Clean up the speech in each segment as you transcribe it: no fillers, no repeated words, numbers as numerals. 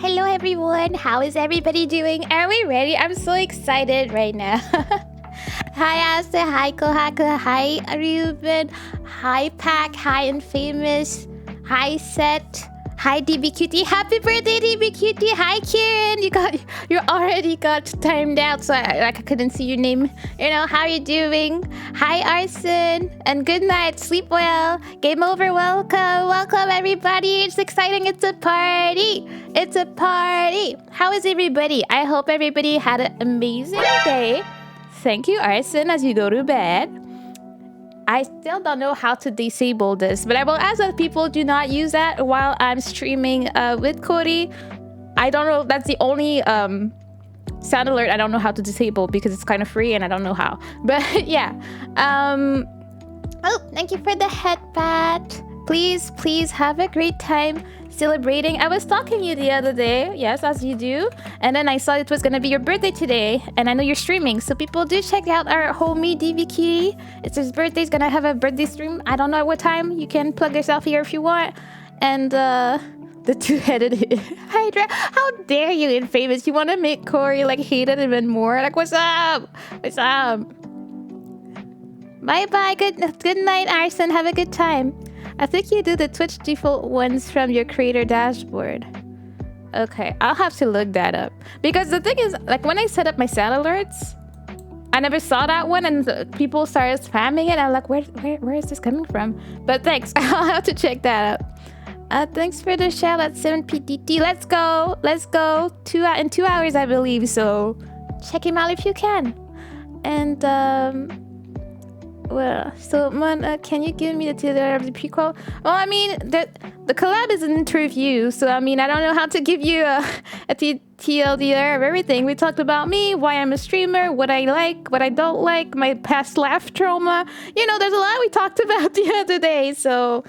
Hello everyone. How is everybody doing? Are we ready? I'm so excited right now. Hi Asta, hi Kohaka, hi Ruben, hi Pack, hi Infamous, hi Set, Hi DBQT, happy birthday DBQT. Hi Kieran, you already got timed out, so I couldn't see your name. You know, how you doing? Hi Arson, and good night, sleep well. Game over, welcome everybody. It's exciting, it's a party. It's a party. How is everybody? I hope everybody had an amazing day. Thank you Arson as you go to bed. I still don't know how to disable this, but I will ask that people do not use that while I'm streaming with Kori. I don't know. That's the only sound alert I don't know how to disable because it's kind of free and I don't know how. But yeah. Oh, thank you for the head pat. Please have a great time celebrating. I was talking to you the other day, yes, as you do, and then I saw it was gonna be your birthday today, and I know you're streaming, so people do check out our homie DVK. It's his birthday. He's gonna have a birthday stream. I don't know at what time. You can plug yourself here if you want. And the two-headed Hydra. How dare you, Infamous? You want to make Kori like hate it even more? Like, what's up? What's up? Bye bye. Good night, Arson. Have a good time. I think you do the Twitch default ones from your creator dashboard. Okay, I'll have to look that up. Because the thing is, like when I set up my sound alerts, I never saw that one and people started spamming it. I'm like, where is this coming from? But thanks, I'll have to check that out. Thanks for the shout out 7PDT. Let's go. In 2 hours, I believe. So check him out if you can. And well, so Man, can you give me the TLDR of the prequel? Well, I mean, the collab is an interview, so I mean, I don't know how to give you a TLDR of everything. We talked about me, why I'm a streamer, what I like, what I don't like, my past life trauma. You know, there's a lot we talked about the other day, so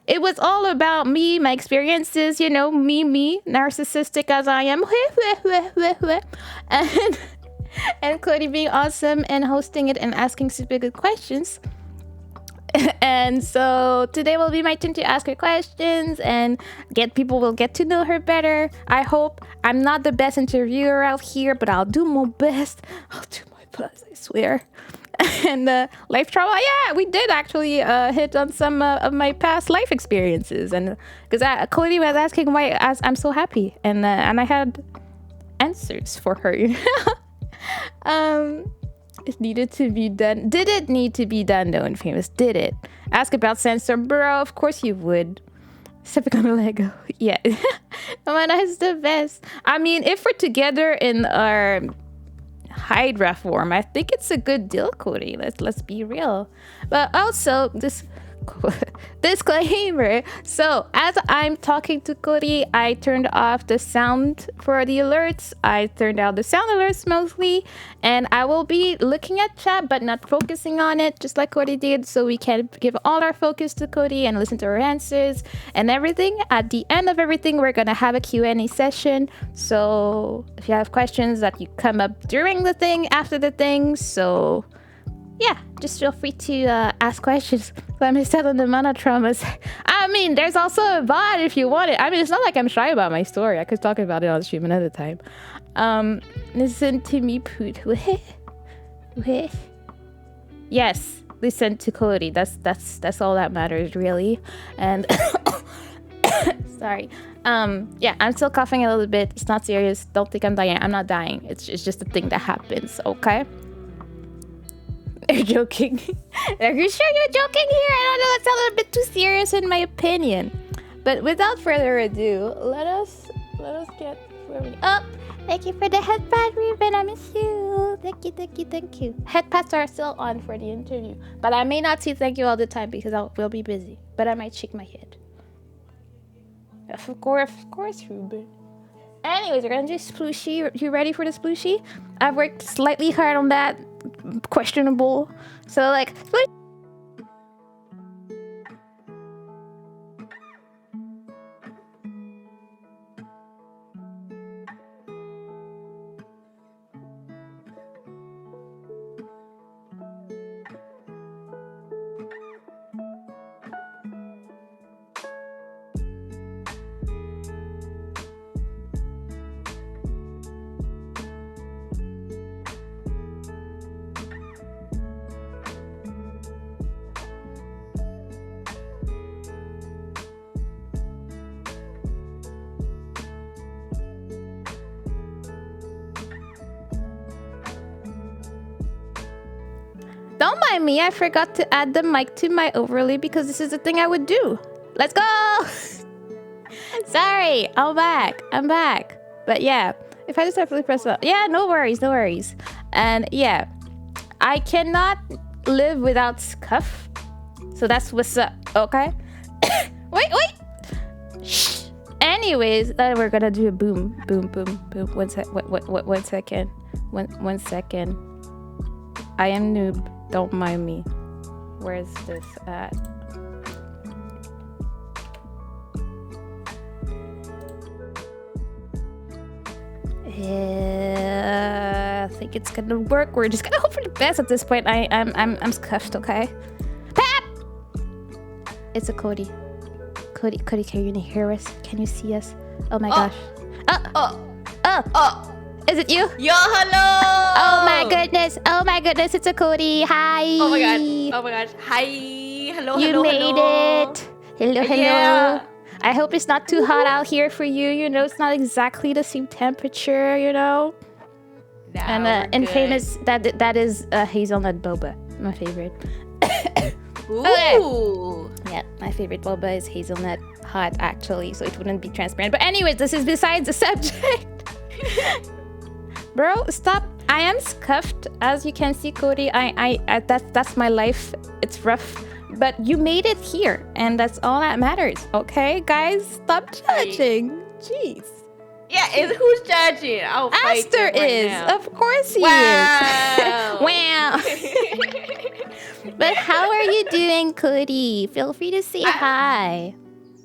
it was all about me, my experiences, you know, me, narcissistic as I am. And Cody being awesome and hosting it and asking super good questions. And so today will be my turn to ask her questions and people will get to know her better. I hope. I'm not the best interviewer out here, but I'll do my best. I swear. And life trauma, yeah, we did actually hit on some of my past life experiences, and because Cody was asking why I'm so happy, and I had answers for her. It needed to be done. Did it need to be done though, Infamous? Did it? Ask about Sensor, bro. Of course you would. Except on a Lego. Yeah. Amanda is the best. I mean, if we're together in our Hydra form, I think it's a good deal, Cody. Let's be real. But also this disclaimer. So as I'm talking to Cody, I turned off the sound for the alerts. I turned out the sound alerts mostly, and I will be looking at chat but not focusing on it, just like Cody did, so we can give all our focus to Cody and listen to her answers and everything. At the end of everything, we're gonna have a Q&A session, so if you have questions that you come up during the thing, after the thing, so yeah, just feel free to ask questions. Let me settle the mana traumas. I mean, there's also a bot if you want it. I mean, it's not like I'm shy about my story. I could talk about it on stream another time. Listen to me, poot. Yes, listen to Cody. That's all that matters, really. And sorry. Yeah, I'm still coughing a little bit. It's not serious. Don't think I'm dying. I'm not dying. It's just a thing that happens. Okay. They're joking. Are you sure you're joking here? I don't know. That's a little bit too serious in my opinion. But without further ado, let us get where we up. Thank you for the headpad, Ruben. I miss you. Thank you. Headpads are still on for the interview, but I may not say thank you all the time because we'll be busy. But I might shake my head. Of course, Ruben. Anyways, we're gonna do splooshy. You ready for the splooshy? I've worked slightly hard on that. Questionable. So like Don't mind me. I forgot to add the mic to my overlay because this is the thing I would do. Let's go. Sorry. I'm back. But yeah, if I just have to press up. Yeah, no worries. And yeah, I cannot live without scuff. So that's what's up. Okay. Wait. Shh. Anyways, we're gonna do a boom. 1 second. One second. I am noob. Don't mind me. Where's this at? Yeah, I think it's gonna work. We're just gonna hope for the best at this point. I'm scuffed. Okay. Pap! It's a Cody. Cody, can you hear us? Can you see us? Oh my gosh. Is it you? Yo, hello! Oh my goodness, it's a Cody. Hi. Oh my gosh. Hi. Hello. You made it. Hello. Yeah. I hope it's not too hot out here for you. You know, it's not exactly the same temperature, you know. Nah, And famous, that is hazelnut boba, my favorite. Ooh. Okay. Yeah, my favorite boba is hazelnut hot, actually, so it wouldn't be transparent. But anyways, this is besides the subject. Bro, stop. I am scuffed, as you can see, Cody. That's my life. It's rough, but you made it here, and that's all that matters. Okay, guys, stop judging. Jeez. Yeah, and who's judging? I'll fight Aster you right is, now. of course he is. Wow. But how are you doing, Cody? Feel free to say hi.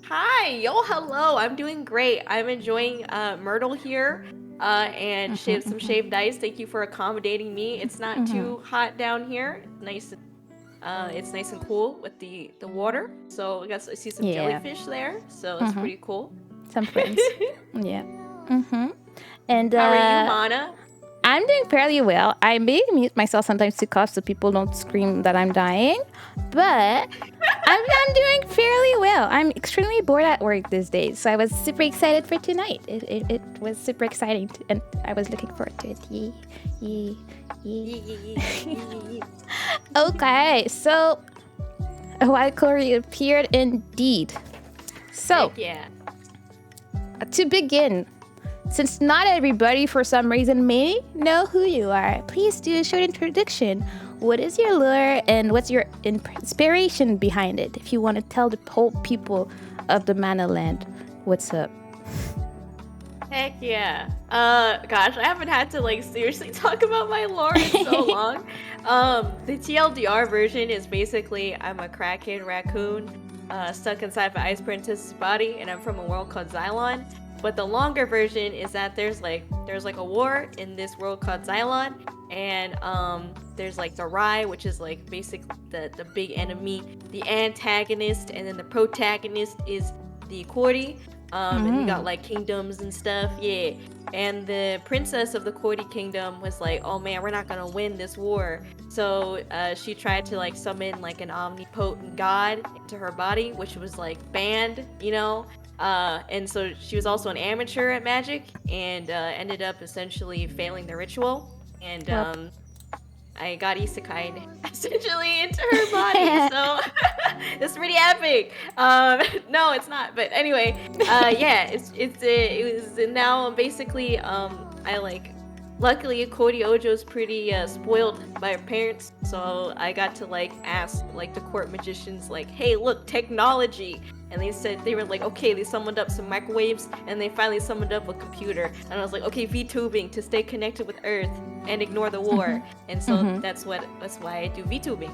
Hi, yo, hello. I'm doing great. I'm enjoying Myrtle here. And some shaved ice. Thank you for accommodating me. It's not too hot down here. It's nice and cool with the water. So I see some jellyfish there. So it's pretty cool. Some friends. Yeah. And how are you, Mana? I'm doing fairly well. I may mute myself sometimes to cough so people don't scream that I'm dying, but I'm doing fairly well. I'm extremely bored at work these days, so I was super excited for tonight. It was super exciting, and I was looking forward to it. Yee. Okay, so while Corey appeared indeed. So, yeah. To begin, since not everybody for some reason may know who you are, please do a short introduction. What is your lure and what's your inspiration behind it? If you want to tell the whole people of the Mana Land, what's up? Heck yeah. Gosh, I haven't had to seriously talk about my lore in so long. The TLDR version is basically I'm a crackhead raccoon stuck inside of an ice princess's body, and I'm from a world called Xylon. But the longer version is that there's a war in this world called Xylon, and there's the Rai, which is basically the big enemy, the antagonist, and then the protagonist is the Cordy. And you got kingdoms and stuff, yeah. And the princess of the Cordy kingdom was like, oh man, we're not gonna win this war. So she tried to summon an omnipotent god into her body, which was banned, you know. And so she was also an amateur at magic, and ended up essentially failing the ritual. And I got isekai'd essentially into her body, so it's pretty epic. No, it's not, but anyway, yeah, it was now basically luckily Korioujo's pretty spoiled by her parents, so I got to ask the court magicians hey, look, technology. And they were okay, they summoned up some microwaves, and they finally summoned up a computer. And I was like, okay, VTubing to stay connected with Earth and ignore the war. And so that's why I do VTubing.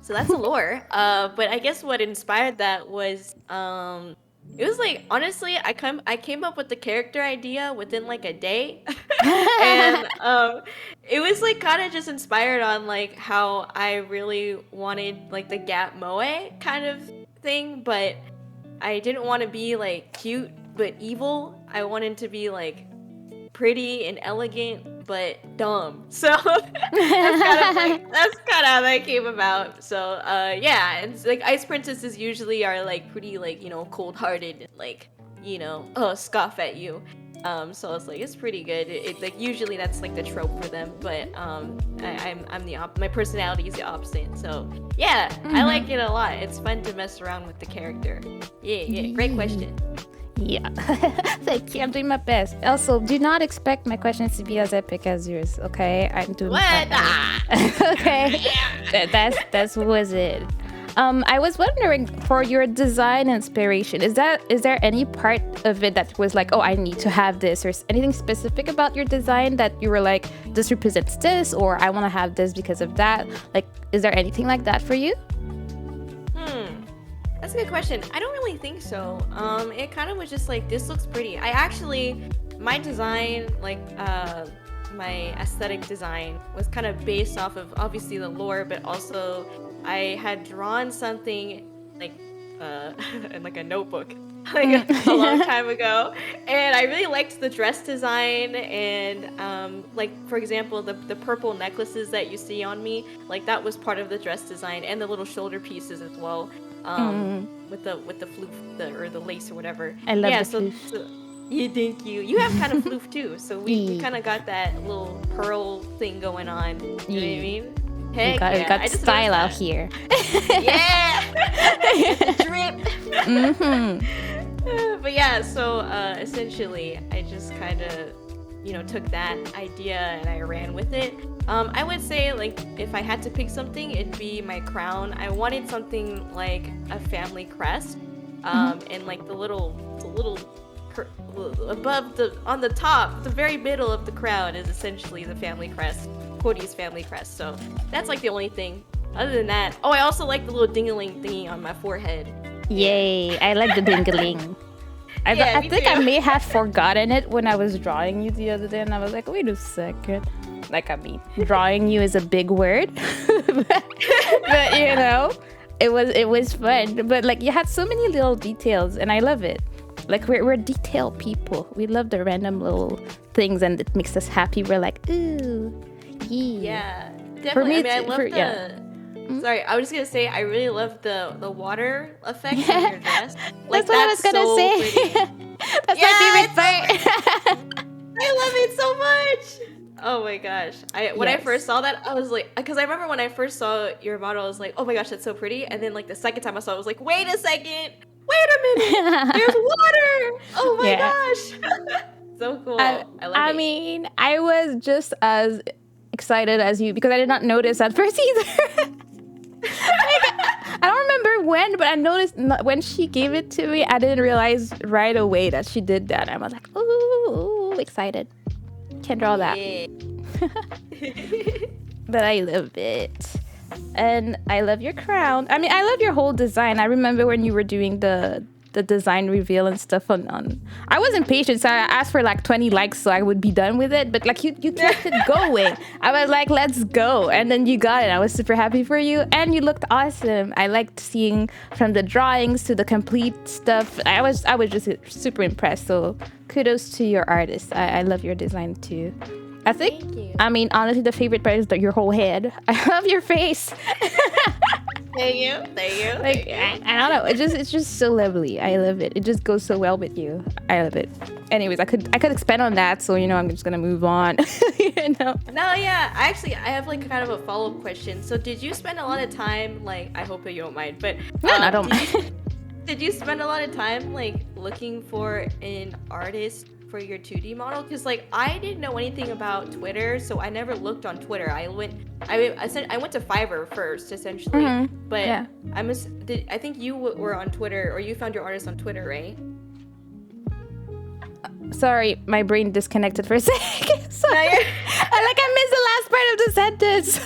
So that's a lore. But I guess what inspired that was it was honestly, I came up with the character idea within a day. And it was kind of just inspired on how I really wanted the Gap Moe kind of thing, but I didn't want to be cute but evil. I wanted to be pretty and elegant but dumb. So that's kind of how that came about. So yeah, and ice princesses usually are pretty cold-hearted and scoff at you. So it's like it's pretty good. Like usually that's like the trope for them, but my personality is the opposite. So yeah, I like it a lot. It's fun to mess around with the character. Yeah. Great question. Yeah. Thank you. I'm doing my best. Also, do not expect my questions to be as epic as yours. Okay, I'm doing What? my best. Okay, that's was it. I was wondering, for your design inspiration, is there any part of it that was like, oh, I need to have this, or anything specific about your design that you were like, this represents this, or I want to have this because of that? Like, is there anything like that for you? That's a good question. I don't really think so. It kind of was just like, this looks pretty. My design, like, my aesthetic design was kind of based off of obviously the lore, but also I had drawn something like in like a notebook like a long time ago, and I really liked the dress design, and like for example the purple necklaces that you see on me, like that was part of the dress design, and the little shoulder pieces as well, with the floof or the lace or whatever. I love the floof. So yeah, thank you. You have kind of floof too, so we kind of got that little pearl thing going on. You know what I mean? Heck you got style out here. Yeah, drip. But yeah, so essentially, I just kind of, took that idea and I ran with it. I would say, like, if I had to pick something, it'd be my crown. I wanted something like a family crest, and like the little above on the top, the very middle of the crown is essentially the family crest. Cody's family crest. So that's like the only thing. Other than that, I also like the little ding-a-ling thingy on my forehead. Yay! I like the ding-a-ling. I think I may have forgotten it when I was drawing you the other day, and I was like, wait a second. Like, I mean, drawing you is a big word, but it was fun. But like, you had so many little details, and I love it. Like, we're detail people. We love the random little things, and it makes us happy. We're like, ooh. Yeah, definitely. I love Sorry, I was just gonna say I really love the water effect on your dress. Like, that's what I was gonna say. That's my favorite part. I love it so much. Oh my gosh! When I first saw that, I was like, because I remember when I first saw your model, I was like, oh my gosh, that's so pretty. And then like the second time I saw it, I was like, wait a second, wait a minute, there's water. Oh my gosh, so cool. I love it. I mean, I was just as excited as you because I did not notice at first either. I don't remember when, but I noticed when she gave it to me, I didn't realize right away that she did that. I was like, ooh, excited. Can draw that. Yeah. But I love it. And I love your crown. I mean, I love your whole design. I remember when you were doing the design reveal and stuff on I was impatient, so I asked for like 20 likes so I would be done with it, but like you kept it going. I was like, let's go, and then you got it. I was super happy for you, and you looked awesome. I liked seeing from the drawings to the complete stuff. I was just super impressed, so kudos to your artist. I love your design too. I think, thank you. I mean, honestly, the favorite part is your whole head. I love your face. Thank you. Like, I don't know. It's just so lovely. I love it. It just goes so well with you. I love it. Anyways, I could expand on that, so I'm just gonna move on. No, yeah. I have like kind of a follow-up question. So, did you spend a lot of time, like, I hope that you don't mind, but no, I don't mind. Did you spend a lot of time like looking for an artist for your 2D model? Because like I didn't know anything about Twitter, so I never looked on Twitter. I went to Fiverr first, essentially. But yeah. I think you were on Twitter, or you found your artist on Twitter, right? Sorry, my brain disconnected for a second. Sorry. I missed the last part of the sentence.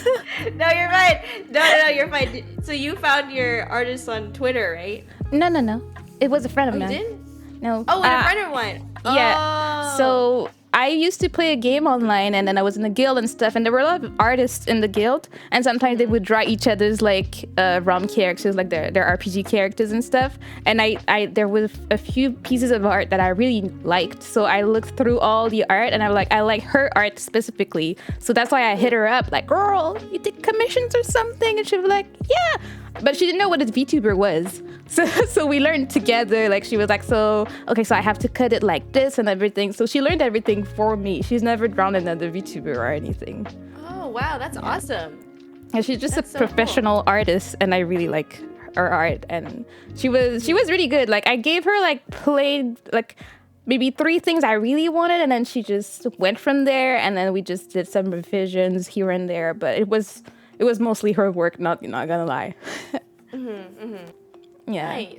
No, you're fine. No, you're fine. So you found your artist on Twitter, right? No. It was a friend of mine. You didn't? No. Oh, a friend of mine. Yeah. Oh. So I used to play a game online, and then I was in a guild and stuff, and there were a lot of artists in the guild, and sometimes they would draw each other's like ROM characters, like their RPG characters and stuff. And I there was a few pieces of art that I really liked, so I looked through all the art, and I was like, I like her art specifically, so that's why I hit her up, like, girl, you take commissions or something? And she was like, yeah. but she didn't know what a VTuber was. So we learned together. Like she was like, so I have to cut it like this and everything. So she learned everything for me. She's never drawn another VTuber or anything. Oh wow, that's awesome. Yeah, she's just That's a so professional artist, and I really like her art. And she was really good. Like I gave her like played like maybe 3 things I really wanted, and then she just went from there. And then we just did some revisions here and there. But it was mostly her work. Not gonna lie. Yeah. Nice.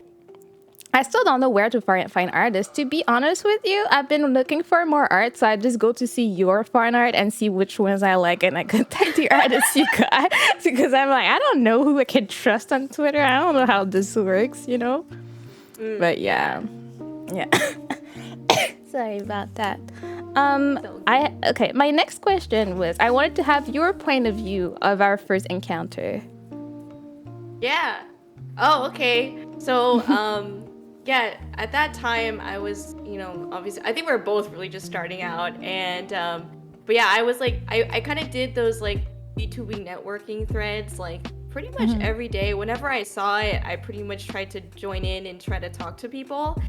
I still don't know where to find artists. To be honest with you, I've been looking for more art, so I just go to see your fan art and see which ones I like, and I contact the artists you got because I'm like, I don't know who I can trust on Twitter. I don't know how this works, you know. But yeah. Sorry about that. My next question was, I wanted to have your point of view of our first encounter. Yeah. Oh, okay. So, yeah, at that time I was, obviously, I think we were both really just starting out. And, but yeah, I was like, I kind of did those like VTubing networking threads, like pretty much every day. Whenever I saw it, I pretty much tried to join in and try to talk to people.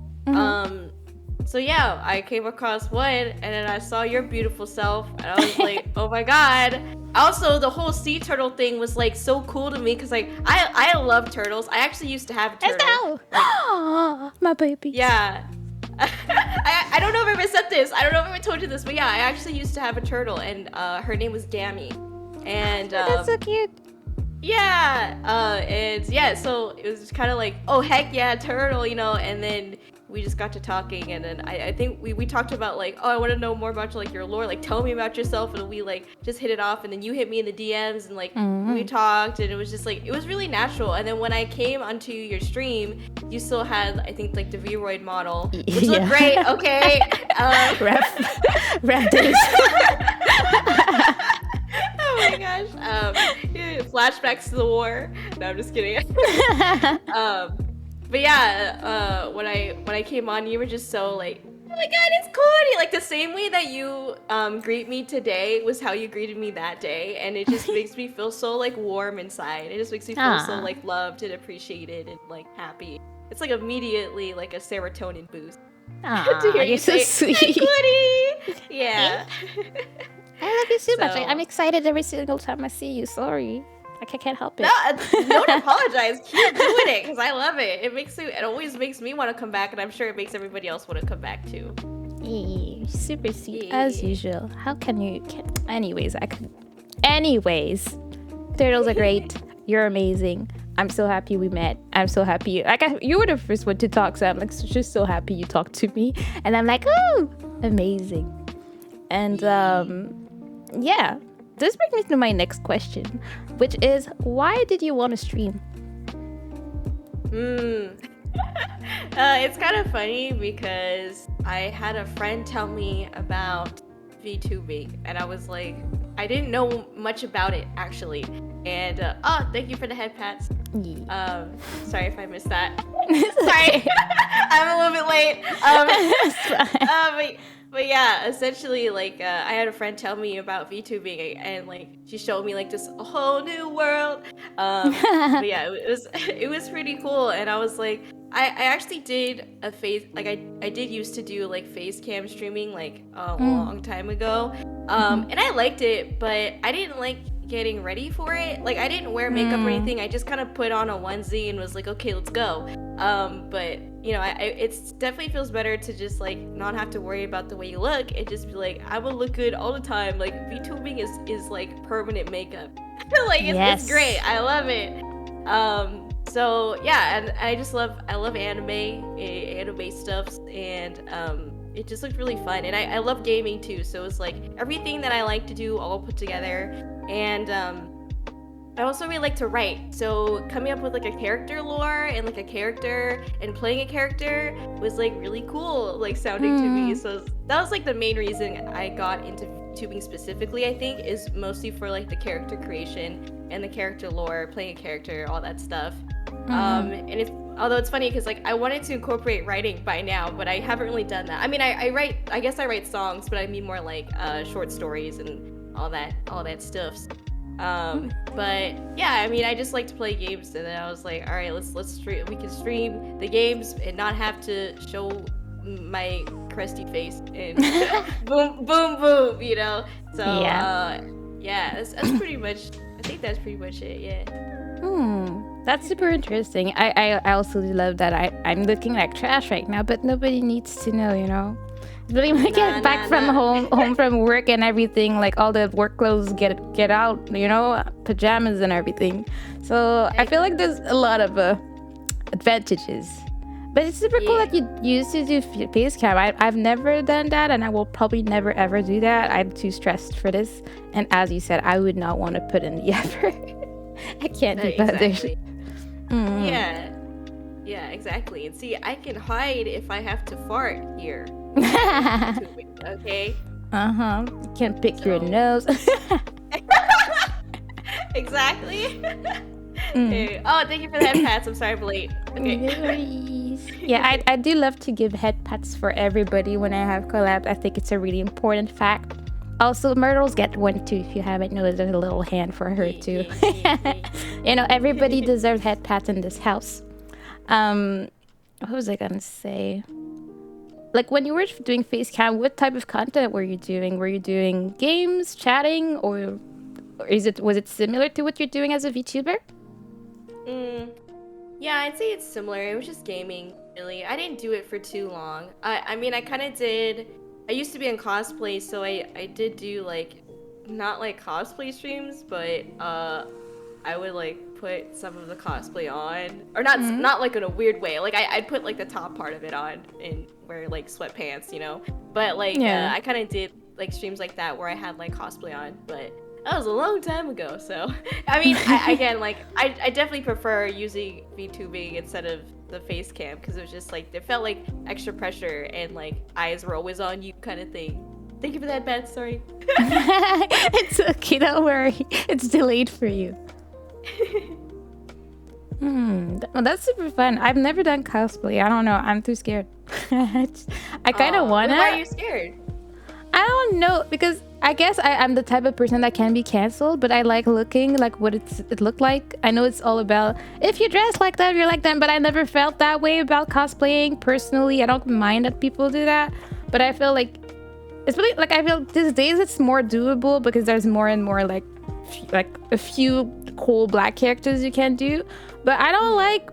So yeah, I came across one, and then I saw your beautiful self, and I was like, oh my god. Also, the whole sea turtle thing was like so cool to me because like I love turtles. I actually used to have a turtle. My baby. Yeah. I don't know if I ever said this. I don't know if I ever told you this, but yeah, I actually used to have a turtle, and her name was Dammy. And that's so cute. Yeah. And yeah, so it was kind of like, oh heck yeah, turtle, and then we just got to talking, and then I think we talked about like, oh, I want to know more about like your lore, like tell me about yourself, and we like just hit it off, and then you hit me in the DMs, and like we talked, and it was just like, it was really natural. And then when I came onto your stream, you still had, I think, like the V-Roid model, which looked great. Okay. Ref days. Oh my gosh. Yeah, flashbacks to the war. No, I'm just kidding. But yeah, when I came on, you were just so like, oh my god, it's Cody! Like the same way that you greet me today was how you greeted me that day, and it just makes me feel so like warm inside. It just makes me feel so like loved and appreciated and like happy. It's like immediately like a serotonin boost. To hear you say, so sweet. Hey, Cody! Yeah. I love you so much. I'm excited every single time I see you. Sorry. I can't help it. No, don't apologize. Keep doing it because I love it. It always makes me want to come back, and I'm sure it makes everybody else want to come back too. Super sweet as usual. How can you? Anyways, turtles are great. You're amazing. I'm so happy we met. I'm so happy. You were the first one to talk, so I'm like just so happy you talked to me, and I'm like, oh, amazing. And yeah. This brings me to my next question, which is, why did you want to stream? It's kind of funny because I had a friend tell me about VTubing, and I was like, I didn't know much about it actually. And thank you for the head pats. Sorry if I missed that. Sorry, I'm a little bit late. But yeah, essentially, like, I had a friend tell me about VTubing, and like, she showed me like this whole new world. But yeah, it was pretty cool, and I was like, I actually did a I did used to do like face cam streaming like a long time ago, and I liked it, but I didn't like getting ready for it. Like, I didn't wear makeup or anything. I just kind of put on a onesie and was like, okay, let's go. But it definitely feels better to just like not have to worry about the way you look and just be like, I will look good all the time. Like, VTubing is like permanent makeup. Like, it's great. I love it. So yeah, and I love anime stuffs, and it just looked really fun, and I love gaming too, so it's like everything that I like to do all put together. And I also really like to write, so coming up with like a character lore and like a character and playing a character was like really cool, like sounding to me. So that was like the main reason I got into tubing specifically, I think, is mostly for like the character creation and the character lore, playing a character, all that stuff. And although it's funny because like I wanted to incorporate writing by now, but I haven't really done that. I mean, I write songs, but I mean more like short stories and all that stuff. But yeah, I mean, I just like to play games, and then I was like, all right, let's stream. We can stream the games and not have to show my crusty face and boom, boom, boom. You know. So Yeah. yeah, that's pretty much. I think that's pretty much it. Yeah. That's super interesting. I also love that I'm looking like trash right now, but nobody needs to know, you know. Really when I get back from home from work and everything, like all the work clothes get out, you know, pajamas and everything. So I feel like there's a lot of advantages. But it's super cool that you used to do face cam. I've never done that, and I will probably never ever do that. I'm too stressed for this. And as you said, I would not want to put in the effort. I can't do that. Exactly. Yeah. Yeah, exactly. And see, I can hide if I have to fart here. Okay? You can't pick your nose. Exactly. Okay. Oh, thank you for the head pats. I'm sorry I'm late. Okay. Yeah, I do love to give head pats for everybody when I have collabs. I think it's a really important fact. Also, Myrtles get one too. If you haven't noticed, there's a little hand for her too. You know, everybody deserves head pats in this house. What was I gonna say? Like when you were doing face cam, what type of content were you doing? Were you doing games, chatting, or was it similar to what you're doing as a VTuber? Yeah, I'd say it's similar. It was just gaming, really. I didn't do it for too long. I mean, I kind of did. I used to be in cosplay, so I did do like, not like cosplay streams, but I would like put some of the cosplay on, or not like in a weird way. Like I'd put like the top part of it on and wear like sweatpants, you know. But like I kind of did like streams like that where I had like cosplay on, but that was a long time ago. So I mean, again, like I definitely prefer using VTubing instead of the face cam because it was just like it felt like extra pressure and like eyes were always on you kind of thing. Thank you for that, Beth. Sorry. It's okay, don't worry. It's delayed for you. Well, that's super fun. I've never done cosplay. I don't know. I'm too scared. I kind of wanna. Why are you scared? I don't know, because I guess I'm the type of person that can be canceled, but I like looking like what it looked like. I know it's all about if you dress like that, you're like them, but I never felt that way about cosplaying personally. I don't mind that people do that, but I feel like it's really like I feel these days it's more doable because there's more and more like a few cool black characters you can do. But I don't like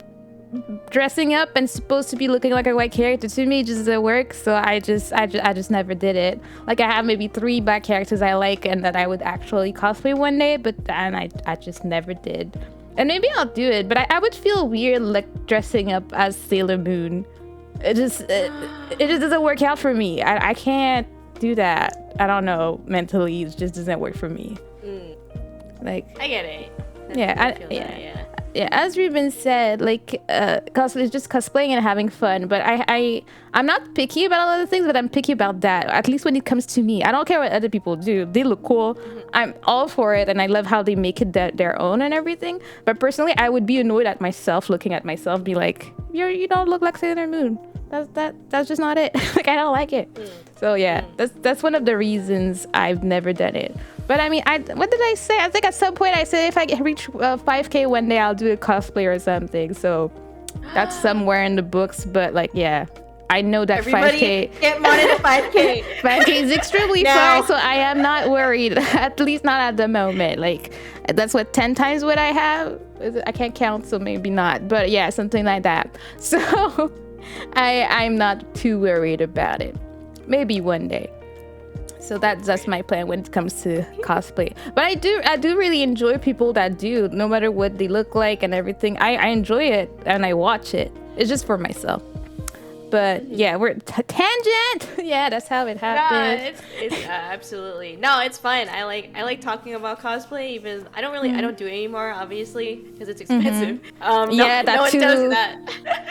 dressing up and supposed to be looking like a white character. To me, it just doesn't work. So I just never did it. Like I have maybe 3 black characters I like and that I would actually cosplay one day, but then I just never did. And maybe I'll do it, but I would feel weird like dressing up as Sailor Moon. It just doesn't work out for me. I can't do that. I don't know, mentally it just doesn't work for me. Like I get it. Yeah, as Ruben said, like cosplay is just cosplaying and having fun. But I'm not picky about a lot of things, but I'm picky about that. At least when it comes to me, I don't care what other people do. They look cool. I'm all for it, and I love how they make it their own and everything. But personally, I would be annoyed at myself, looking at myself, be like, you don't look like Sailor Moon. That's just not it. Like I don't like it. So yeah, that's one of the reasons I've never done it. But I mean, what did I say? I think at some point I said if I reach 5K one day, I'll do a cosplay or something. So that's somewhere in the books. But like, yeah, I know that everybody 5K. Get money to 5K. 5K is extremely far, so I am not worried. At least not at the moment. Like that's what 10 times what I have. I can't count, so maybe not. But yeah, something like that. So I'm not too worried about it. Maybe one day. So that's my plan when it comes to cosplay. But I do really enjoy people that do, no matter what they look like and everything. I enjoy it and I watch it. It's just for myself. But yeah, we're tangent. Yeah, that's how it happens. No, it's absolutely no. It's fun. I like talking about cosplay. Even I don't do it anymore, obviously, because it's expensive. No one does that.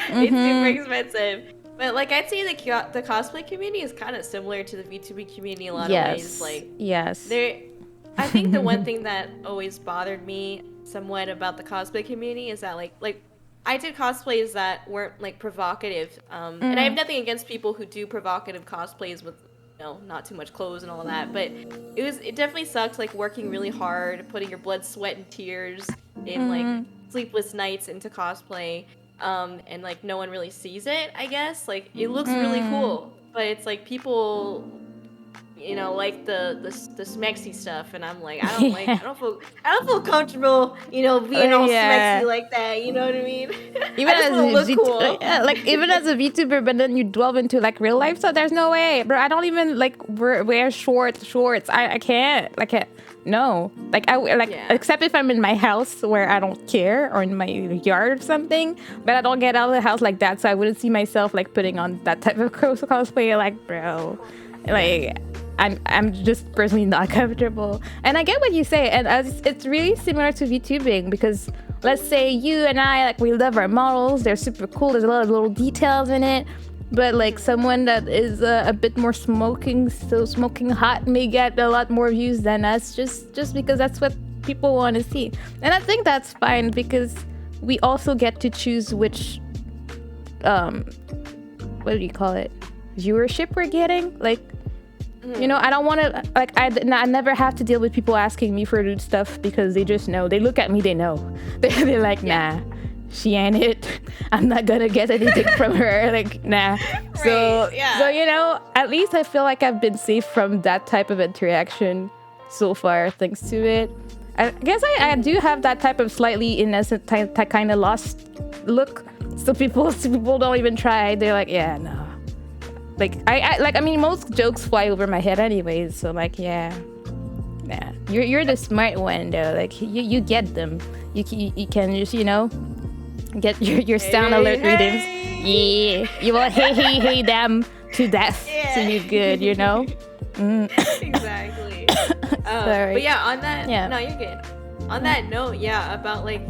It's super expensive. But like I'd say the cosplay community is kind of similar to the VTuber community in a lot of ways. Like I think the one thing that always bothered me somewhat about the cosplay community is that like I did cosplays that weren't like provocative. And I have nothing against people who do provocative cosplays with know, not too much clothes and all that. But it definitely sucks, like working really hard, putting your blood, sweat, and tears in like sleepless nights into cosplay, and like no one really sees it. I guess like it looks really cool, but it's like people, you know, like the smexy stuff, and I'm like, I don't like, I don't feel comfortable, you know, being all smexy like that. You know what I mean? Even I just as want to look cool. like even as a VTuber, but then you delve into like real life, so there's no way, bro. I don't even like wear shorts. I can't. No, like except if I'm in my house where I don't care, or in my yard or something. But I don't get out of the house like that, so I wouldn't see myself like putting on that type of cosplay. Like, bro, like I'm just personally not comfortable. And I get what you say, and it's really similar to VTubing, because let's say you and I, like, we love our models, they're super cool, there's a lot of little details in it. But like someone that is a bit more smoking hot may get a lot more views than us, just because that's what people want to see. And I think that's fine, because we also get to choose which what do you call it, viewership we're getting. Like, you know, I don't want to, like, I never have to deal with people asking me for nude stuff, because they just know. They look at me, they know. They're like, nah, she ain't it. I'm not gonna get anything from her. Like, nah. So, you know, at least I feel like I've been safe from that type of interaction so far, thanks to it. I guess I do have that type of slightly innocent kind of lost look. So people don't even try. They're like, yeah, no. Like, I mean, most jokes fly over my head anyways, so like, yeah. You're the smart one though. Like, you get them. You can just, you know, get your sound alert readings. Yeah, you will hey them to death. So you're good, you know. Exactly. Sorry. But yeah, on that, no, you're good. On that note, yeah, about like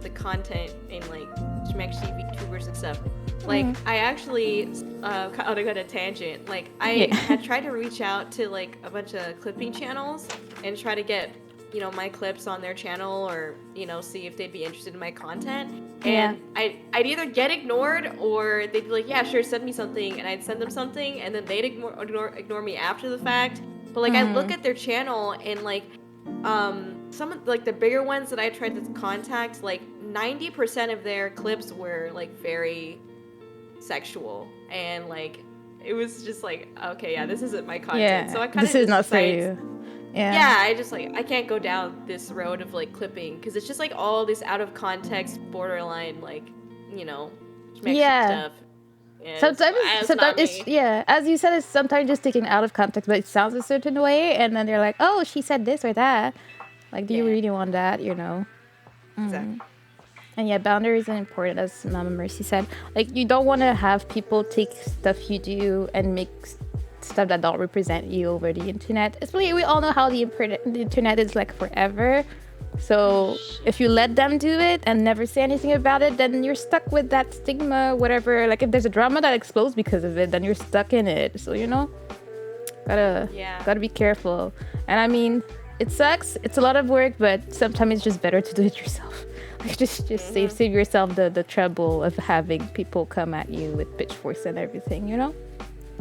the content in like schmexy VTubers and stuff. Like, I actually kind of got a tangent. Like, I had tried to reach out to like a bunch of clipping channels and try to get, you know, my clips on their channel, or, you know, see if they'd be interested in my content. And I'd either get ignored, or they'd be like, yeah, sure, send me something, and I'd send them something, and then they'd ignore me after the fact. But like, I look at their channel, and like some of like the bigger ones that I tried to contact, like 90% of their clips were like very sexual, and like it was just like, okay, yeah, this isn't my content. So I kind of, this is not for you. I just like, I can't go down this road of like clipping, because it's just like all this out of context, borderline, like, you know, stuff. Yeah, sometimes it's as you said, it's sometimes just taken out of context, but it sounds a certain way, and then they're like, oh, she said this or that. Like, do you really want that, you know? Exactly. And yeah, boundaries are important, as Mama Mercy said. Like, you don't want to have people take stuff you do and make stuff that don't represent you over the internet. Especially, we all know how the internet is like forever. So if you let them do it and never say anything about it, then you're stuck with that stigma, whatever. Like, if there's a drama that explodes because of it, then you're stuck in it. So, you know, gotta be careful. And I mean, it sucks. It's a lot of work, but sometimes it's just better to do it yourself. Like, just save yourself the trouble of having people come at you with pitchforks and everything, you know?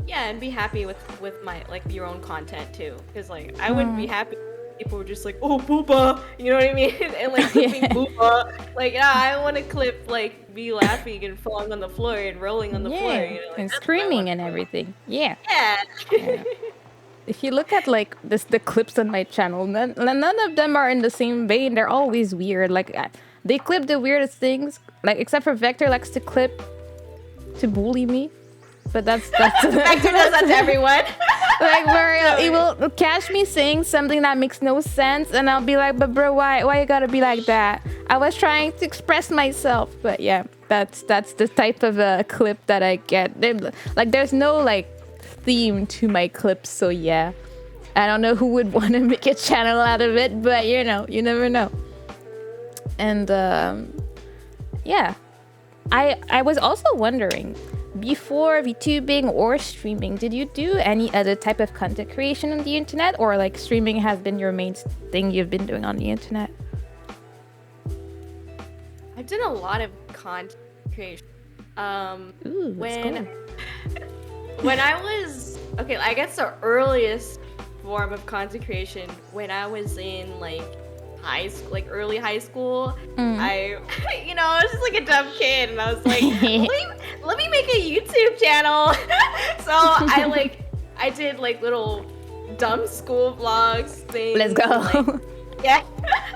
Yeah, and be happy with my, like, your own content too, because like I wouldn't be happy if people were just like, oh, booba, you know what I mean? And like clipping booba, like, yeah, I want to clip like me laughing and falling on the floor and rolling on the floor, you know, like, and screaming and everything. Yeah. If you look at like the clips on my channel, none of them are in the same vein. They're always weird. Like, they clip the weirdest things, like, except for Vector likes to clip to bully me. But that's Vector does that to everyone. Like, where he will catch me saying something that makes no sense, and I'll be like, but bro, why you gotta be like that? I was trying to express myself. But yeah, that's the type of clip that I get. Like, there's no like theme to my clips, so yeah, I don't know who would want to make a channel out of it, but you know, you never know. And yeah, I was also wondering, before VTubing or streaming, did you do any other type of content creation on the internet, or like streaming has been your main thing you've been doing on the internet? I've done a lot of content creation. Ooh, when I was Okay, I guess the earliest form of content creation when I was in like high school, like early high school. Mm. I, I was just like a dumb kid, and I was like, let me make a YouTube channel. So I did like little dumb school vlogs things. Let's go. And, like, yeah,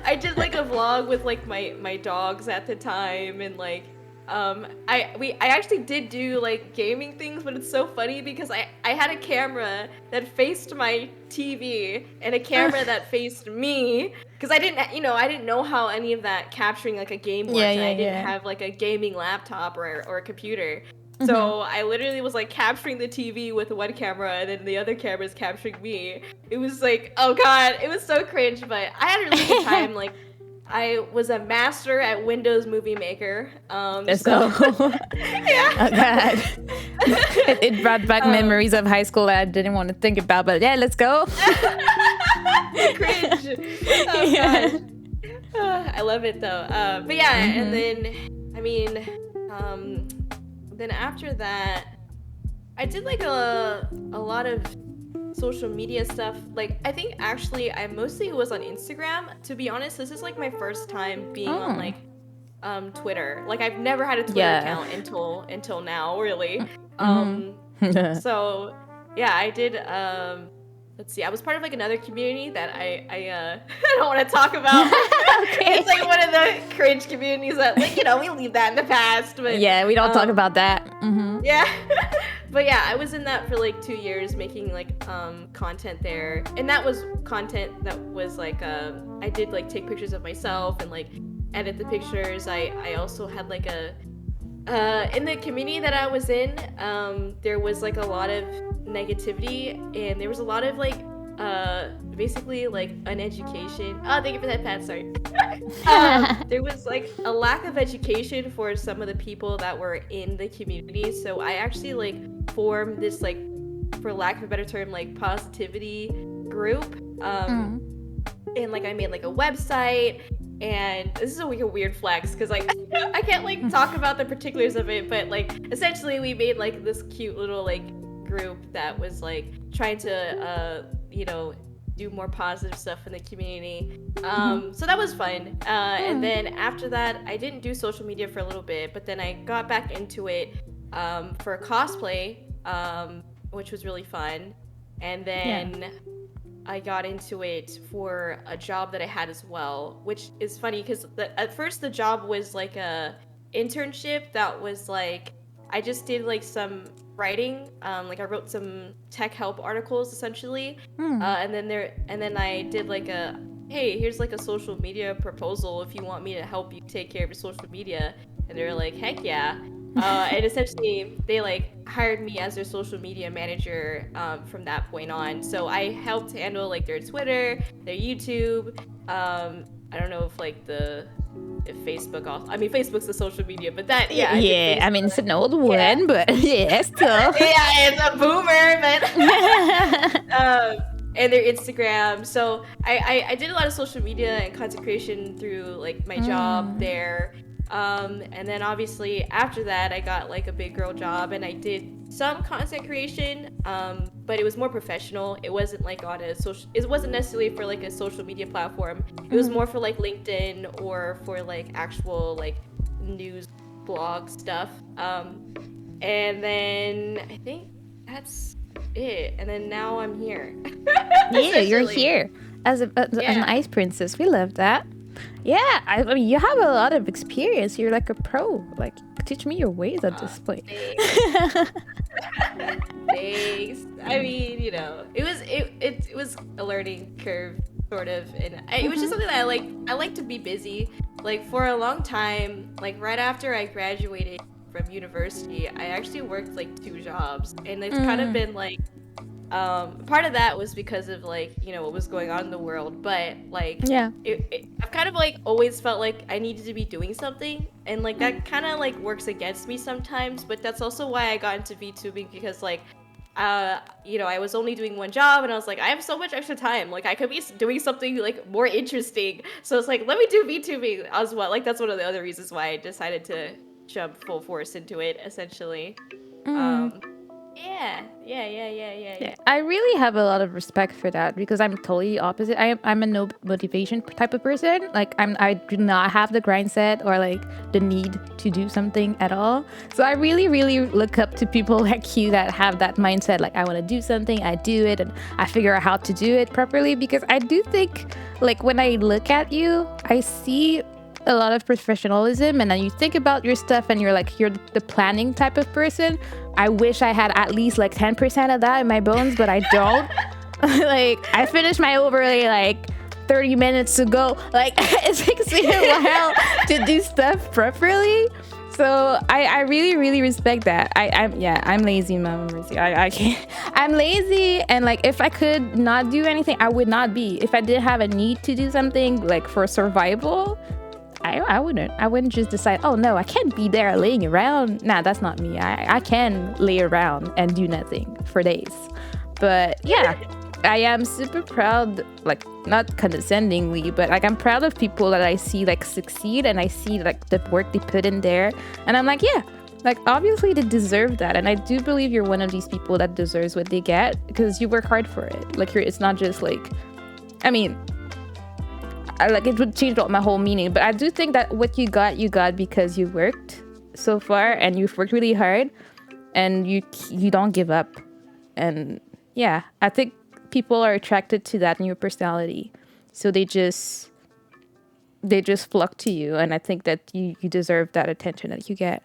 I did like a vlog with like my dogs at the time, and like I actually did do like gaming things, but it's so funny because I had a camera that faced my TV and a camera that faced me, because I didn't know how any of that capturing like a game worked, and I didn't have like a gaming laptop or a computer. So I literally was like capturing the TV with one camera, and then the other camera is capturing me. It was like, oh god, it was so cringe, but I had a really good time. Like, I was a master at Windows Movie Maker. Let's go. Yeah. Oh god. It brought back memories of high school that I didn't want to think about, but yeah, let's go. Cringe. Oh gosh. I love it though. But yeah, and then I mean, then after that, I did like a lot of social media stuff. Like, I think actually I mostly was on Instagram. To be honest, this is like my first time being on like Twitter. Like, I've never had a Twitter account until now, really. So yeah, I did let's see, I was part of like another community that I I don't want to talk about. Okay. It's like one of the cringe communities that, like, we leave that in the past, but Yeah, we don't talk about that. yeah. But yeah, I was in that for like 2 years, making like content there, and that was content that was like I did like take pictures of myself and like edit the pictures. I also had like a in the community that I was in, there was like a lot of negativity, and there was a lot of like basically like an education. Oh, thank you for that, Pat. Sorry. There was like a lack of education for some of the people that were in the community. So I actually like formed this, like, for lack of a better term, like positivity group. And like I made like a website. And this is like a weird flex because like I can't like talk about the particulars of it, but like essentially we made like this cute little like group that was like trying to do more positive stuff in the community. So that was fun. And then after that, I didn't do social media for a little bit, but then I got back into it for cosplay, which was really fun. And then I got into it for a job that I had as well, which is funny because at first the job was like a internship that was like, I just did like some writing, like I wrote some tech help articles essentially, and then I did like a, hey, here's like a social media proposal if you want me to help you take care of your social media, and they were like, heck yeah. And essentially they like hired me as their social media manager from that point on. So I helped handle like their Twitter, their YouTube. I don't know if like if Facebook also, I mean Facebook's the social media, but that I mean it's an old one, but yeah, still. Yeah, it's a boomer, but and their Instagram. So I did a lot of social media and content creation through like my job there. And then obviously after that I got like a big girl job, and I did some content creation, but it was more professional. It wasn't like on it wasn't necessarily for like a social media platform. It was more for like LinkedIn or for like actual like news blog stuff. And then I think that's it. And then now I'm here. Yeah, you're here as an ice princess. We love that. Yeah, I mean, you have a lot of experience. You're like a pro. Like, teach me your ways at this point. Thanks. I mean, it was a learning curve, sort of, and it was just something that I like to be busy. Like, for a long time, like right after I graduated from university, I actually worked like 2 jobs, and it's kind of been like, part of that was because of like what was going on in the world, but like I've kind of like always felt like I needed to be doing something, and like that kind of like works against me sometimes. But that's also why I got into VTubing, because like I was only doing 1 job, and I was like, I have so much extra time, like I could be doing something like more interesting. So it's like, let me do VTubing as well. Like that's one of the other reasons why I decided to jump full force into it, essentially. Yeah. I really have a lot of respect for that because I'm totally opposite. I'm a no motivation type of person. Like I do not have the grind set or like the need to do something at all. So I really look up to people like you that have that mindset. Like I want to do something, I do it, and I figure out how to do it properly. Because I do think like when I look at you, I see a lot of professionalism, and then you think about your stuff and you're the planning type of person. I wish I had at least like 10% of that in my bones, but I don't. Like I finished my overlay like 30 minutes ago. Like it takes me a while to do stuff properly. So I really respect that. I'm lazy, Mama Mercy. I can't. I'm lazy, and like if I could not do anything, I would not be. If I did have a need to do something like for survival, I wouldn't. I wouldn't just decide, oh no, I can't be there laying around. Nah, that's not me. I can lay around and do nothing for days. But yeah, I am super proud, like not condescendingly, but like I'm proud of people that I see like succeed, and I see like the work they put in there. And I'm like, yeah, like obviously they deserve that. And I do believe you're one of these people that deserves what they get because you work hard for it. Like it's not just like, I mean, like it would change my whole meaning, but I do think that what you got because you worked so far and you've worked really hard, and you don't give up. And yeah, I think people are attracted to that in your personality, so they just flock to you, and I think that you deserve that attention that you get.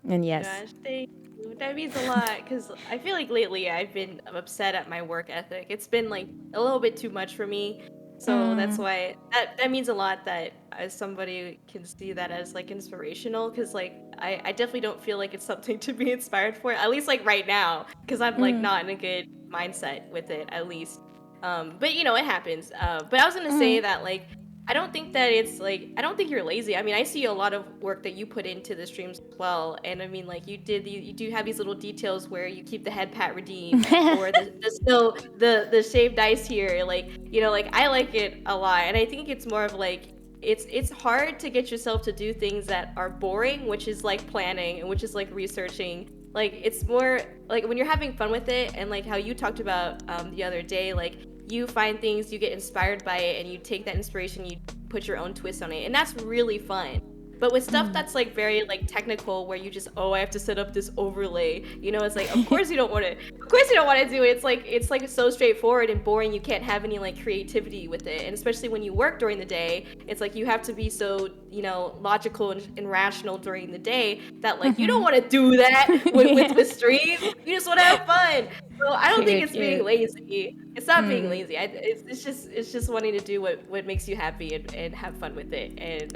And yes. Gosh, thank you. That means a lot because I feel like lately I've been upset at my work ethic. It's been like a little bit too much for me. So that's why that means a lot that as somebody can see that as like inspirational, because like I definitely don't feel like it's something to be inspired for, at least like right now, because I'm like not in a good mindset with it at least. But you know, it happens. But I was gonna say that like I don't think that it's like I don't think you're lazy. I mean, I see a lot of work that you put into the streams as well, and I mean, like you do have these little details where you keep the head pat redeemed or the shaved ice here, like you know, like I like it a lot, and I think it's more of like it's hard to get yourself to do things that are boring, which is like planning and which is like researching. Like it's more like when you're having fun with it, and like how you talked about the other day, like you find things, you get inspired by it, and you take that inspiration, you put your own twist on it, and that's really fun. But with stuff that's like very like technical, where you just I have to set up this overlay, you know, it's like of course you don't want to do it. It's like so straightforward and boring. You can't have any like creativity with it, and especially when you work during the day, it's like you have to be so, you know, logical and rational during the day that like you don't want to do that with streams. You just want to have fun. So I don't think it's being lazy. It's not being lazy. It's just wanting to do what makes you happy and have fun with it. And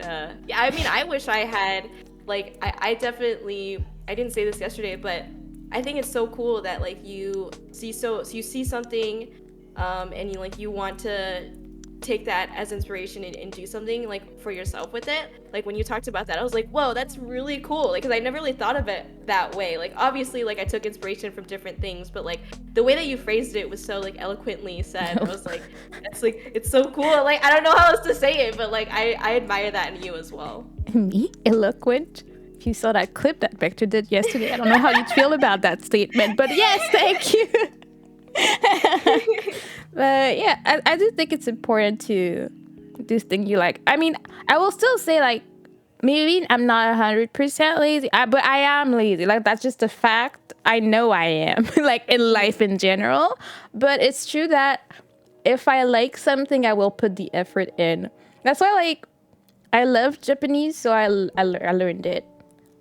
yeah, I mean, I wish I had like I definitely I didn't say this yesterday, but I think it's so cool that like you see something, and you want to take that as inspiration and do something like for yourself with it. Like when you talked about that, I was like, whoa, that's really cool. Like, because I never really thought of it that way. Like obviously like I took inspiration from different things, but like the way that you phrased it was so like eloquently said. I was like, that's like, it's so cool. Like I don't know how else to say it, but like I admire that in you as well. Me? Eloquent? If you saw that clip that Victor did yesterday, I don't know how you'd feel about that statement, but yes, thank you. But yeah, I do think it's important to do things you like. I mean, I will still say like maybe I'm not 100% lazy, but I am lazy. Like that's just a fact. I know I am like in life in general. But it's true that if I like something, I will put the effort in. That's why like I love Japanese, so I learned it.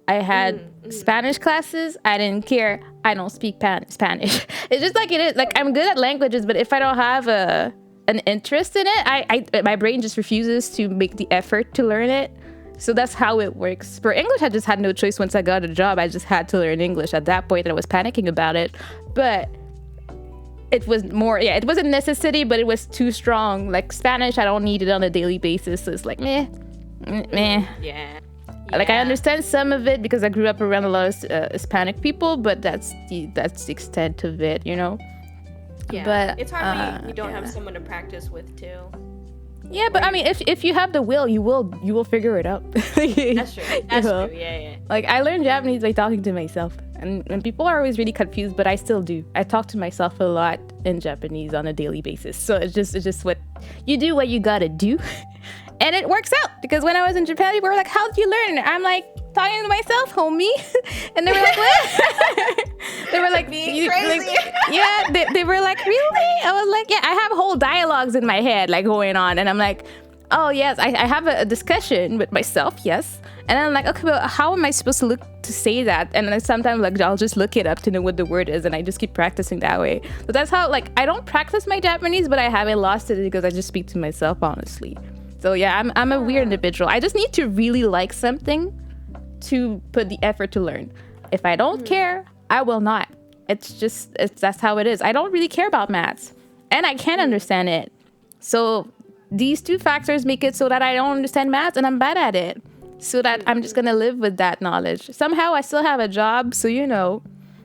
I had Spanish classes. I didn't care. I don't speak Spanish. It's just like it is. Like I'm good at languages, but if I don't have an interest in it, my brain just refuses to make the effort to learn it. So that's how it works. For English, I just had no choice. Once I got a job, I just had to learn English. At that point, I was panicking about it. But it was more, yeah, it was a necessity, but it was too strong. Like Spanish, I don't need it on a daily basis. So it's like, meh. Yeah. Like I understand some of it because I grew up around a lot of Hispanic people, but that's the extent of it, you know. Yeah, but it's hard when you don't have someone to practice with too. Yeah, but I mean, if you have the will, you will figure it out. That's true. That's true. Yeah. Like I learned Japanese by talking to myself. And people are always really confused, but I still do. I talk to myself a lot in Japanese on a daily basis. So it's just what you do, what you gotta do. And it works out, because when I was in Japan, people were like, how'd you learn? I'm like, talking to myself, homie. And they were like, what? They were like, being crazy. Like, yeah, they were like, really? I was like, yeah, I have whole dialogues in my head like going on. And I'm like, oh, yes, I have a discussion with myself, yes. And I'm like, okay, but how am I supposed to look to say that? And then sometimes like I'll just look it up to know what the word is, and I just keep practicing that way. So that's how, like, I don't practice my Japanese, but I haven't lost it because I just speak to myself, honestly. So yeah, I'm a weird individual. I just need to really like something to put the effort to learn. If I don't care, I will not. That's how it is. I don't really care about maths, and I can't understand it. So these two factors make it so that I don't understand maths and I'm bad at it. So that I'm just gonna live with that knowledge. Somehow I still have a job, so you know.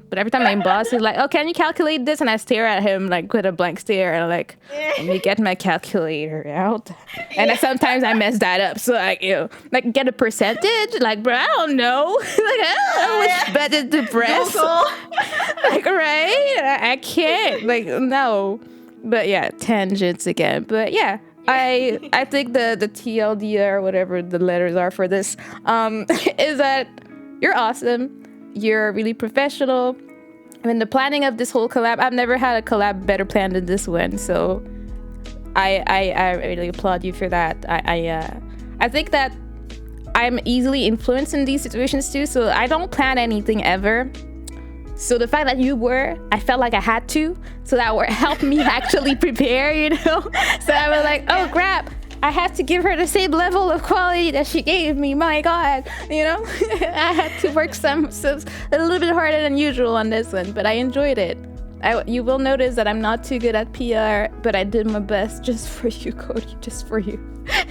But every time my boss is like, oh, can you calculate this? And I stare at him like with a blank stare, and I'm like, let me get my calculator out. And sometimes I mess that up. So like, like get a percentage. Like, bro, I don't know. Like, I don't know which button to press. Like, right? I can't. Like, no. But yeah, tangents again. But yeah. I think the TLDR or whatever the letters are for this is that you're awesome. You're really professional. I mean, the planning of this whole collab, I've never had a collab better planned than this one. So I really applaud you for that. I think that I'm easily influenced in these situations too. So I don't plan anything ever. So the fact that you were, I felt like I had to. So that helped me actually prepare, you know? So I was like, oh, crap. I had to give her the same level of quality that she gave me. My God, you know? I had to work a little bit harder than usual on this one, but I enjoyed it. You will notice that I'm not too good at PR, but I did my best just for you, Cody, just for you.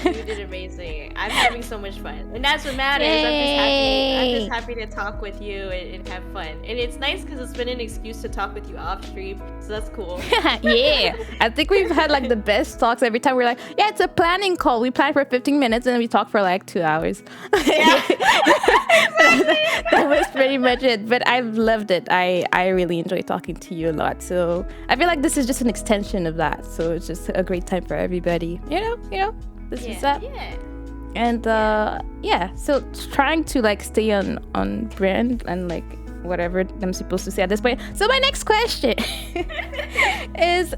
You did amazing. I'm having so much fun, and that's what matters. I'm just happy to talk with you and have fun. And it's nice because it's been an excuse to talk with you off stream, so that's cool. Yeah, I think we've had like the best talks every time. We're like, yeah, it's a planning call. We plan for 15 minutes and then we talk for like 2 hours. Yeah. That was pretty much it. But I've loved it. I really enjoy talking to you a lot. So I feel like this is just an extension of that. So it's just a great time for everybody. You know. This is up. Yeah. And so trying to like stay on brand and like whatever I'm supposed to say at this point. So my next question is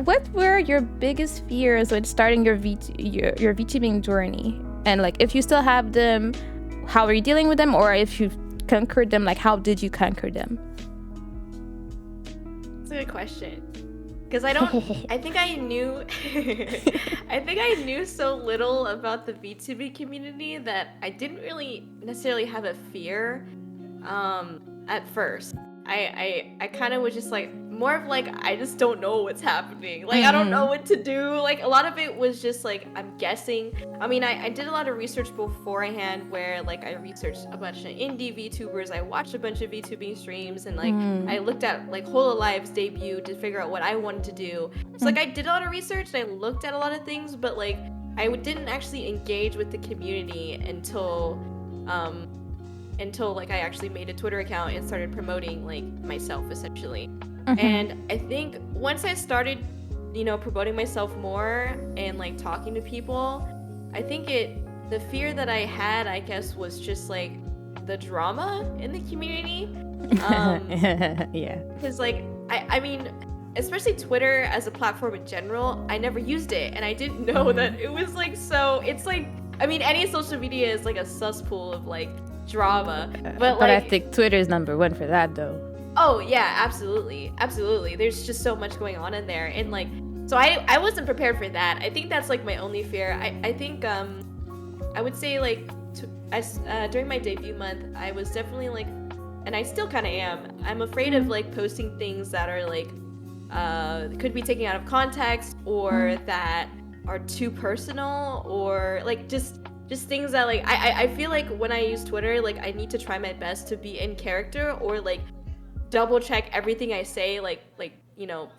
what were your biggest fears when starting your VTubing journey? And like if you still have them, how are you dealing with them? Or if you've conquered them, like how did you conquer them? That's a good question. Because I think I knew so little about the VTuber community that I didn't really necessarily have a fear at first. I kind of was just like more of like I just don't know what's happening. Like I don't know what to do. Like a lot of it was just like I'm guessing. I mean I did a lot of research beforehand where like I researched a bunch of indie VTubers. I watched a bunch of VTubing streams and like I looked at like Hololive's debut to figure out what I wanted to do. So like I did a lot of research and I looked at a lot of things, but like I didn't actually engage with the community until like I actually made a Twitter account and started promoting like myself essentially. And I think once I started, promoting myself more and like talking to people, I think the fear that I had, I guess, was just like the drama in the community. Yeah. Because like I mean, especially Twitter as a platform in general, I never used it, and I didn't know that it was like so. It's like I mean, any social media is like a cesspool of like drama, but like I think Twitter is number one for that though. Oh yeah, absolutely. There's just so much going on in there, and like so I wasn't prepared for that. I think that's like my only fear. I think I would say like during my debut month I was definitely like, and I still kind of am, I'm afraid of like posting things that are like could be taken out of context or that are too personal, or like just things that like I feel like when I use Twitter, like I need to try my best to be in character, or like double check everything I say like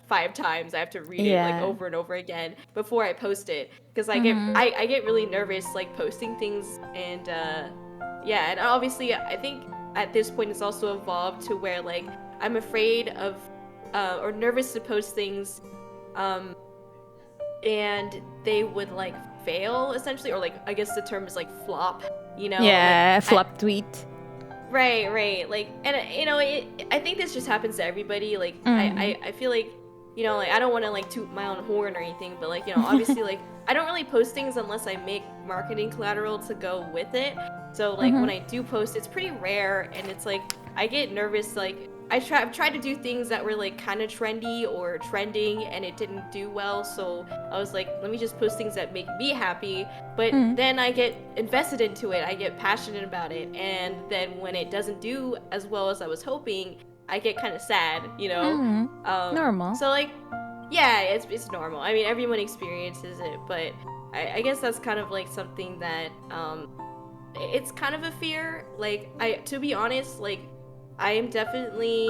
5 times. I have to read it like over and over again before I post it, because I get really nervous like posting things, and and obviously I think at this point it's also evolved to where like I'm afraid of or nervous to post things and they would like fail essentially, or like I guess the term is like flop, you know? Yeah, like, flop tweet. Right. Like, and you know, I think this just happens to everybody. Like, I feel like, you know, like I don't want to like toot my own horn or anything, but like, you know, obviously like I don't really post things unless I make marketing collateral to go with it. So like when I do post, it's pretty rare, and it's like I get nervous. Like I've tried to do things that were like kind of trendy or trending, and it didn't do well. So I was like, let me just post things that make me happy. But then I get invested into it. I get passionate about it, and then when it doesn't do as well as I was hoping, I get kind of sad. You know, Normal. So like, yeah, it's normal. I mean, everyone experiences it, but I guess that's kind of like something that it's kind of a fear. Like to be honest, like I am definitely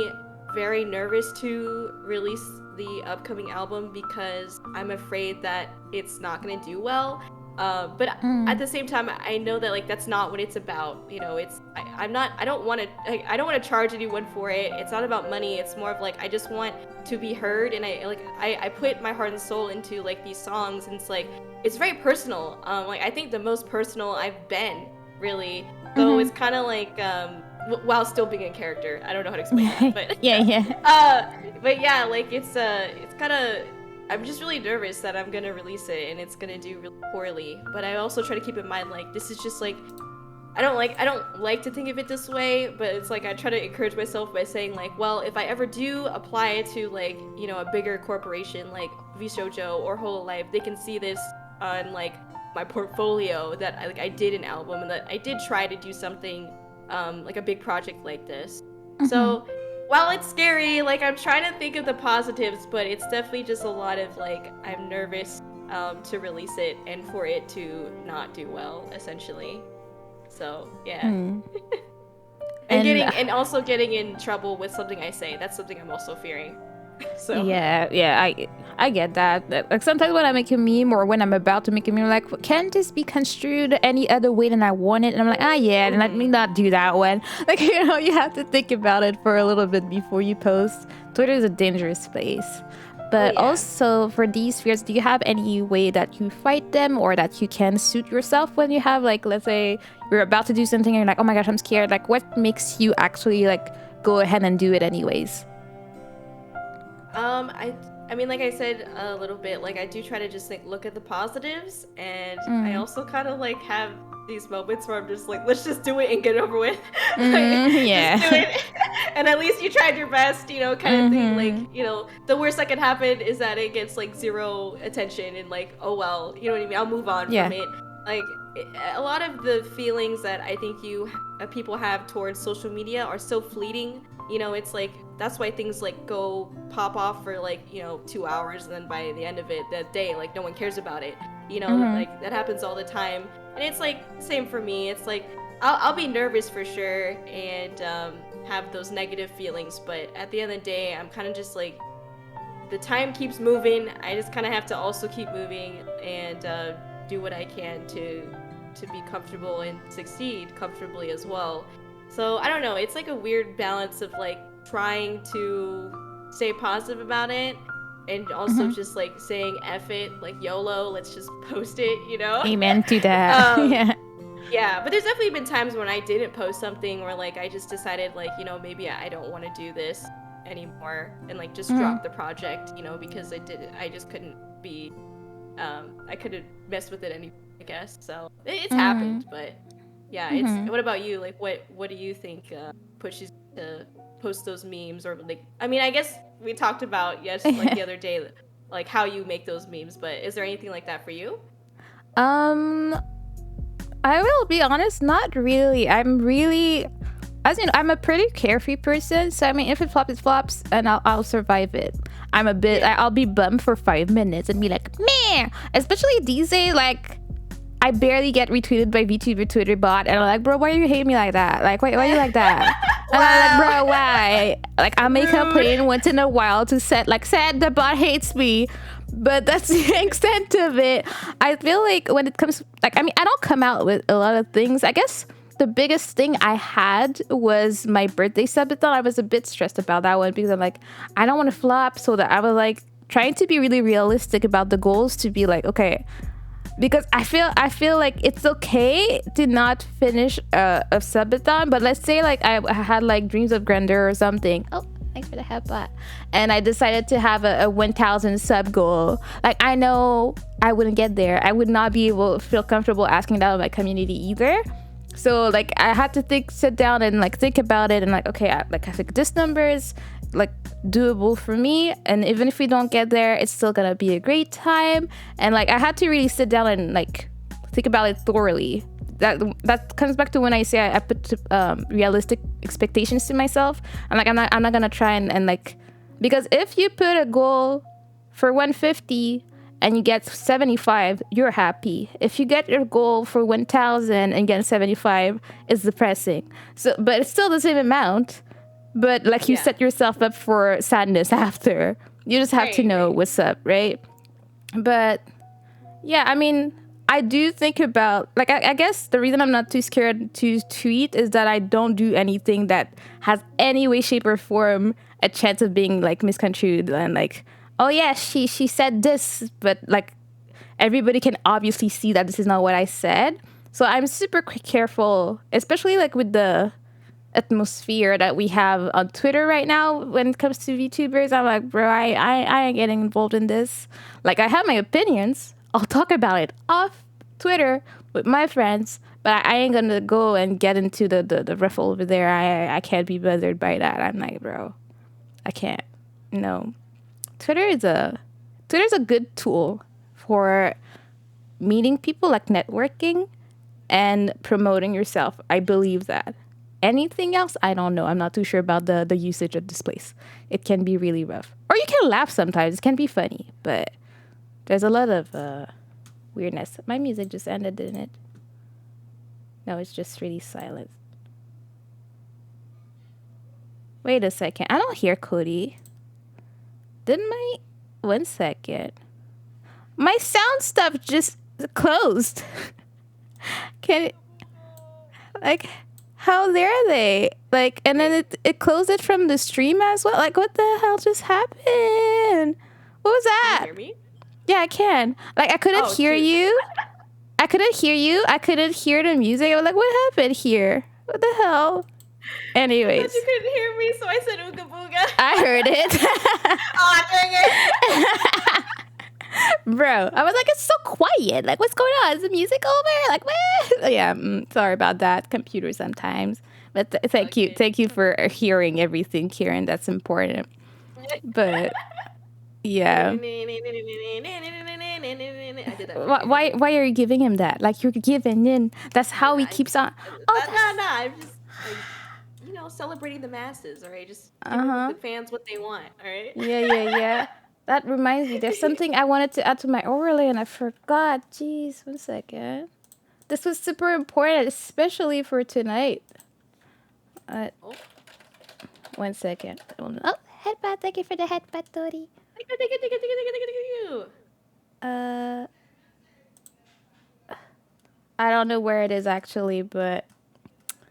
very nervous to release the upcoming album because I'm afraid that it's not gonna do well. But at the same time, I know that like that's not what it's about. You know, I don't want to charge anyone for it. It's not about money. It's more of like I just want to be heard, and I put my heart and soul into like these songs, and it's like it's very personal. Like I think the most personal I've been really. So it's kind of like while still being a character. I don't know how to explain that, but but yeah, like it's kind of. I'm just really nervous that I'm gonna release it and it's gonna do really poorly. But I also try to keep in mind like this is just like I don't like to think of it this way, but it's like I try to encourage myself by saying like, well, if I ever do apply it to like, you know, a bigger corporation like Korioujo or Hololive, they can see this on like my portfolio that I did an album and that I did try to do something like a big project like this. So while it's scary, like I'm trying to think of the positives, but it's definitely just a lot of like I'm nervous to release it and for it to not do well, essentially. So yeah, and also getting in trouble with something I say. That's something I'm also fearing. So yeah, I get that. Like sometimes when I make a meme or when I'm about to make a meme, I'm like, can this be construed any other way than I want it? And I'm like, yeah, let me not do that one. Like, you know, you have to think about it for a little bit before you post. Twitter is a dangerous place. But also for these fears, do you have any way that you fight them or that you can suit yourself when you have like, let's say you're about to do something and you're like, oh my gosh, I'm scared. Like what makes you actually like go ahead and do it anyways? I mean, like I said a little bit, like I do try to just like look at the positives, and I also kind of like have these moments where I'm just like, let's just do it and get it over with. Yeah. Just do it. And at least you tried your best, you know, kind of thing. Like, you know, the worst that can happen is that it gets like zero attention and like, oh well, you know what I mean? I'll move on from it. Like a lot of the feelings that I think people have towards social media are so fleeting. You know, it's like that's why things like go pop off for like, you know, 2 hours, and then by the end of it, that day, like no one cares about it. You know, like that happens all the time. And it's like same for me. It's like I'll be nervous for sure and have those negative feelings, but at the end of the day, I'm kind of just like the time keeps moving. I just kind of have to also keep moving and do what I can to be comfortable and succeed comfortably as well. So I don't know, it's like a weird balance of like trying to stay positive about it and also just like saying F it, like YOLO, let's just post it, you know? Amen to that. Yeah, but there's definitely been times when I didn't post something or like I just decided like, you know, maybe I don't want to do this anymore and like just drop the project, you know, because I just couldn't be I couldn't mess with it anymore, I guess. So it's happened, but yeah, it's what about you? Like what do you think pushes you to post those memes? Or like I mean, I guess we talked about like the other day like how you make those memes, but is there anything like that for you? I will be honest, not really. I'm a pretty carefree person, so I mean, if it flops, it flops, and I'll survive it. I'll be bummed for 5 minutes and be like, man. Especially these days, like I barely get retweeted by VTuber Twitter bot, and I'm like, bro, why are you hating me like that? Like, why are you like that? And I'm like, bro, why? Like, I make a complaint once in a while to said the bot hates me. But that's the extent of it. I feel like when it comes, like, I mean, I don't come out with a lot of things. I guess the biggest thing I had was my birthday subathon. I was a bit stressed about that one because I'm like, I don't want to flop. So that I was like trying to be really realistic about the goals to be like, okay, because I feel like it's okay to not finish a subathon, but let's say like I had like dreams of grandeur or something. Oh, thanks for the headbutt. And I decided to have a 1,000 sub goal. Like I know I wouldn't get there. I would not be able to feel comfortable asking that of my community either. So like I had to sit down and like think about it and like, okay, I think this number is like doable for me, and even if we don't get there, it's still gonna be a great time. And like I had to really sit down and like think about it thoroughly. That comes back to when I say I put realistic expectations to myself. I'm like, I'm not gonna try and like, because if you put a goal for 150 and you get 75, you're happy. If you get your goal for 1,000 and get 75, it's depressing. So, but it's still the same amount. But like you set yourself up for sadness after. You just have to know what's up, right? But yeah, I mean, I do think about, like, I guess the reason I'm not too scared to tweet is that I don't do anything that has any way, shape, or form a chance of being like misconstrued and like, oh yeah, she said this, but like everybody can obviously see that this is not what I said. So I'm super careful, especially like with the atmosphere that we have on Twitter right now when it comes to VTubers. I'm like, bro, I ain't getting involved in this. Like, I have my opinions. I'll talk about it off Twitter with my friends, but I ain't gonna go and get into the ruffle over there. I can't be bothered by that. I'm like, bro, I can't. No. Twitter's a good tool for meeting people, like networking and promoting yourself. I believe that. Anything else, I don't know. I'm not too sure about the usage of this place. It can be really rough. Or you can laugh sometimes. It can be funny. But there's a lot of weirdness. My music just ended, didn't it? No, it's just really silent. Wait a second. I don't hear Cody. Didn't my... 1 second. My sound stuff just closed. Can it... Like... How are they? Like, and then it closed it from the stream as well. Like, what the hell just happened? What was that? Can you hear me? Yeah, I can. Like, I couldn't hear you. I couldn't hear you. I couldn't hear the music. I was like, what happened here? What the hell? Anyways. I thought you couldn't hear me, so I said ooga booga. I heard it. Oh, dang it. Bro, I was like, it's so quiet. Like, what's going on? Is the music over? Like, what? Yeah, sorry about that. Computer sometimes. But thank you for hearing everything, Kieran. That's important. But yeah. I did that. Why are you giving him that? Like, you're giving in. That's how he keeps on. Oh, no. I'm just like, celebrating the masses. All right, just giving the fans what they want. All right. Yeah. That reminds me, there's something I wanted to add to my overlay and I forgot. Jeez, 1 second. This was super important, especially for tonight. 1 second. Oh, headbutt. Thank you for the headbutt, Tori. Thank you. I don't know where it is actually, but...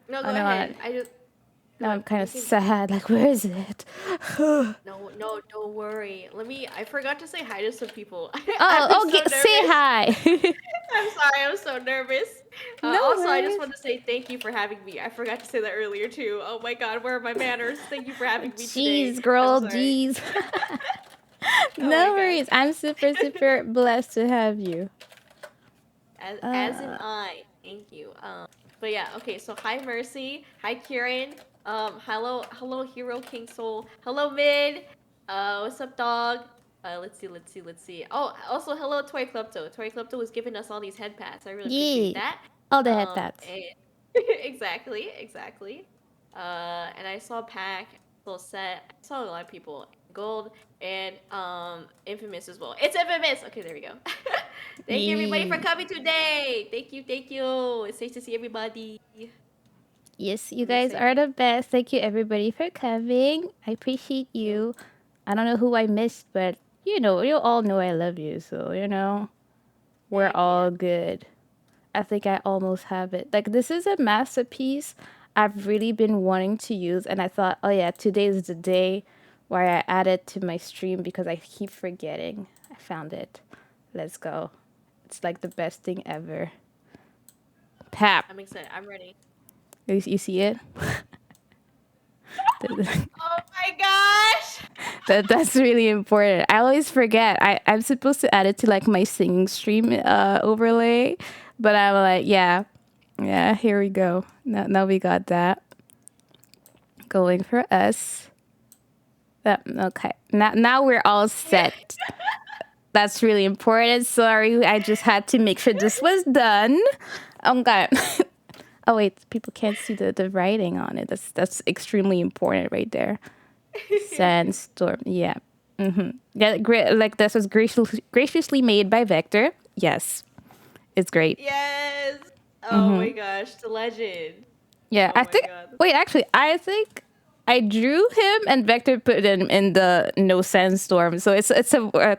No, go ahead. Now I'm kind of sad. Like, where is it? No, don't worry. I forgot to say hi to some people. Say hi. I'm sorry, I'm so nervous. Also, I just want to say thank you for having me. I forgot to say that earlier too. Oh my god, where are my manners? Thank you for having me today. Jeez, girl, jeez. No worries. I'm super blessed to have you. As am I. Thank you. But yeah, okay, so hi Mercy. Hi Kieran. Hello Hero King Soul. Hello Mid. What's up dog? Let's see. Oh, also hello Toy Klepto. Toy Klepto was giving us all these head pats. I really appreciate that. All the head pats. Exactly. And I saw Pack, Soul Set. I saw a lot of people. Gold and Infamous as well. It's Infamous. Okay, there we go. Thank you everybody for coming today. Thank you. It's nice to see everybody. Yes, you guys are the best. Thank you everybody for coming. I appreciate you. I don't know who I missed, but you all know I love you. So we're all good. I think I almost have it. Like this is a masterpiece I've really been wanting to use, and I thought, oh yeah, today is the day where I add it to my stream because I keep forgetting. I found it. Let's go. It's like the best thing ever. Pap. I'm excited. I'm ready. You see it? Oh my gosh! That's really important. I always forget. I'm supposed to add it to like my singing stream overlay, but I'm like, yeah, here we go. Now we got that going for us. Okay. Now we're all set. That's really important. Sorry, I just had to make sure this was done. Okay. Oh wait, people can't see the writing on it. That's extremely important right there. Sandstorm. Yeah. Yeah, great. Like this was graciously made by Vector. Yes, it's great. Yes. Oh my gosh, the legend. Yeah, Oh my god. Wait, actually, I think I drew him and Vector put him in the no sandstorm. So it's a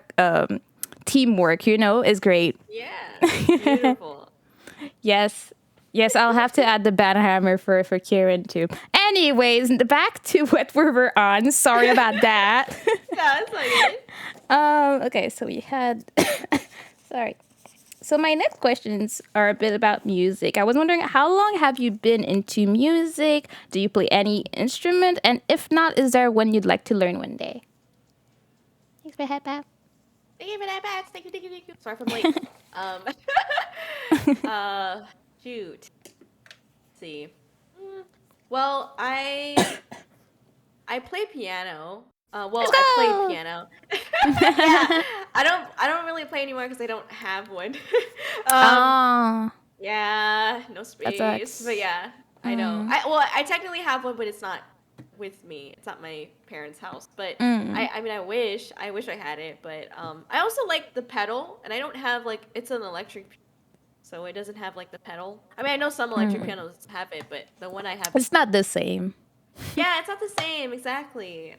teamwork. It's great. Yeah, it's beautiful. Yes. Yes, I'll have to add the banhammer for Kieran too. Anyways, back to what we were on. Sorry about that. Yeah, it's like it. Okay, so we had sorry. So my next questions are a bit about music. I was wondering, how long have you been into music? Do you play any instrument? And if not, is there one you'd like to learn one day? Thanks for that, Pap. Thank you for that, Pat. Thank you. Sorry if I'm late. Shoot. Let's see. Well, I play piano. I played piano. Yeah, I don't really play anymore because I don't have one. Oh, Yeah, no that space. sucks. But yeah, I know. I technically have one, but it's not with me. It's not my parents' house. But I mean, I wish I had it. But I also like the pedal, and I don't have like it's an electric, so it doesn't have like the pedal. I mean, I know some electric pianos have it, but the one I have, It's not the same. yeah, it's not the same exactly.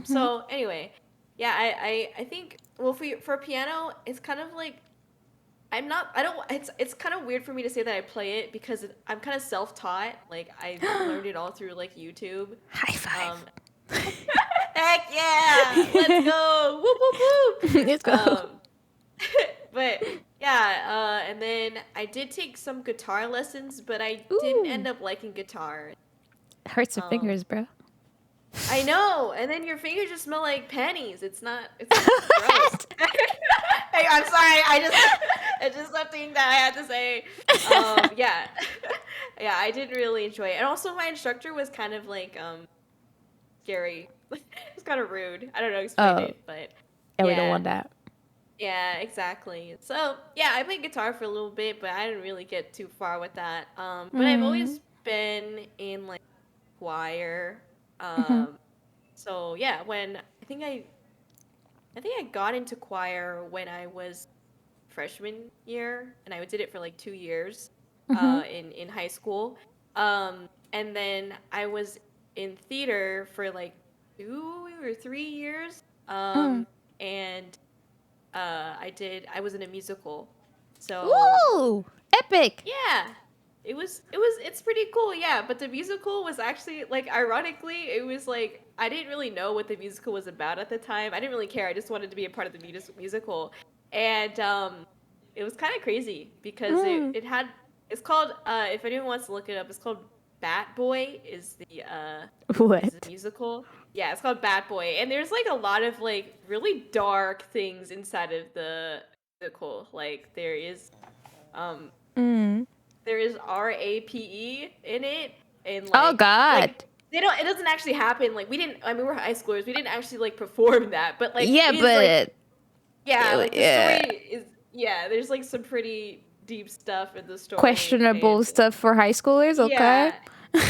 So anyway, yeah, I think well for piano, it's kind of like I don't it's kind of weird for me to say that I play it because I'm kind of self-taught. Like I learned it all through like YouTube. High five. Heck yeah! Let's go! Whoop whoop whoop! Let's go. But yeah, and then I did take some guitar lessons, but I didn't Ooh. end up liking guitar. Hurts your fingers, bro. I know, and then your fingers just smell like panties. It's gross. Hey, I'm sorry. It's just something that I had to say. Yeah, yeah, I didn't really enjoy it, and also my instructor was kind of like scary. It's kind of rude. I don't know how to explain Oh, it, but yeah, we don't yeah, want that. yeah, exactly. So yeah, I played guitar for a little bit, but I didn't really get too far with that. But I've always been in like choir. Um, so yeah, when I think I got into choir when I was freshman year, and I did it for like 2 years, in high school. And then I was in theater for like 2 or 3 years. And I was in a musical. So Ooh, epic. yeah, it's pretty cool, yeah. But the musical was actually like ironically, it was like I didn't really know what the musical was about at the time. I didn't really care. I just wanted to be a part of the musical, and it was kind of crazy because it's called if anyone wants to look it up, it's called Bat Boy is the What? musical. Yeah, it's called Bat Boy, and there's like a lot of like really dark things inside of the musical. Like um there is RAPE in it, and Oh God. like they don't it doesn't actually happen. Like we didn't I mean we're high schoolers, we didn't actually like perform that, but like Yeah, it is like but yeah, like the yeah, story is yeah, there's like some pretty deep stuff in the story, questionable and stuff for high schoolers. Okay. yeah.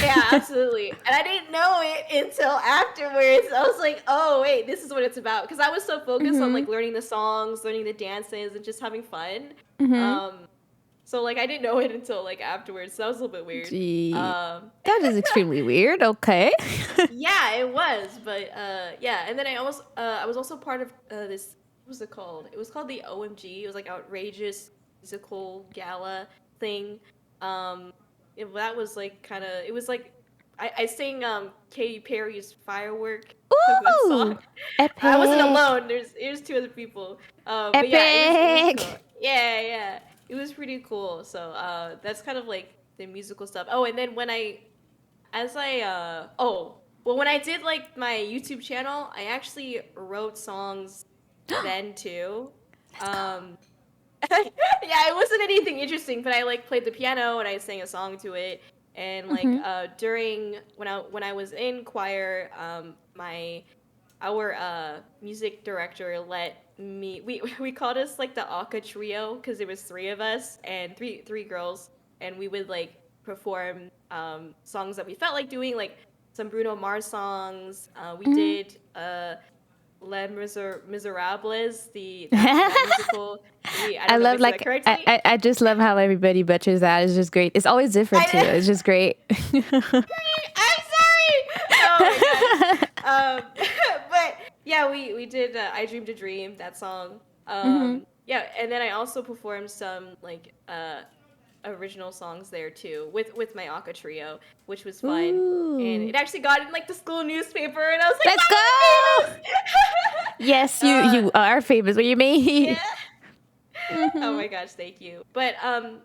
Yeah, absolutely. And I didn't know it until afterwards. I was like, "Oh, wait, this is what it's about." Because I was so focused on like learning the songs, learning the dances, and just having fun. Um, so like I didn't know it until like afterwards. So that was a little bit weird. Gee, Um, that is extremely weird. Okay. yeah, it was, but yeah. And then I was also part of this. What was it called? It was called the OMG. It was like Outrageous Musical Gala thing. That was like kind of it was like I sang Katy Perry's Firework that song. Ooh, I wasn't epic, alone. There's two other people. But yeah, it was cool. epic. Yeah, yeah. It was pretty cool. So that's kind of like the musical stuff. Oh, and then when I as I well when I did like my YouTube channel, I actually wrote songs then too. Let's go. Um yeah, it wasn't anything interesting, but I like played the piano and I sang a song to it. And like Mm-hmm. during when I was in choir, my our music director let me we called us like the Aka trio because there was three of us and three girls and we would like perform songs that we felt like doing like some Bruno Mars songs. We Mm-hmm. did Miserables, the that musical. I I don't know if love I said that like I, correctly. I I just love how everybody butchers that. It's just great. It's always different too. I It's just great. I'm sorry. Oh my gosh. But yeah, we did I Dreamed a Dream, that song. Hmm. Yeah, and then I also performed some like original songs there too with my Aka trio, which was fun. And Ooh, it actually got in like the school newspaper and I was like, let's go. finally Yes, you famous. you are famous. What do you Yeah. mean? Oh Hmm. my gosh, thank you. But on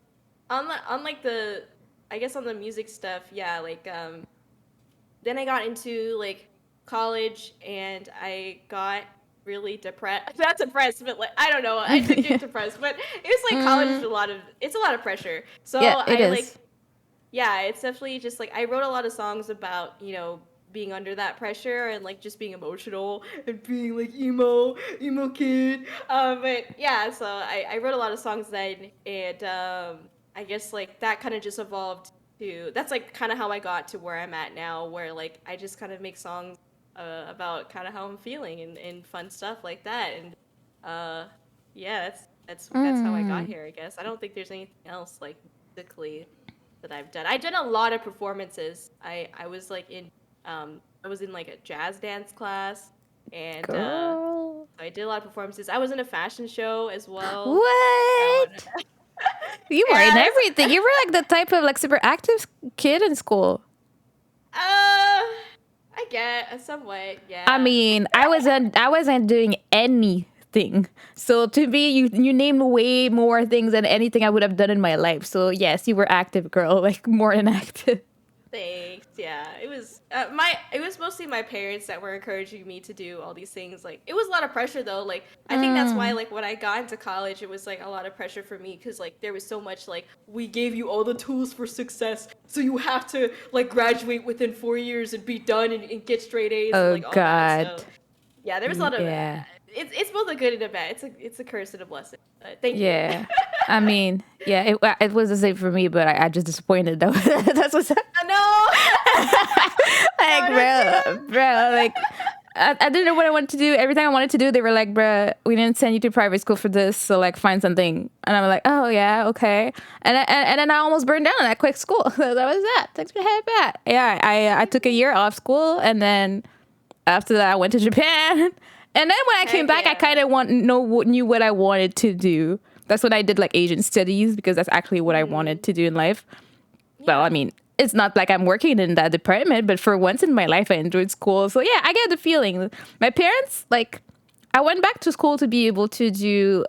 like the I guess on the music stuff, yeah, like then I got into like college and I got really depressed. Not depressed, but like I don't know. I did get Yeah. depressed, but it's like college is Mm, a lot of it's a lot of pressure. So yeah, it I is. like yeah, it's definitely just like I wrote a lot of songs about, being under that pressure and like just being emotional and being like emo kid. But yeah, so I wrote a lot of songs then and I guess like that kind of just evolved to that's like kind of how I got to where I'm at now where like I just kind of make songs about kind of how I'm feeling and fun stuff like that and uh yeah, that's how I got Mm. here, I guess. I don't think there's anything else like musically that I've done. I've done a lot of performances. I was like in I was in like a jazz dance class and Girl. so I did a lot of performances. I was in a fashion show as well. When- What? You were in yes. everything. You were like the type of like super active kid in school. I get somewhat, I yeah. mean, I wasn't doing anything. So to me, you named way more things than anything I would have done in my life. So yes, you were active, girl. Like more than active. Thanks. Yeah, it was mostly my parents that were encouraging me to do all these things. Like it was a lot of pressure though. Like I think that's why Mm. like when I got into college, it was like a lot of pressure for me because like there was so much like we gave you all the tools for success, so you have to like graduate within 4 years and be done and get straight A's and Oh like all that. God. So yeah, there was a lot of Yeah. it's both a good and a bad. It's a curse and a blessing. Thank you. Yeah. I mean, yeah, it was the same for me, but I just disappointed though. That's what's No, like, no, not bro, like, I didn't know what I wanted to do. Everything I wanted to do, they were like, bro, we didn't send you to private school for this, so like, find something. And I'm like, oh yeah, okay. And then I almost burned down and I quit school. That was that. Thanks for the head back. Yeah, I took a year off school, and then after that, I went to Japan. And then when I came Heck back, I kind yeah. of knew what I wanted to do. That's when I did like Asian studies because that's actually what I wanted Hmm. to do in life. Well, I Yeah. mean, it's not like I'm working in that department, but for once in my life, I enjoyed school. So yeah, I get the feeling. My parents, like, I went back to school to be able to do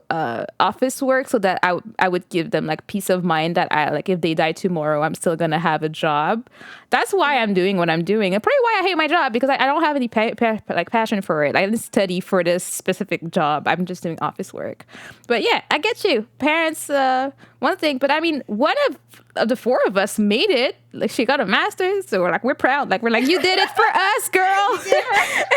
office work so that I would give them like peace of mind that I like if they die tomorrow, I'm still gonna have a job. That's why I'm Hmm. doing what I'm doing, and probably why I hate my job because I don't have any like passion for it. I didn't study for this specific job. I'm just doing office work. But yeah, I get you. Parents, one thing, but I mean, one of the four of us made it. Like she got a master's, so we're proud. Like we're like, you did it for us, You girl. did it.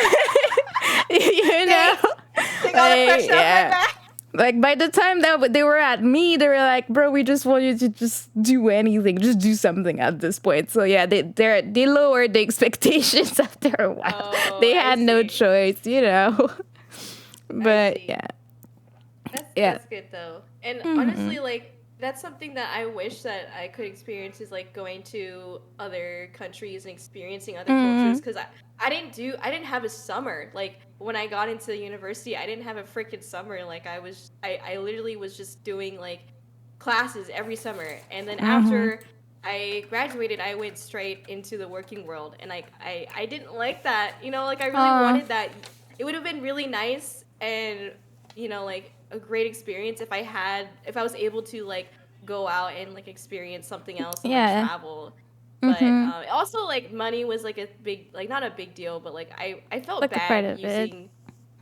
You know, Thanks. Take all the like pressure off my yeah. back. Like by the time that they were at me, they were like, "Bro, we just want you to just do anything, just do something at this point." So yeah, they lowered the expectations after a while. Oh, They I had no see. choice, you know. I But see. yeah, That's yeah. that's good though. And Hmm. honestly, like that's something that I wish that I could experience is like going to other countries and experiencing other cultures Hmm. because I didn't have a summer. Like when I got into the university, I didn't have a freaking summer. Like I literally was just doing like classes every summer, and then Mm-hmm. after I graduated, I went straight into the working world, and like I didn't like that. You know, like I really Uh, wanted that. It would have been really nice and like a great experience if I was able to like go out and like experience something else and like yeah. travel. But Mm-hmm. also like money was like a big, like not a big deal, but like I felt Like a part bad of it. using.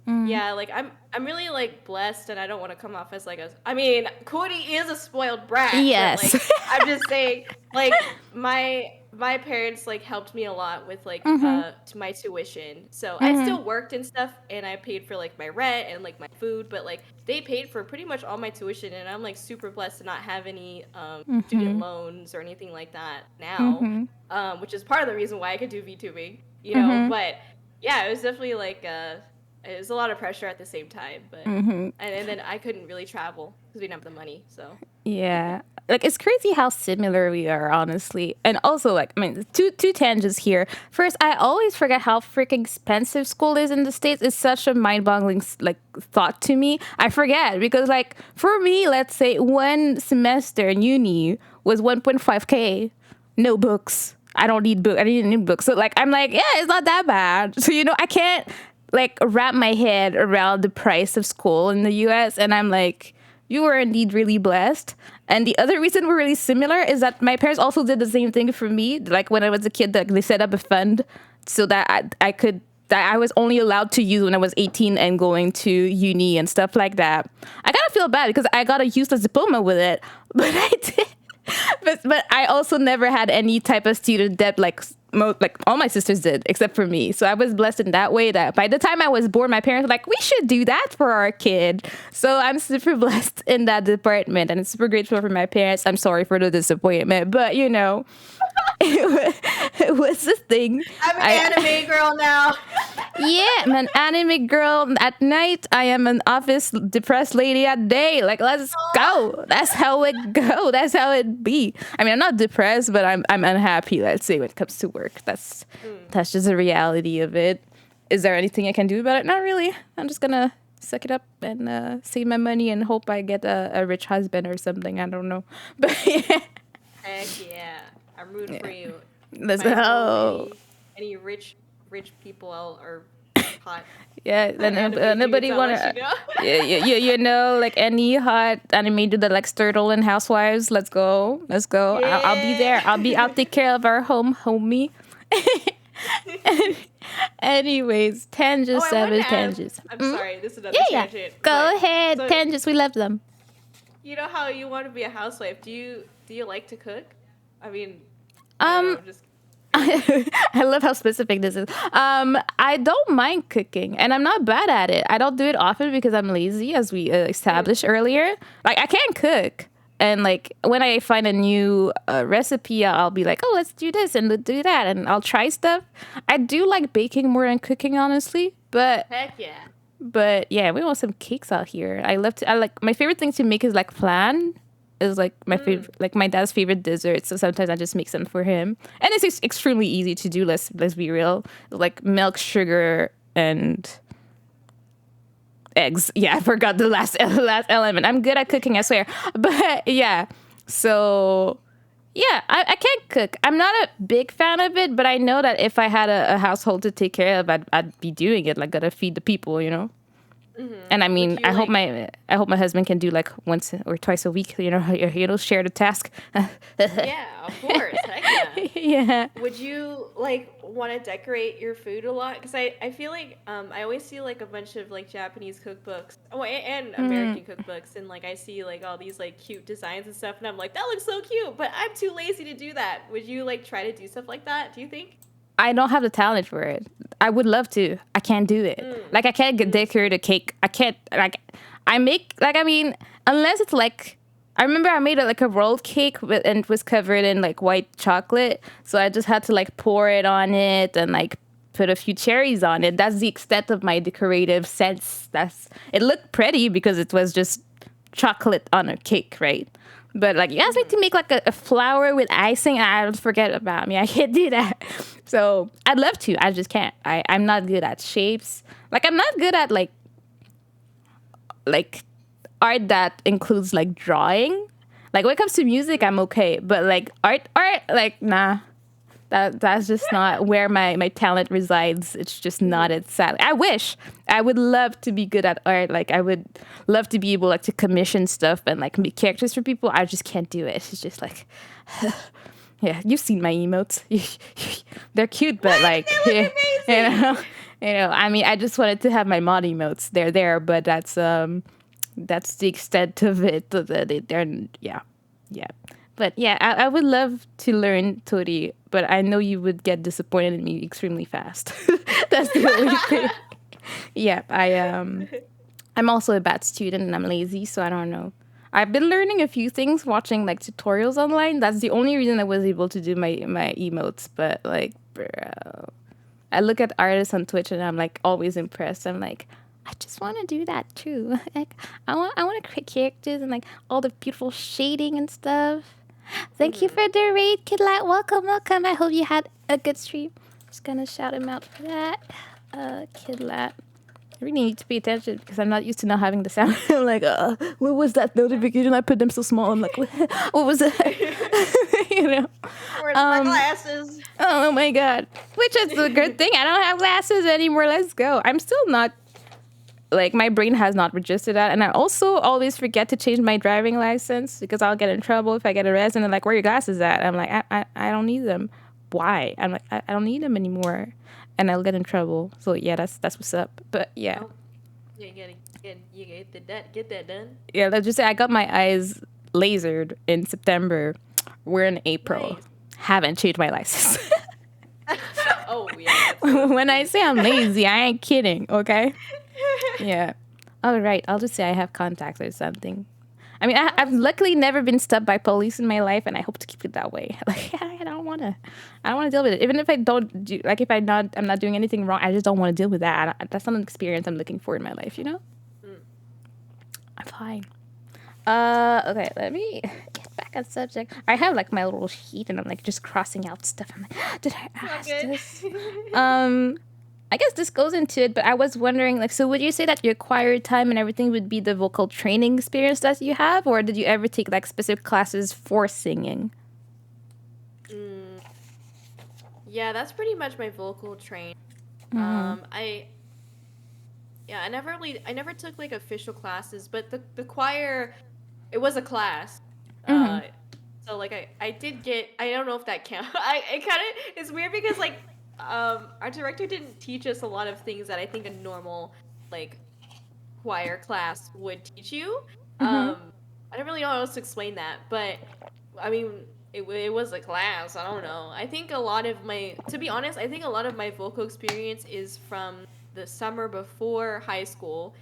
Mm. Yeah, like I'm really like blessed, and I don't want to come off as like a. I mean, Cody is a spoiled brat, but Yes. like I'm just saying, like my parents like helped me a lot with like Mm-hmm. to my tuition. So I Mm-hmm. still worked and stuff, and I paid for like my rent and like my food, but like they paid for pretty much all my tuition, and I'm like super blessed to not have any student Mm-hmm. loans or anything like that now, Mm-hmm. which is part of the reason why I could do VTubing, Mm-hmm. But yeah, it was definitely like it was a lot of pressure at the same time, but Mm-hmm. and then I couldn't really travel because we didn't have the money. So Yeah. Like it's crazy how similar we are, honestly. And also, like, I mean, two tangents here. First, I always forget how freaking expensive school is in the States. It's such a mind-boggling like thought to me. I forget because, like, for me, let's say one semester in uni was 1.5K. No books. I don't need book. I need new books. So like, I'm like, yeah, it's not that bad. So I can't like wrap my head around the price of school in the U.S. And I'm like, you were indeed really blessed. And the other reason we're really similar is that my parents also did the same thing for me. Like when I was a kid, like they set up a fund so that I could that I was only allowed to use when I was 18 and going to uni and stuff like that. I kind of feel bad because I got a useless diploma with it, but I did. But I also never had any type of student debt like all my sisters did except for me. So I was blessed in that way that by the time I was born, my parents were like, we should do that for our kid. So I'm super blessed in that department and super grateful for my parents. I'm sorry for the disappointment, but it was the thing. I'm I an anime girl now. Yeah, I'm an anime girl at night. I am an office depressed lady at day. Like, let's go. That's how it go. That's how it be. I mean, I'm not depressed, but I'm unhappy. Let's say when it comes to work, that's just the reality of it. Is there anything I can do about it? Not really. I'm just gonna suck it up and save my money and hope I get a rich husband or something. I don't know, but yeah, Heck yeah, I'm rooting for you. If let's I know go. any rich people out or hot Yeah, hot then anime dudes, nobody I'll let you wanna. know. Yeah, like any hot anime dude that likes turtle and housewives. Let's go, let's go. I'll be Yeah. there. I'll take care of our homie. Anyways, Oh, tangents, I wanted savage to ask. tangents. I'm Mm? sorry, this is Yeah, another yeah. tangent, but Go ahead, so tangents. We love them. you know how you want to be a housewife? Do you like to cook? I mean, I don't Um, know, just curious. I love how specific this is. I don't mind cooking, and I'm not bad at it. I don't do it often because I'm lazy, as we Mm. established earlier. Like I can cook, and like when I find a new recipe, I'll be like, "Oh, let's do this and let's do that," and I'll try stuff. I do like baking more than cooking, honestly, but Heck yeah. yeah, we want some cakes out here. I like my favorite thing to make is like flan. Is like my Mm. favorite, like my dad's favorite dessert. So sometimes I just make some for him, and it's extremely easy to do. Let's be real. Like milk, sugar, and eggs. Yeah, I forgot the last last element. I'm good at cooking, I swear. But yeah, so yeah, I can cook. I'm not a big fan of it, but I know that if I had a household to take care of, I'd be doing it. Like, gotta feed the people, you know. Hmm. And I Would mean, you like? I hope my husband can do like once or twice a week. Share the task. Yeah, of course. Heck yeah. Yeah. Would you like want to decorate your food a lot? Because I feel like I always see like a bunch of like Japanese cookbooks, oh, and Mm, American cookbooks, and like I see like all these like cute designs and stuff, and I'm like, that looks so cute, but I'm too lazy to do that. Would you like try to do stuff like that? Do you think? I don't have the talent for it. I would love to. I can't do it. Mm. Like I can't Mm. decorate a cake. I can't like. I make like I mean, unless it's like. I remember I made like a rolled cake and it was covered in like white chocolate. So I just had to like pour it on it and like put a few cherries on it. That's the extent of my decorative sense. It looked pretty because it was just chocolate on a cake, right? But like you asked me Hmm. to make like a flower with icing, I don't forget about me. I can't do that. So I'd love to. I just can't. I'm not good at shapes. Like I'm not good at like art that includes like drawing. Like when it comes to music, I'm okay, but like art, like nah. That's just not where my talent resides. It's just not it. Sadly, I wish I would love to be good at art. Like I would love to be able like to commission stuff and like make characters for people. I just can't do it. It's just like, yeah, you've seen my emotes. They're cute, but like, They look amazing. you know. I mean, I just wanted to have my mod emotes. They're there, but that's the extent of it. They're yeah. But yeah, I would love to learn Tori, but I know you would get disappointed in me extremely fast. That's the only thing. Yeah, I'm also a bad student and I'm lazy, so I don't know. I've been learning a few things watching like tutorials online. That's the only reason I was able to do my emotes. But like, bro, I look at artists on Twitch and I'm like always impressed. I'm like, I just want to do that too. Like, I want to create characters and like all the beautiful shading and stuff. Thank you for the raid, Kidlat. Welcome, welcome. I hope you had a good stream. Just gonna shout him out for that. Kidlat. I really need to pay attention because I'm not used to not having the sound. I'm like, what was that notification? I put them so small. I'm like, what was that? You know? Where's my glasses? Oh my god. Which is a good thing. I don't have glasses anymore. Let's go. I'm still not, like, my brain has not registered that. And I also always forget to change my driving license because I'll get in trouble if I get arrested. And they're like, where are your glasses at? I'm like, I don't need them. Why? I'm like, I don't need them anymore. And I'll get in trouble. So yeah, that's what's up. But yeah. Oh, you gotta get that done. Yeah, let's just say I got my eyes lasered in September. We're in April. Nice. Haven't changed my license. Oh yeah. When I say I'm lazy, I ain't kidding, okay? Yeah. All right, I'll just say I have contacts or something. I mean, I've luckily never been stopped by police in my life, and I hope to keep it that way. Like, I don't want to deal with it. Even if I don't do, like, if I'm not doing anything wrong, I just don't want to deal with that. That's not an experience I'm looking for in my life, you know? I'm fine. Okay, let me get back on subject. I have like my little sheet, and I'm like just crossing out stuff. I'm like, did I ask this? I guess this goes into it, but I was wondering, like, so would you say that your choir time and everything would be the vocal training experience that you have, or did you ever take like specific classes for singing? Yeah, that's pretty much my vocal train. I never took like official classes, but the choir, it was a class. So like I did get, I don't know if that counts. It's weird because like our director didn't teach us a lot of things that I think a normal like choir class would teach you. I don't really know how else to explain that, but I mean it was a class. I don't know. I think to be honest, I think a lot of my vocal experience is from the summer before high school.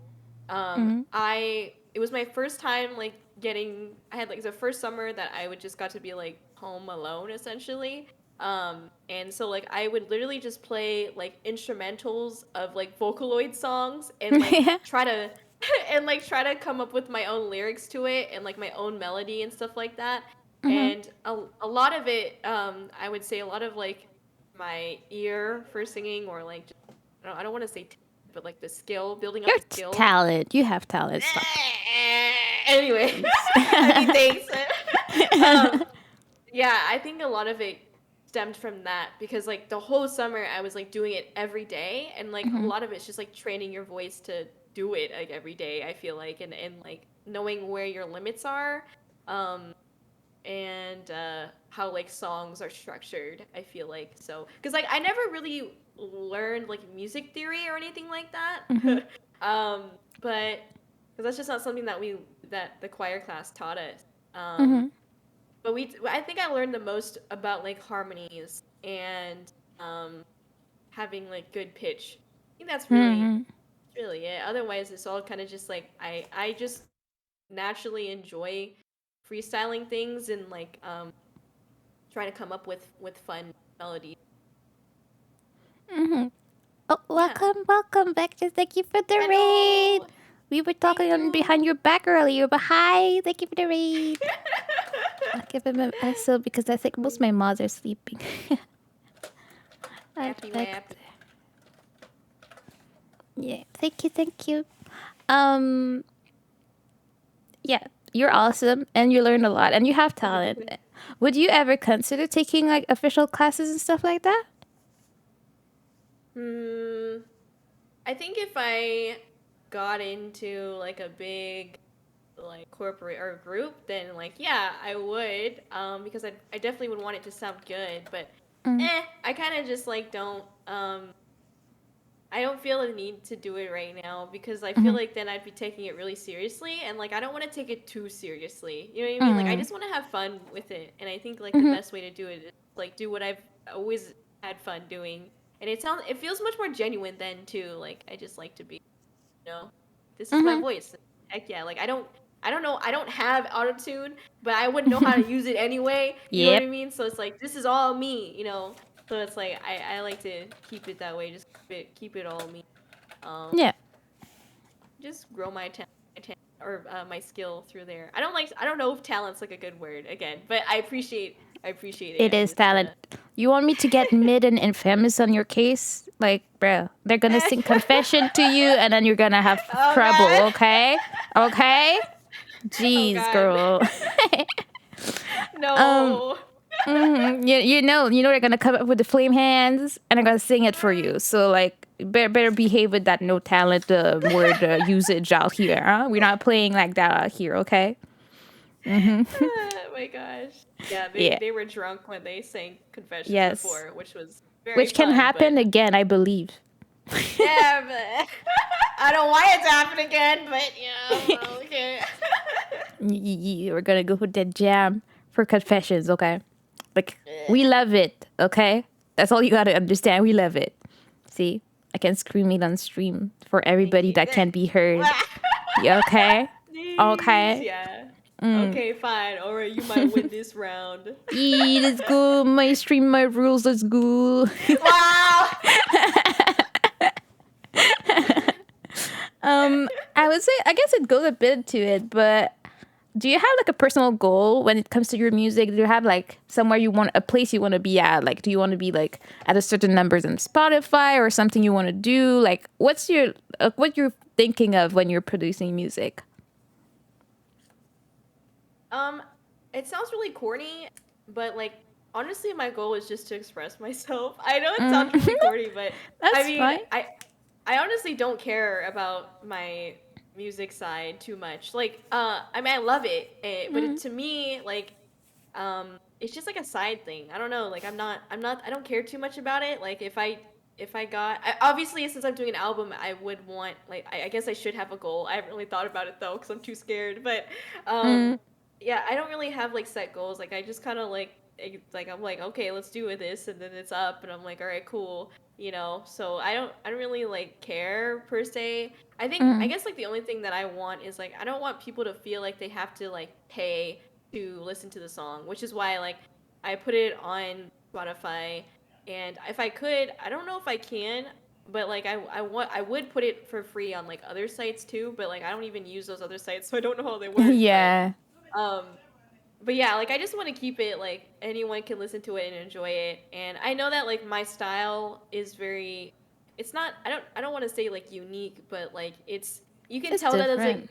It was my first time like I had like the first summer that I would just got to be like home alone essentially. And so like I would literally just play like instrumentals of like Vocaloid songs and like try to come up with my own lyrics to it and like my own melody and stuff like that. And a lot of it, I would say a lot of like my ear for singing or like just, I don't want to say but like the skill, building up Your the skill. talent. You have talent. Stop. Anyway, I mean, thanks. Yeah, I think a lot of it stemmed from that because like the whole summer I was like doing it every day, and like a lot of it's just like training your voice to do it like every day. I feel like and like knowing where your limits are, and how like songs are structured. I feel like so because like I never really learned like music theory or anything like that, but because that's just not something that the choir class taught us. But I think I learned the most about like harmonies and having like good pitch. I think that's really it. Otherwise, it's all kind of just like I just naturally enjoy freestyling things and like trying to come up with fun melodies. Oh, welcome back. Just thank you for the raid. We were talking on behind your back earlier, but hi, thank you for the raid. I'll give him an SO because I think most of my mods are sleeping. Yeah, thank you. Yeah, you're awesome and you learn a lot and you have talent. Would you ever consider taking like official classes and stuff like that? Hmm. I think if I got into like a big like corporate or group, then like yeah, I would. Because I definitely would want it to sound good, but Mm, I kind of just like don't I don't feel a need to do it right now because I feel mm-hmm, like then I'd be taking it really seriously and like I don't want to take it too seriously. You know what I mean? Like I mm, just want to have fun with it. And I think like the mm-hmm. best way to do it is like do what I've always had fun doing. And it feels much more genuine then too. Like I just like to be, you know, this is my Mm-hmm. voice. Heck yeah. Like I don't know, I don't have autotune, but I wouldn't know how to use it anyway. You know what I Yep. mean? So it's like this is all me, you know. So it's like I like to keep it that way, just keep it all me. Um, Yeah. just grow my talent or my skill through there. I don't know if talent's like a good word again, but I appreciate it. It I is just talent. You want me to get mid and infamous on your case? Like, bro, they're gonna sing confession to you and then you're gonna have oh trouble, god. okay? Okay? Oh Jeez, god. girl. um, No. you know they're gonna come up with the flame hands and they're gonna sing it for you. So like, better behave with that no talent word usage out here. Huh? We're not playing like that out here, okay? Oh my gosh. Yeah, Yeah. they were drunk when they sang confessions Yes. before, which was very Which can fun, happen but again, I believe. yeah, but I don't want it to happen again, but yeah, well, okay. We're gonna go with that jam for confessions, okay? Like, we love it, okay? That's all you gotta understand. We love it. See, I can scream it on stream for Thank everybody you. that can be heard. Yeah, okay? Jeez, Okay? yeah. Okay, fine. All right, you might win this round. Let's go. My stream, my rules, let's go. Wow. I would say, I guess it goes a bit to it, but do you have like a personal goal when it comes to your music? Do you have like somewhere you want, a place you want to be at? Like, do you want to be like at a certain numbers on Spotify or something you want to do? Like, what's your, what you're thinking of when you're producing music? Um, it sounds really corny, but like honestly, my goal is just to express myself. I know it sounds really corny, but I That's mean, fine. I honestly don't care about my music side too much. Like, I mean, I love it, but to me, like, it's just like a side thing. I don't know. Like, I don't care too much about it. Like, if I got, obviously, since I'm doing an album, I would want, like, I guess I should have a goal. I haven't really thought about it though, because I'm too scared. But, um, yeah, I don't really have like set goals. Like, I just kind of like I'm like, okay, let's do with this, and then it's up, and I'm like, all right, cool, you know. So I don't really like care per se. I guess like the only thing that I want is like I don't want people to feel like they have to like pay to listen to the song, which is why like I put it on Spotify, and if I could, I don't know if I can, but like I would put it for free on like other sites too, but like I don't even use those other sites, so I don't know how they work, Yeah. um but yeah, like I just want to keep it like anyone can listen to it and enjoy it. And I know that like my style is very it's not I don't want to say like unique, but like it's you can It's tell that it's different. like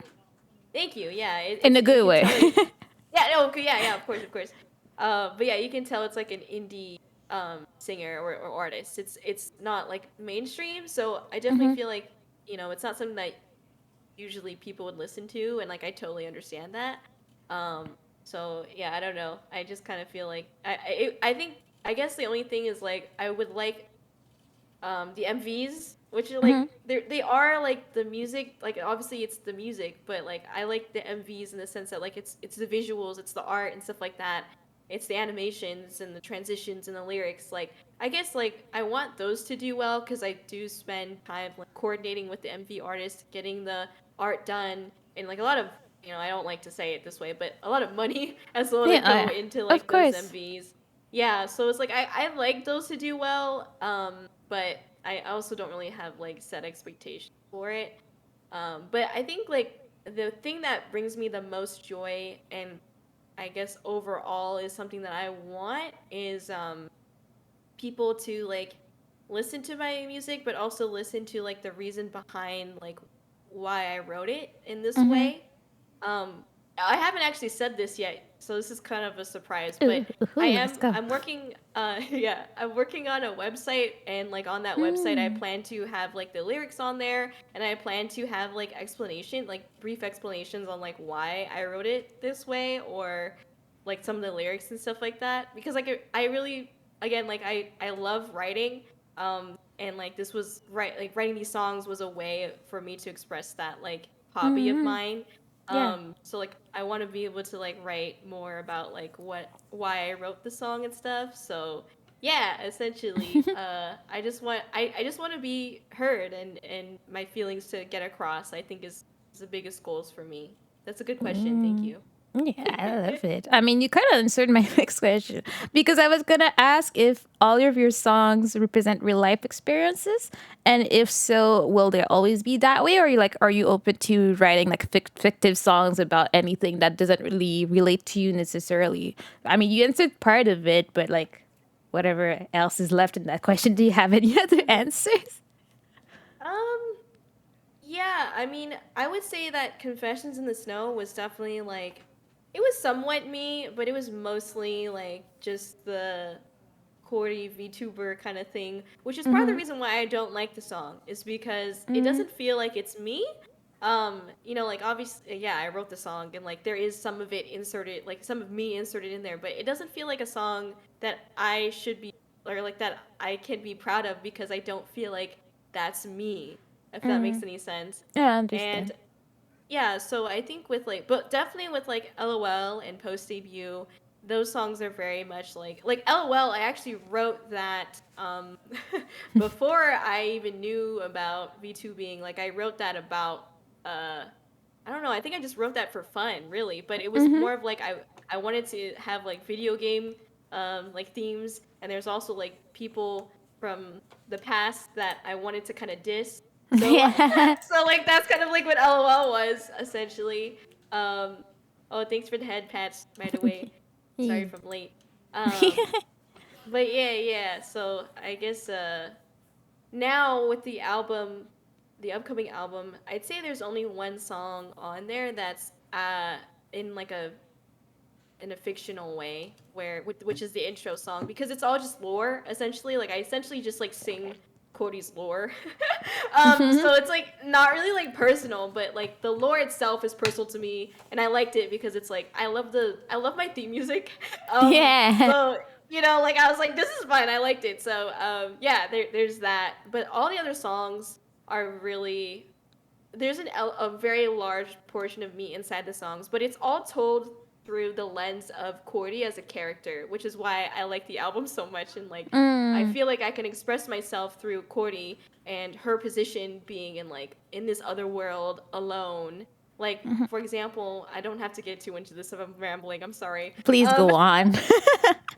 thank you. Yeah, In it's a you good can way. tell it yeah, no, okay, yeah, yeah, of course, of course. But yeah, you can tell it's like an indie singer or artist. It's not like mainstream, so I definitely feel like, you know, it's not something that usually people would listen to, and like I totally understand that. So yeah, I don't know. I just kind of feel like I think I guess the only thing is like I would like the MVs, which are like they are like the music, like obviously it's the music, but like I like the MVs in the sense that like it's the visuals, it's the art and stuff like that. It's the animations and the transitions and the lyrics. Like I guess like I want those to do well because I do spend time like coordinating with the MV artist, getting the art done, and like a lot of, you know, I don't like to say it this way, but a lot of money has a lot to go Yeah, into of like those course. MVs. Yeah, so it's like I like those to do well, but I also don't really have like set expectations for it. But I think like the thing that brings me the most joy and I guess overall is something that I want is people to like listen to my music, but also listen to like the reason behind like why I wrote it in this way. Um, I haven't actually said this yet, so this is kind of a surprise, but Ooh, ooh, let's go. I'm working yeah, I'm working on a website, and like on that website I Mm. plan to have like the lyrics on there, and I plan to have like explanation, like brief explanations on like why I wrote it this way, or like some of the lyrics and stuff like that, because like I really, again, like I love writing, and like this was writing these songs was a way for me to express that like hobby of Mm. mine. Yeah. So like I want to be able to like write more about like why I wrote the song and stuff. So yeah, essentially, I just want to be heard, and my feelings to get across. I think is the biggest goals for me. That's a good question. Thank Mm. you. Yeah, I love it. I mean, you kind of answered my next question because I was gonna ask if all of your songs represent real life experiences, and if so, will they always be that way, or are you open to writing like fictive songs about anything that doesn't really relate to you necessarily? I mean, you answered part of it, but like whatever else is left in that question, do you have any other answers? um, yeah, I mean, I would say that Confessions in the Snow was definitely like it was somewhat me, but it was mostly like just the Corey VTuber kind of thing, which is part of the Mm-hmm. reason why I don't like the song, is because it Mm-hmm. doesn't feel like it's me. Like obviously, yeah, I wrote the song, and like there is some of it inserted, like some of me inserted in there, but it doesn't feel like a song that I should be, or like that I can be proud of, because I don't feel like that's me, if that makes Mm. any sense. Yeah, I And understand. yeah, so I think with like, but definitely with like LOL and post debut, those songs are very much like LOL. I actually wrote that before I even knew about VTubing. Like I wrote that about uh I don't know. I think I just wrote that for fun, really. But it was Mm-hmm. more of like I wanted to have like video game like themes, and there's also like people from the past that I wanted to kind of diss. So Yeah. so like that's kind of like what LOL was essentially. Um, oh, thanks for the head pats, by the way. Sorry if I'm late. Um, but yeah, yeah. So I guess now with the upcoming album, I'd say there's only one song on there that's in like a in a fictional way, which is the intro song, because it's all just lore essentially. Like I essentially just like sing Cody's lore. Mm-hmm. So it's like not really like personal, but like the lore itself is personal to me, and I liked it because it's like I love my theme music. Yeah. So like I was like, this is fine. I liked it. So yeah, there's that. But all the other songs are really there's a very large portion of me inside the songs, but it's all told through the lens of Cordy as a character, which is why I like the album so much. And like I Mm. feel like I can express myself through Cordy and her position being in like in this other world alone. Like for example, I don't have to get too into this if I'm rambling. I'm sorry. Please Um, go on.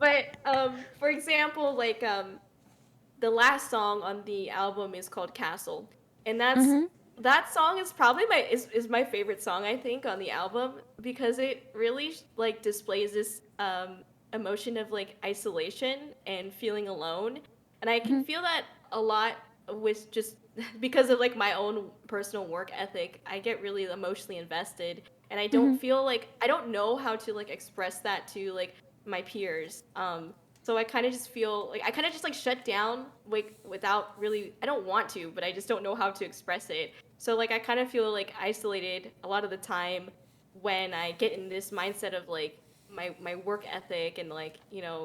but for example, like the last song on the album is called Castle, and Mm-hmm. that song is probably is my favorite song, I think, on the album, because it really like displays this emotion of like isolation and feeling alone, and I can Mm-hmm. feel that a lot with just because of like my own personal work ethic. I get really emotionally invested, and Mm-hmm. I don't know how to like express that to like my peers. So I kind of just feel like I kind of just like shut down like without really I don't want to, but I just don't know how to express it. So like I kind of feel like isolated a lot of the time when I get in this mindset of like my work ethic, and like,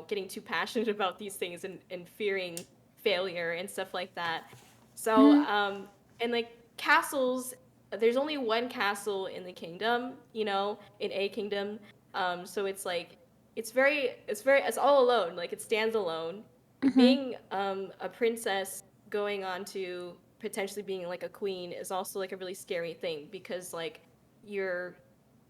getting too passionate about these things, and fearing failure and stuff like that. So Mm-hmm. and like castles, there's only one castle in the kingdom, in a kingdom. So it's like it's all alone, like it stands alone. Mm-hmm. Being a princess going on to potentially being like a queen is also like a really scary thing, because like you're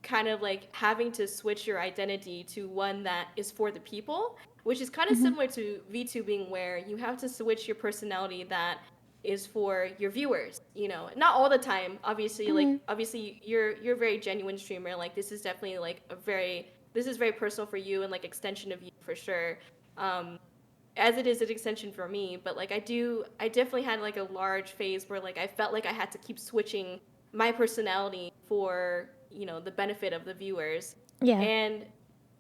kind of like having to switch your identity to one that is for the people, which is kind of Mm-hmm. similar to VTubing, where you have to switch your personality that is for your viewers. Not all the time, obviously. Like Mm-hmm. obviously you're a very genuine streamer. Like this is definitely like this is very personal for you, and like extension of you for sure. Um, as it is an extension for me, but like I definitely had like a large phase where like I felt like I had to keep switching my personality for the benefit of the viewers. Yeah. And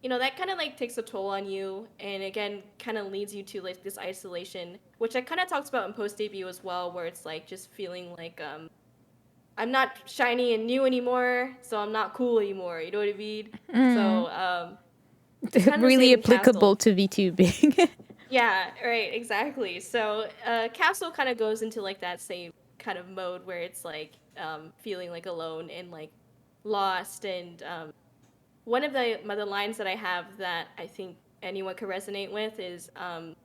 that kind of like takes a toll on you, and again kind of leads you to like this isolation, which I kind of talked about in post debut as well, where it's like just feeling like I'm not shiny and new anymore, so I'm not cool anymore, you know what I mean? So it's kind of the Really same in applicable Castle. to VTubing. Yeah, right, exactly. So Castle kind of goes into like that same kind of mode where it's like feeling like alone and like lost. And one of the lines that I have that I think anyone could resonate with is what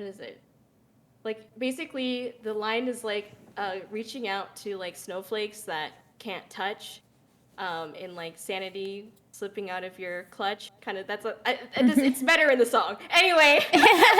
is it? Like basically the line is like reaching out to like snowflakes that can't touch, and like sanity slipping out of your clutch. Kind of it's better in the song. Anyway,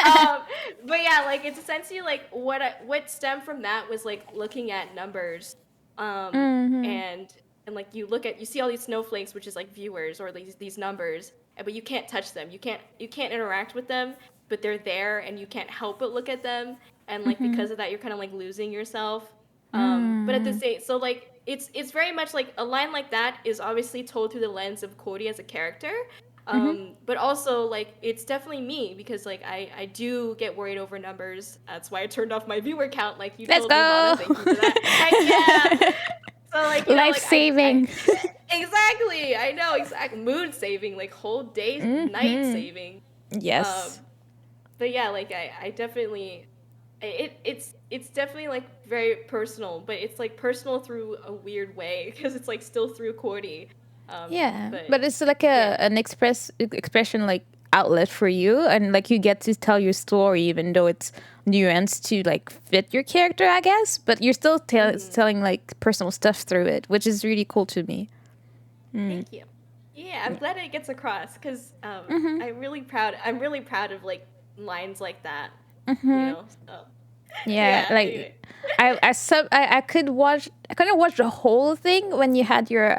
um, but yeah, like it's essentially like what stemmed from that was like looking at numbers, Mm-hmm. and like you see all these snowflakes, which is like viewers or these numbers, but you can't touch them. You can't interact with them, but they're there, and you can't help but look at them. And like Mm-hmm. because of that, you're kind of like losing yourself. But at the Mm. same, so like it's very much like a line like that is obviously told through the lens of Cody as a character. Mm-hmm. But also like it's definitely me, because like I do get worried over numbers. That's why I turned off my viewer count, like you Let's told me, Mana. go. Thank you for that. Heck yeah. So like Life like I saving. exactly, I know, exactly, mood saving, like whole day night Mm-hmm. saving. Yes. Um, but yeah, like I definitely it's definitely like very personal, but it's like personal through a weird way because it's like still through Cordy. Yeah, But but it's like yeah. a an expression like outlet for you, and like you get to tell your story, even though it's nuanced to like fit your character, I guess. But you're still Hmm. telling like personal stuff through it, which is really cool to me. Thank you. Yeah, I'm glad it gets across because Mm-hmm. I'm really proud of like lines like that. Mm-hmm. So Yeah, yeah. like Anyway. I could watch, I couldn't watch the whole thing when you had your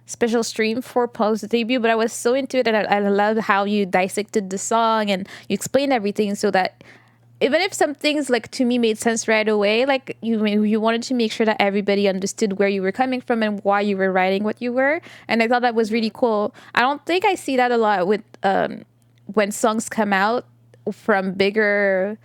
special stream for post debut, but I was so into it, and I loved how you dissected the song and you explained everything, so that even if some things like to me made sense right away, like you wanted to make sure that everybody understood where you were coming from and why you were writing what you were, and I thought that was really Hmm. cool. I don't think I see that a lot with when songs come out from bigger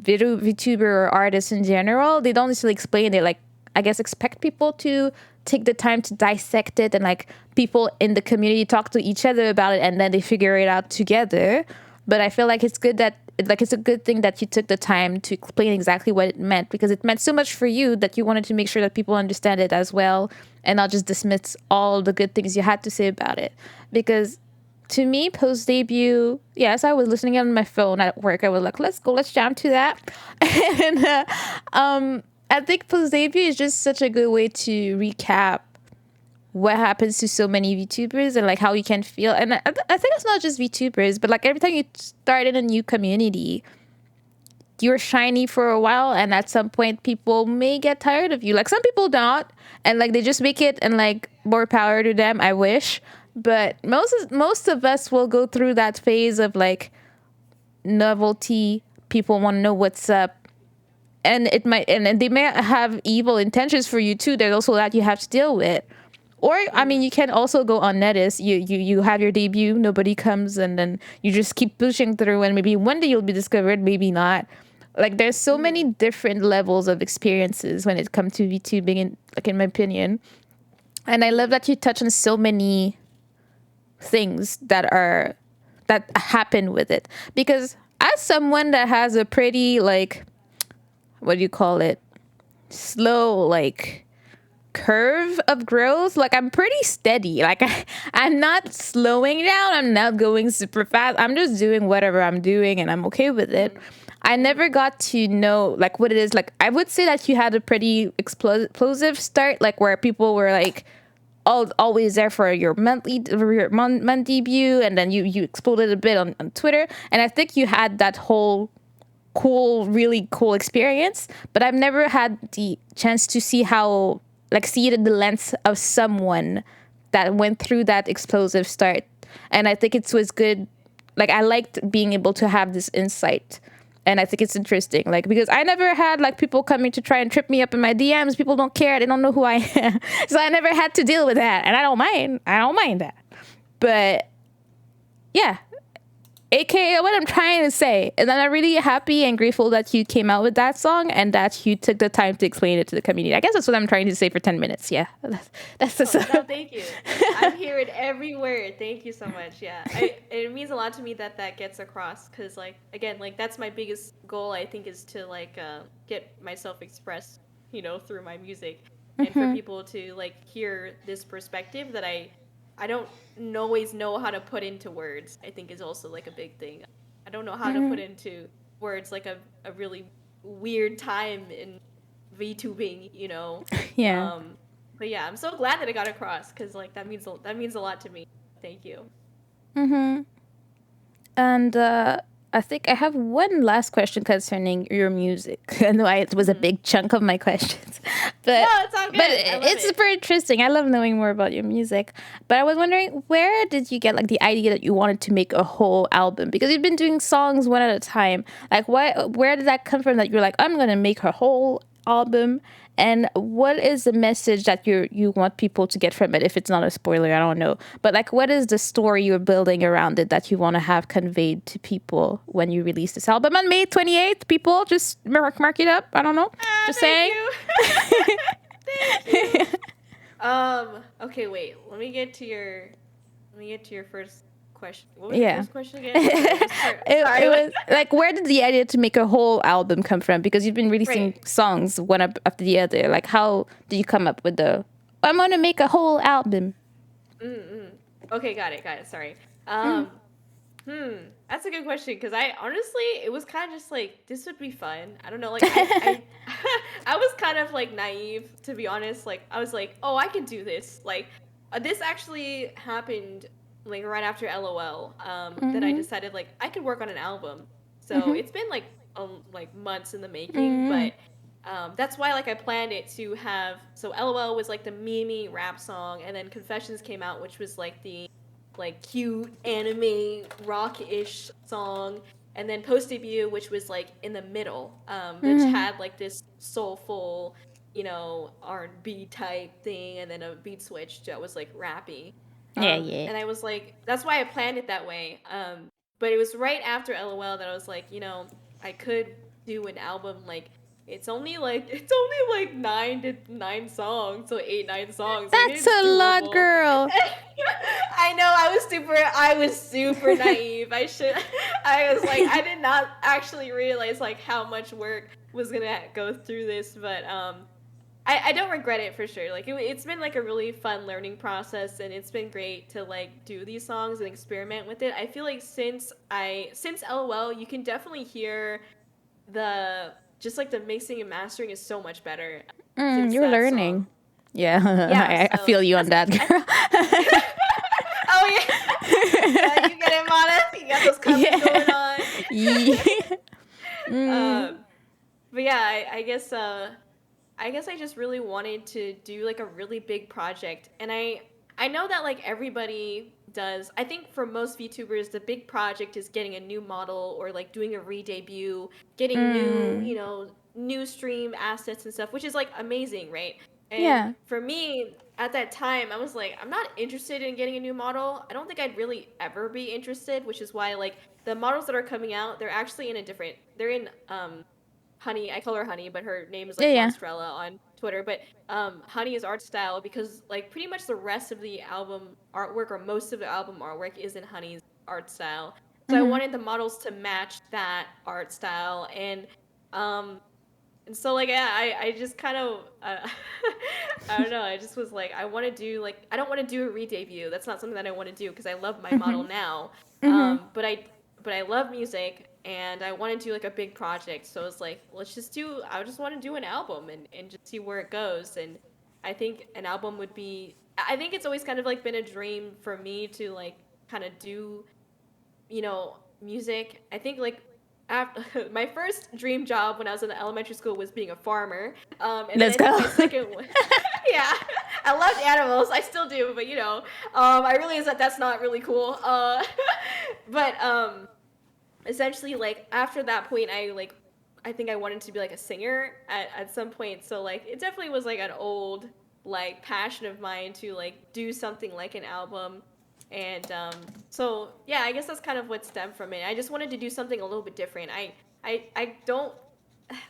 VTuber or artists in general. They don't necessarily explain it. Like, I guess expect people to take the time to dissect it, and like people in the community talk to each other about it, and then they figure it out together. But I feel like it's good that like it's a good thing that you took the time to explain exactly what it meant, because it meant so much for you that you wanted to make sure that people understand it as well, and not just dismiss all the good things you had to say about it. Because to me, post debut, yes, I was listening on my phone at work. I was like, let's go, let's jam to that. And I think post debut is just such a good way to recap what happens to so many VTubers and like how you can feel. And I think it's not just VTubers, but like every time you start in a new community, you're shiny for a while, and at some point people may get tired of you. Like some people don't, and like they just make it, and like more power to them, I wish. But most of us will go through that phase of like novelty. People want to know what's up, and it might, and they may have evil intentions for you too. There's also that you have to deal with. Or I mean, Hmm. you can also go unnoticed. You have your debut, nobody comes, and then you just keep pushing through, and maybe one day you'll be discovered, maybe not. Like there's so many Hmm. different levels of experiences when it comes to VTubing, in my opinion. And I love Hmm. that you touch on so many things that happen with it, because as someone that has a pretty like, what do you call it, slow like curve of growth, like I'm pretty steady, like I'm not slowing down, I'm not going super fast, I'm just doing whatever I'm doing and I'm okay with it. Hmm. I never got to know like what it is. Like I would say that you had a pretty explosive start, like where people were like always there for your month debut, and then you exploded a bit on Twitter, and I think you had that whole really cool experience. But I've never had the chance to see how, like, see it in the lens of someone that went through that explosive start. And I think it was good. Like I liked being able to have this insight And I think it's interesting, like, because I never had like people coming to try and trip me up in my DMs. People don't care. They don't know who I am. So I never had to deal with that. And I don't mind. I don't mind that. But yeah, AKA what I'm trying to say. And I'm really happy and grateful that you came out with that song and that you took the time to explain it to the community. I guess that's what I'm trying to say for 10 minutes. Yeah. That's the No, thank you. I'm hearing every word. Thank you so much. Yeah, it means a lot to me that that gets across because, like, again, like that's my biggest goal. I think is to like get myself expressed, through my music, and for people to like hear this perspective that I don't always know how to put into words. I think is also like a big thing. I don't know how to put into words like a really weird time in VTubing. Yeah. But yeah, I'm so glad that it got across because like that means a lot to me. Thank you. And I think I have one last question concerning your music. I know it was a big chunk of my questions, but No, it's all good. but I love it's it. super interesting. I love knowing more about your music. But I was wondering, where did you get like the idea that you wanted to make a whole album? Because you've been doing songs one at a time. Like, where did that come from? That you're like, I'm gonna make a whole album. And what is the message that you want people to get from it? If it's not a spoiler, I don't know. But like, what is the story you're building around it that you want to have conveyed to people when you release this album on May 28th? People just mark it up. I don't know. Just saying. Thank you. Thank you. Okay, wait. Let me get to your first question. What was your first question again? It was like, where did the idea to make a whole album come from? Because you've been releasing songs one after the other. Like, how did you come up with I'm gonna make a whole album? Okay, got it. Sorry. That's a good question because I honestly, it was kind of just like this would be fun. I don't know, like I was kind of like naive to be honest. Like I was like, oh, I can do this. Like this actually happened like right after LOL. That I decided like I could work on an album. So it's been like months in the making, but that's why like I planned it to have. So LOL was like the Mimi rap song, and then Confessions came out, which was like the like cute anime rock-ish song, and then Post Debut, which was like in the middle, which had like this soulful, R&B type thing, and then a beat switch that was like rappy. Yeah. And I was like, that's why I planned it that way. But it was right after LOL that I was like, I could do an album like it's only like nine songs, so 8, 9 songs. That's like, a lot, girl. I know I was super naive. I was like I did not actually realize like how much work was gonna go through this, but I don't regret it for sure. Like it's been like a really fun learning process, and it's been great to like do these songs and experiment with it. I feel like since LOL, you can definitely hear the mixing and mastering is so much better since You're that learning. song. Yeah, I So feel you on that, girl. oh yeah, you get it, Mana. You got those covers going on. Yeah. But yeah, I guess I just really wanted to do like a really big project, and I know that like everybody does. I think for most VTubers, the big project is getting a new model or like doing a re-debut, getting new stream assets and stuff, which is like amazing, right? And for me, at that time, I was like, I'm not interested in getting a new model. I don't think I'd really ever be interested, which is why like the models that are coming out, they're actually they're in Honey. I call her Honey, but her name is like Monstrella on Twitter. But Honey is art style because like pretty much the rest of the album artwork or most of the album artwork is in Honey's art style. So I wanted the models to match that art style, and so like yeah, I just kind of I don't know. I just was like I want to do like I don't want to do a re-debut. That's not something that I want to do because I love my model now. But I love music and I want to do like a big project. So it's like I just want to do an album and just see where it goes. And I think an album would be. I think it's always kind of like been a dream for me to like kind of do music. I think like after, my first dream job when I was in elementary school was being a farmer. And Let's go. My second one, yeah, I loved animals. I still do, but I realize that that's not really cool. But essentially like after that point I think I wanted to be like a singer at some point. So like it definitely was like an old like passion of mine to like do something like an album. And so yeah, I guess that's kind of what stemmed from it. I just wanted to do something a little bit different. I don't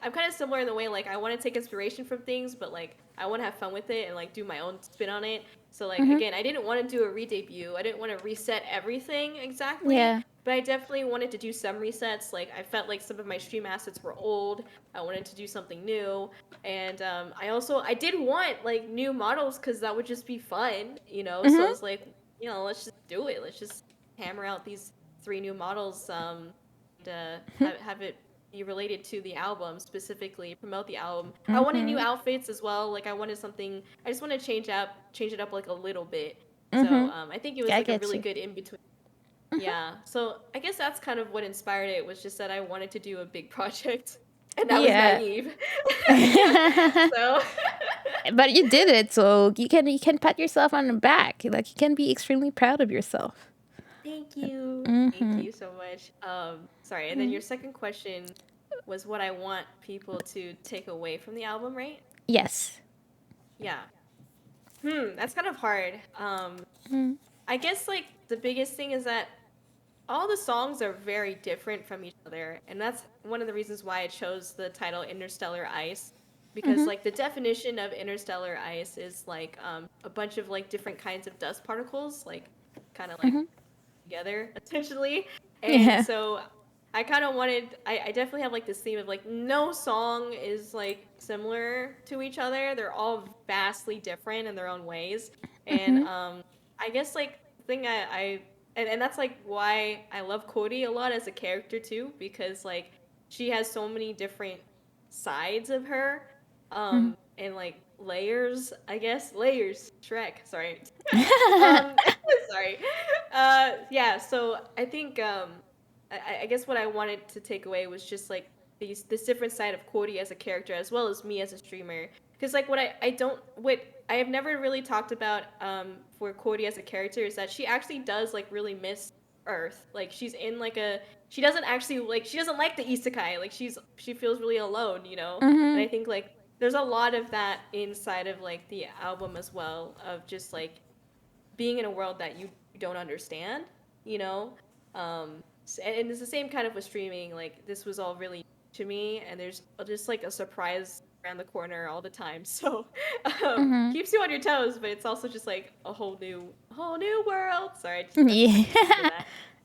I'm kind of similar in the way like I want to take inspiration from things, but like I want to have fun with it and like do my own spin on it. So like Mm-hmm. again, I didn't want to do a re-debut. I didn't want to reset everything exactly, Yeah. but I definitely wanted to do some resets. Like I felt like some of my stream assets were old. I wanted to do something new, and I did want like new models because that would just be fun, you know. So I Mm-hmm. was like, you know, let's just do it. Let's just hammer out these three new models. And have it be related to the album specifically, promote the album. I wanted new Mm-hmm. outfits as well. Like I wanted something. I just want to change it up like a little bit. So Mm-hmm. I think it was I like a get really you. good in between. Mm-hmm. Yeah. So I guess that's kind of what inspired it was just that I wanted to do a big project, and I was Yeah. naive. So But you did it, so you can pat yourself on the back. Like you can be extremely proud of yourself. thank you. Thank Mm-hmm. you so much. Sorry. And then your second question was what I want people to take away from the album, right? Yes. Yeah. That's kind of hard. Mm-hmm. I guess like the biggest thing is that all the songs are very different from each other, and that's one of the reasons why I chose the title Interstellar Ice, because Mm-hmm. like the definition of interstellar ice is like a bunch of like different kinds of dust particles, like kind of like Mm-hmm. together essentially. And Yeah. so I kind of wanted I definitely have like this theme of like no song is like similar to each other. They're all vastly different in their own ways. And Mm-hmm. I guess like the thing and that's like why I love Cody a lot as a character too, because like she has so many different sides of her and like layers, I guess. Layers. Shrek, sorry. um sorry. Yeah, so I think I guess what I wanted to take away was just like this different side of Cody as a character as well as me as a streamer. Because like I don't what I have never really talked about for Cody as a character is that she actually does like really miss Earth. Like she's in like a she doesn't actually like she doesn't like the isekai. Like she feels really alone, you know? And Mm-hmm. I think like there's a lot of that inside of like the album as well of just like being in a world that you don't understand, you know? And it's the same kind of with streaming. Like this was all really new to me, and there's just like a surprise around the corner all the time. So Mm-hmm. keeps you on your toes, but it's also just like a whole new world. Sorry, I just had to Yeah. like say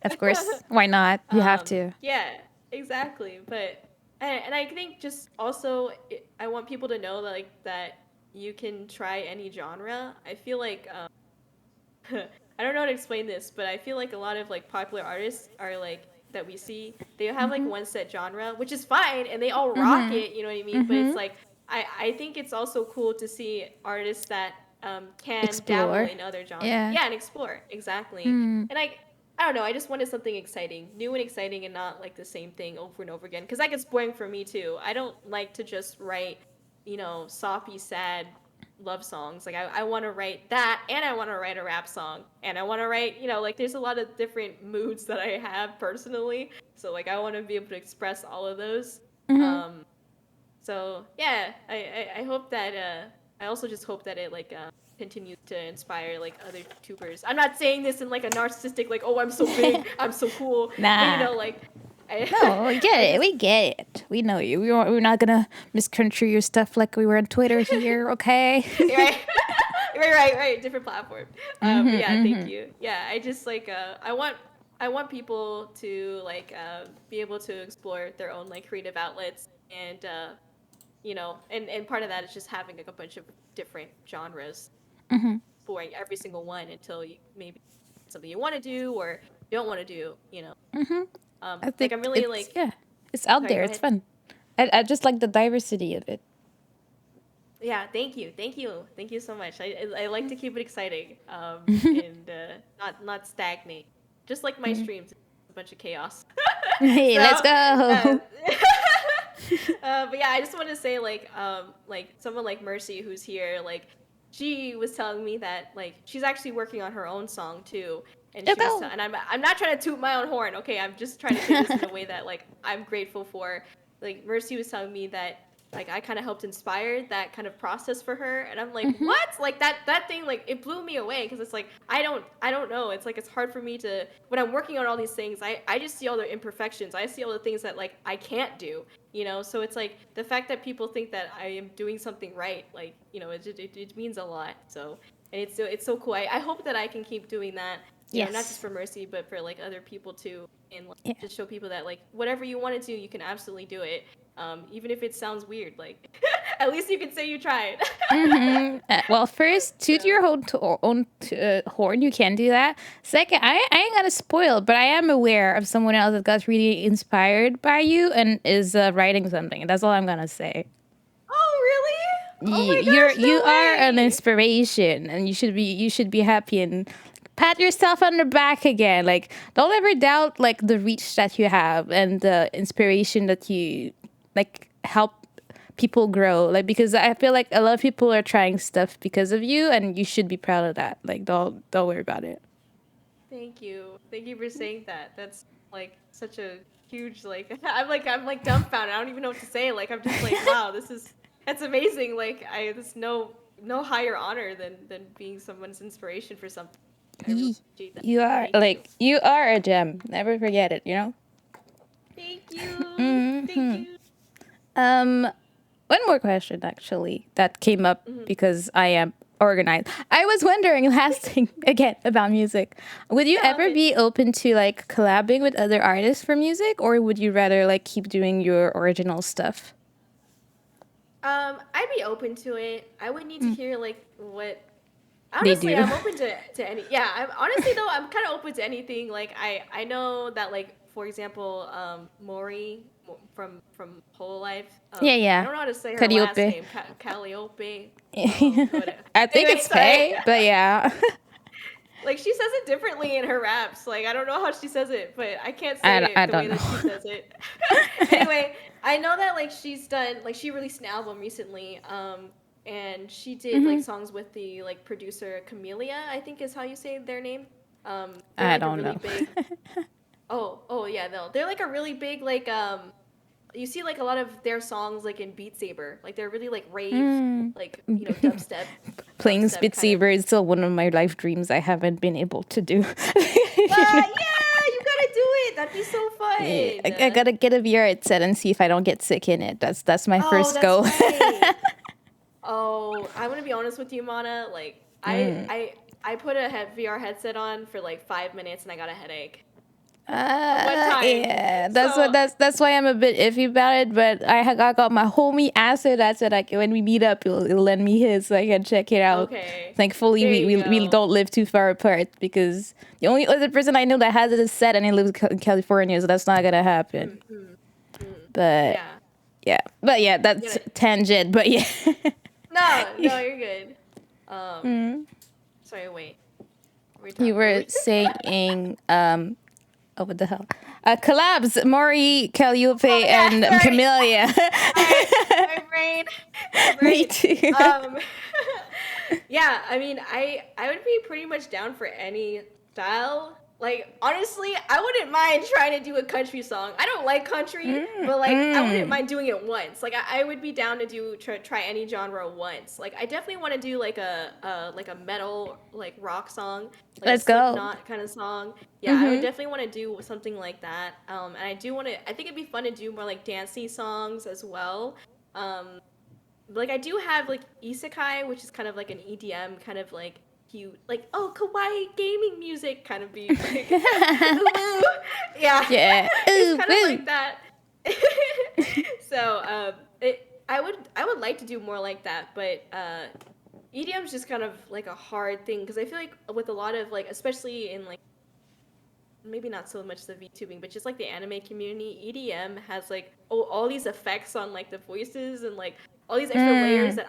Of that. course. Why not? You have to. Yeah, exactly. But and I think just also I want people to know that like that you can try any genre. I feel like I don't know how to explain this, but I feel like a lot of like popular artists are like that we see, they have like Mm-hmm. one set genre, which is fine and they all rock Mm-hmm. it, you know what I mean? But Mm-hmm. it's like I think it's also cool to see artists that can dabble Explore. in other genres. Yeah. Yeah, and explore. Exactly. Mm. And I don't know, I just wanted something exciting, new and exciting and not like the same thing over and over again because that gets boring for me too. I don't like to just write, you know, soppy sad love songs. Like I want to write that and I want to write a rap song and I want to write, you know, like there's a lot of different moods that I have personally. So like I want to be able to express all of those. Mm-hmm. Um so yeah, I hope that I also just hope that it like continues to inspire like other YouTubers. I'm not saying this in like a narcissistic like oh I'm so big, I'm so cool, but you Nah. know like I No, we get I it. just We get it. We know you. We're not gonna misconstrue your stuff like we were on Twitter here, okay? right right different platform but Mm-hmm. yeah thank Mm-hmm. you yeah I just like I want people to like be able to explore their own like creative outlets and you know and part of that is just having like a bunch of different genres Mm-hmm. exploring every single one until you maybe something you want to do or don't want to do you know Mm-hmm. I like think I'm really it's like yeah. It's out sorry there. go It's ahead fun. I just like the diversity of it. yeah thank you so much I like to keep it exciting and not stagnate just like my streams it's a bunch of chaos Hey, so let's uh, go. but yeah I just want to say like someone like Mercy who's here like she was telling me that like she's actually working on her own song too and You she was go. and I'm not trying to toot my own horn, okay? I'm just trying to say this in a way that like I'm grateful for. Like Mercy was telling me that like I kind of helped inspire that kind of process for her, and I'm like, Mm-hmm. what? Like that thing, like it blew me away because it's like I don't know. It's like it's hard for me to when I'm working on all these things. I just see all the imperfections. I see all the things that like I can't do. So it's like the fact that people think that I am doing something right, like it means a lot. So and it's so cool. I hope that I can keep doing that. Not just Yes. for Mercy, but for like other people too, and like, Yeah. just show people that like whatever you want to do, you can absolutely do it. Even if it sounds weird, like at least you can say you tried. Mm-hmm. Well, first, toot So your own horn. You can do that. Second, I ain't gonna spoil, but I am aware of someone else that got really inspired by you and is writing something. That's all I'm gonna say. oh really? Oh my You're gosh, you no are an way. inspiration, and you should be happy and pat yourself on the back again. Like, don't ever doubt like the reach that you have and the inspiration that you like help people grow. Like, because I feel like a lot of people are trying stuff because of you, and you should be proud of that. Like, don't worry about it. Thank you. Thank you for saying that. That's like such a huge like I'm like dumbfounded. I don't even know what to say. Like I'm just like, wow, that's amazing. Like I there's no higher honor than being someone's inspiration for something. I really Yee. appreciate that. You are Thank you. like you are a gem. Never forget it. You know. Thank you. Thank Hmm. you. Um, One more question, actually, that came up Mhm. because I am organized. I was wondering, last thing again about music. Would you Yeah, ever okay. be open to like collabing with other artists for music, or would you rather like keep doing your original stuff? I'd be open to it. I would need to hear like what. They Honestly, do. I'm open to any. Yeah, I'm honestly though I'm kind of open to anything. Like I know that like for example, from Whole Life. Yeah, I yeah. don't know how to say her last Calliope. name. Calliope. Whatever. I think Anyway, it's sorry. Faye, but yeah. Like she says it differently in her raps. Like I don't know how she says it, but I can't I, say I it the way don't that she know. says it. Anyway, I know that like she's done like she released an album recently. And she did like Hmm. songs with the like producer Camellia, I think is how you say their name. They're I like a don't really know. big. Oh yeah, no, they're like a really big like you see like a lot of their songs like in Beat Saber. Like they're really like rave, Mm. like dubstep, Playing dubstep Spit kind of. Saber is still one of my life dreams I haven't been able to do. Yeah, you gotta do it. That'd be so Yeah, I fun. gotta get a VR headset and see if I don't get sick in it. That's my Oh, first that's goal. right. Oh, I'm gonna be honest with you, Mana. Like Mm. I put a VR headset on for like 5 minutes and I got a headache. One time. Yeah, So that's why I'm a bit iffy about it. But I got my homie Acid. That said, like when we meet up, he'll lend me his so I can check it out. okay, Thankfully, there we you we go. don't live too far apart because the only other person I know that has it is set and he lives in California, so that's not gonna happen. Mm, mm, mm. But Yeah. yeah, You that's gotta, tangent. But yeah. no, you're good. Um, Mm. sorry, wait. You What were were we? saying, oh, what the hell? Collabs, Maury, Oh Calliope, yeah, and sorry. Camellia. Sorry, my brain, my Me brain. too. Um, yeah, I mean, I would be pretty much down for any style. Like honestly, I wouldn't mind trying to do a country song. I don't like country, Mm, but like I wouldn't mm. mind doing it once. Like I would be down to try any genre once. Like I definitely want to do like a metal like rock song, like a Let's go. Slipknot kind of song. Yeah, I would Mm-hmm. definitely want to do something like that. And I do want to. I think it'd be fun to do more like dancey songs as well. Um, like I do have like isekai, which is kind of like an EDM kind of like cute, like oh kawaii gaming music kind of beat, like ooh, yeah, Yeah. it's Ooh, kind of woo. like that. So I would like to do more like that, but EDM is just kind of like a hard thing because I feel like with a lot of like especially in like maybe not so much the VTubing, but just like the anime community, EDM has like all these effects on like the voices and like all these extra layers Mm.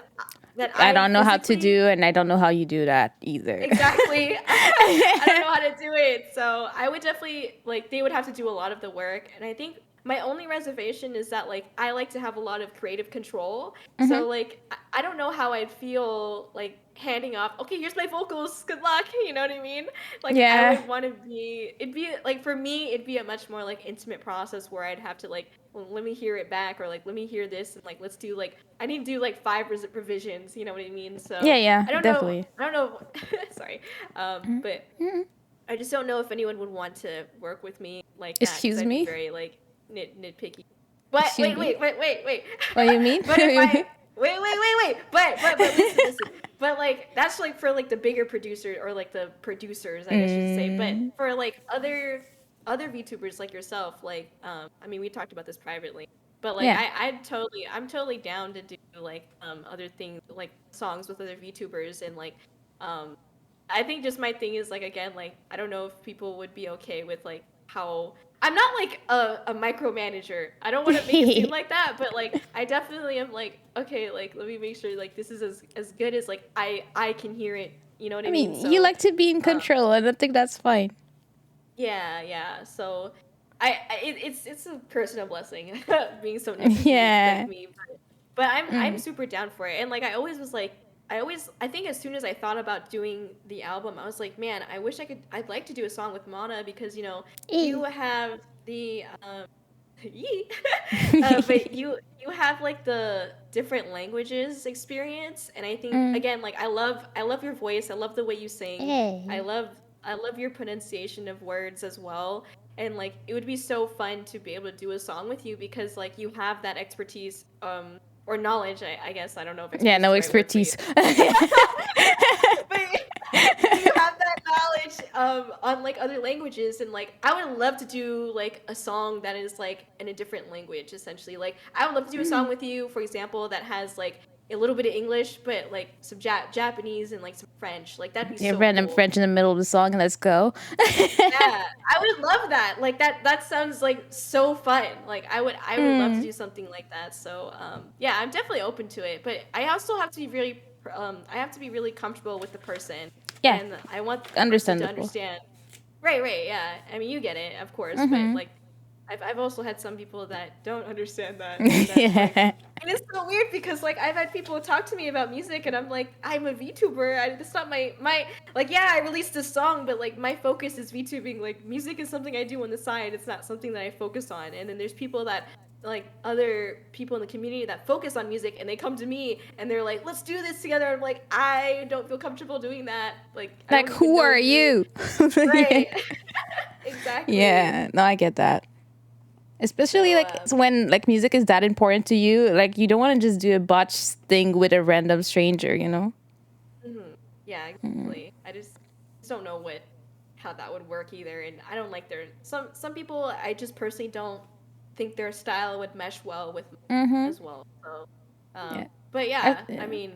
that I I don't know how to physically do, and I don't know how you do that either. exactly I don't know how to do it. So I would definitely like they would have to do a lot of the work, and I think my only reservation is that like I like to have a lot of creative control. Hmm. So like I don't know how I'd feel like handing off, okay, here's my vocals, good luck, you know what I mean? Like I Yeah. would want to be, it'd be like for me, it'd be a much more like intimate process where I'd have to like, well, let me hear it back, or like let me hear this, and like let's do like I need to do like five revisions, you know what I mean? Yeah, So yeah, I don't know, definitely. I don't know, sorry, Mhm. but Mhm. I just don't know if anyone would want to work with me like that because Excuse I'd be me? very like nitpicky. But Excuse me? wait. What do you mean? But if I wait. But listen. But like that's like for like the bigger producer or like the producers, I guess you should say. But Mm, for like other VTubers like yourself, like I mean we talked about this privately. But like yeah. I'm totally down to do like other things like songs with other VTubers and like um I think just my thing is like again like I don't know if people would be okay with like how I'm not like a micromanager. I don't want to make it seem like that, but like I definitely am like okay, like let me make sure like this is as good as like I can hear it. You know what I I mean? mean, you So like to be in um, control, and I think that's fine. yeah. So it's a personal blessing being so nitpicky like Yeah. me, but I'm Mm. super down for it. And like I think as soon as I thought about doing the album, I was like, man, I'd like to do a song with Mana because you Eh. have the Yee. But you have like the different languages experience, and I think Mm. again like I love your voice. I love the way you sing. I Eh. love I love your pronunciation of words as well. And like it would be so fun to be able to do a song with you because like you have that expertise or knowledge. I guess I don't know if Yeah, expertise is no the right word, but expertise. but but you have that knowledge on like other languages, and like I would love to do like a song that is like in a different language essentially. Like I would love to do a song with you, for example, that has like a little bit of English but like some Japanese and like some French. Like that'd be Yeah, so random cool. French in the middle of the song. Let's go. Yeah, I would love that. Like that sounds like so fun. Like I would love to Mm. do something like that. So yeah, I'm definitely open to it. But I also have to be really I have to be really comfortable with the person, Yeah, and I want the person to understandable. understand. Right, yeah. I mean, you get it, of course, but Mm-hmm. like I've also had some people that don't understand that, and that's like Yeah. and it's so weird because like I've had people talk to me about music and I'm like, I'm a VTuber. That's not my like yeah, I released a song, but like my focus is VTubing. Like music is something I do on the side. It's not something that I focus on. And then there's people that like other people in the community that focus on music and they come to me and they're like, let's do this together. I'm like, I don't feel comfortable doing that. Like I Like, don't even who know are you. you? Yeah. Right. Exactly. Yeah. No, I get that. Especially So like it's when like music is that important to you, like you don't want to just do a botch thing with a random stranger, you know? mhm. Yeah, exactly. I just don't know what how that would work either, and I don't like their some people. I just personally don't think their style would mesh well with mine Mm-hmm. as well. So, Yeah. but I, yeah, I mean,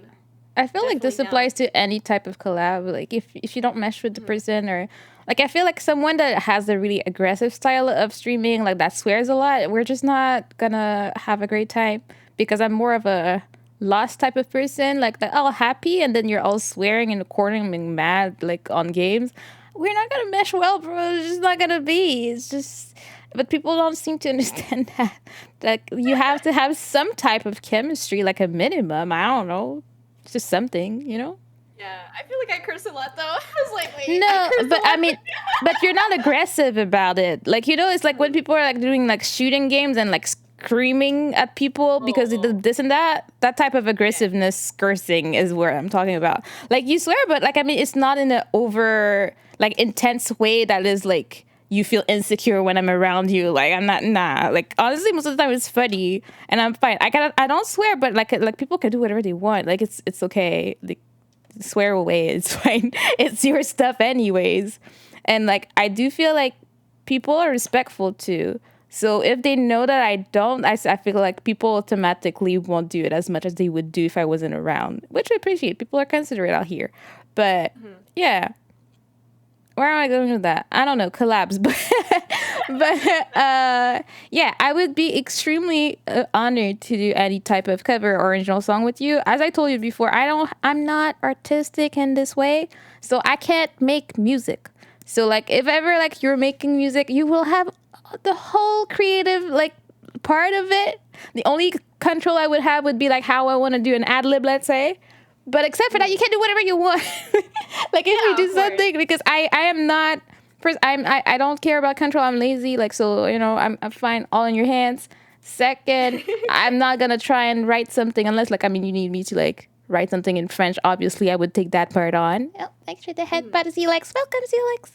I feel like definitely this down. applies to any type of collab. Like if you don't mesh with the Mhm. person, or like I feel like someone that has a really aggressive style of streaming, like that swears a lot, we're just not gonna have a great time because I'm more of a lost type of person, like all happy and then you're all swearing in the corner and being mad like on games. We're not gonna mesh well, bro. It's just not gonna be. It's just but people don't seem to understand that. Like you have to have some type of chemistry, like a minimum. I don't know, just something, you know? Yeah, I feel like I curse a lot though. I was like, wait, I No, curse a but I lot. mean, but you're not aggressive about it. Like, you know, it's like when Mhm. people are like doing like shooting games and like screaming at people because it does Oh, this and that. That type of yeah, aggressiveness, cursing is where I'm talking about. Like, you swear, but like, I mean, it's not in an over, like, intense way that is like, you feel insecure when I'm around you. Like I'm not nah. Like honestly, most of the time it's funny and I'm fine. I don't swear, but like people can do whatever they want. Like it's okay. Like swear away. It's fine. It's your stuff anyways. And like I do feel like people are respectful too. So if they know that I don't, I feel like people automatically won't do it as much as they would do if I wasn't around, which I appreciate. People are considerate out here. But mhm. yeah, where am I going with that? I don't know, collabs, but yeah, I would be extremely honored to do any type of cover or original song with you. As I told you before, I'm not artistic in this way, so I can't make music. So like, if ever like you're making music, you will have the whole creative like part of it. The only control I would have would be like how I want to do an ad lib, let's say, But except for that, you can do whatever you want. Like if you Yeah, do of course. something, because I am not. First, I don't care about control. I'm lazy. Like so, I'm fine. All in your hands. Second, I'm not gonna try and write something unless like you need me to like write something in French. Obviously, I would take that part on. Oh, thanks for the headbutt, Zelix. Welcome, Zelix.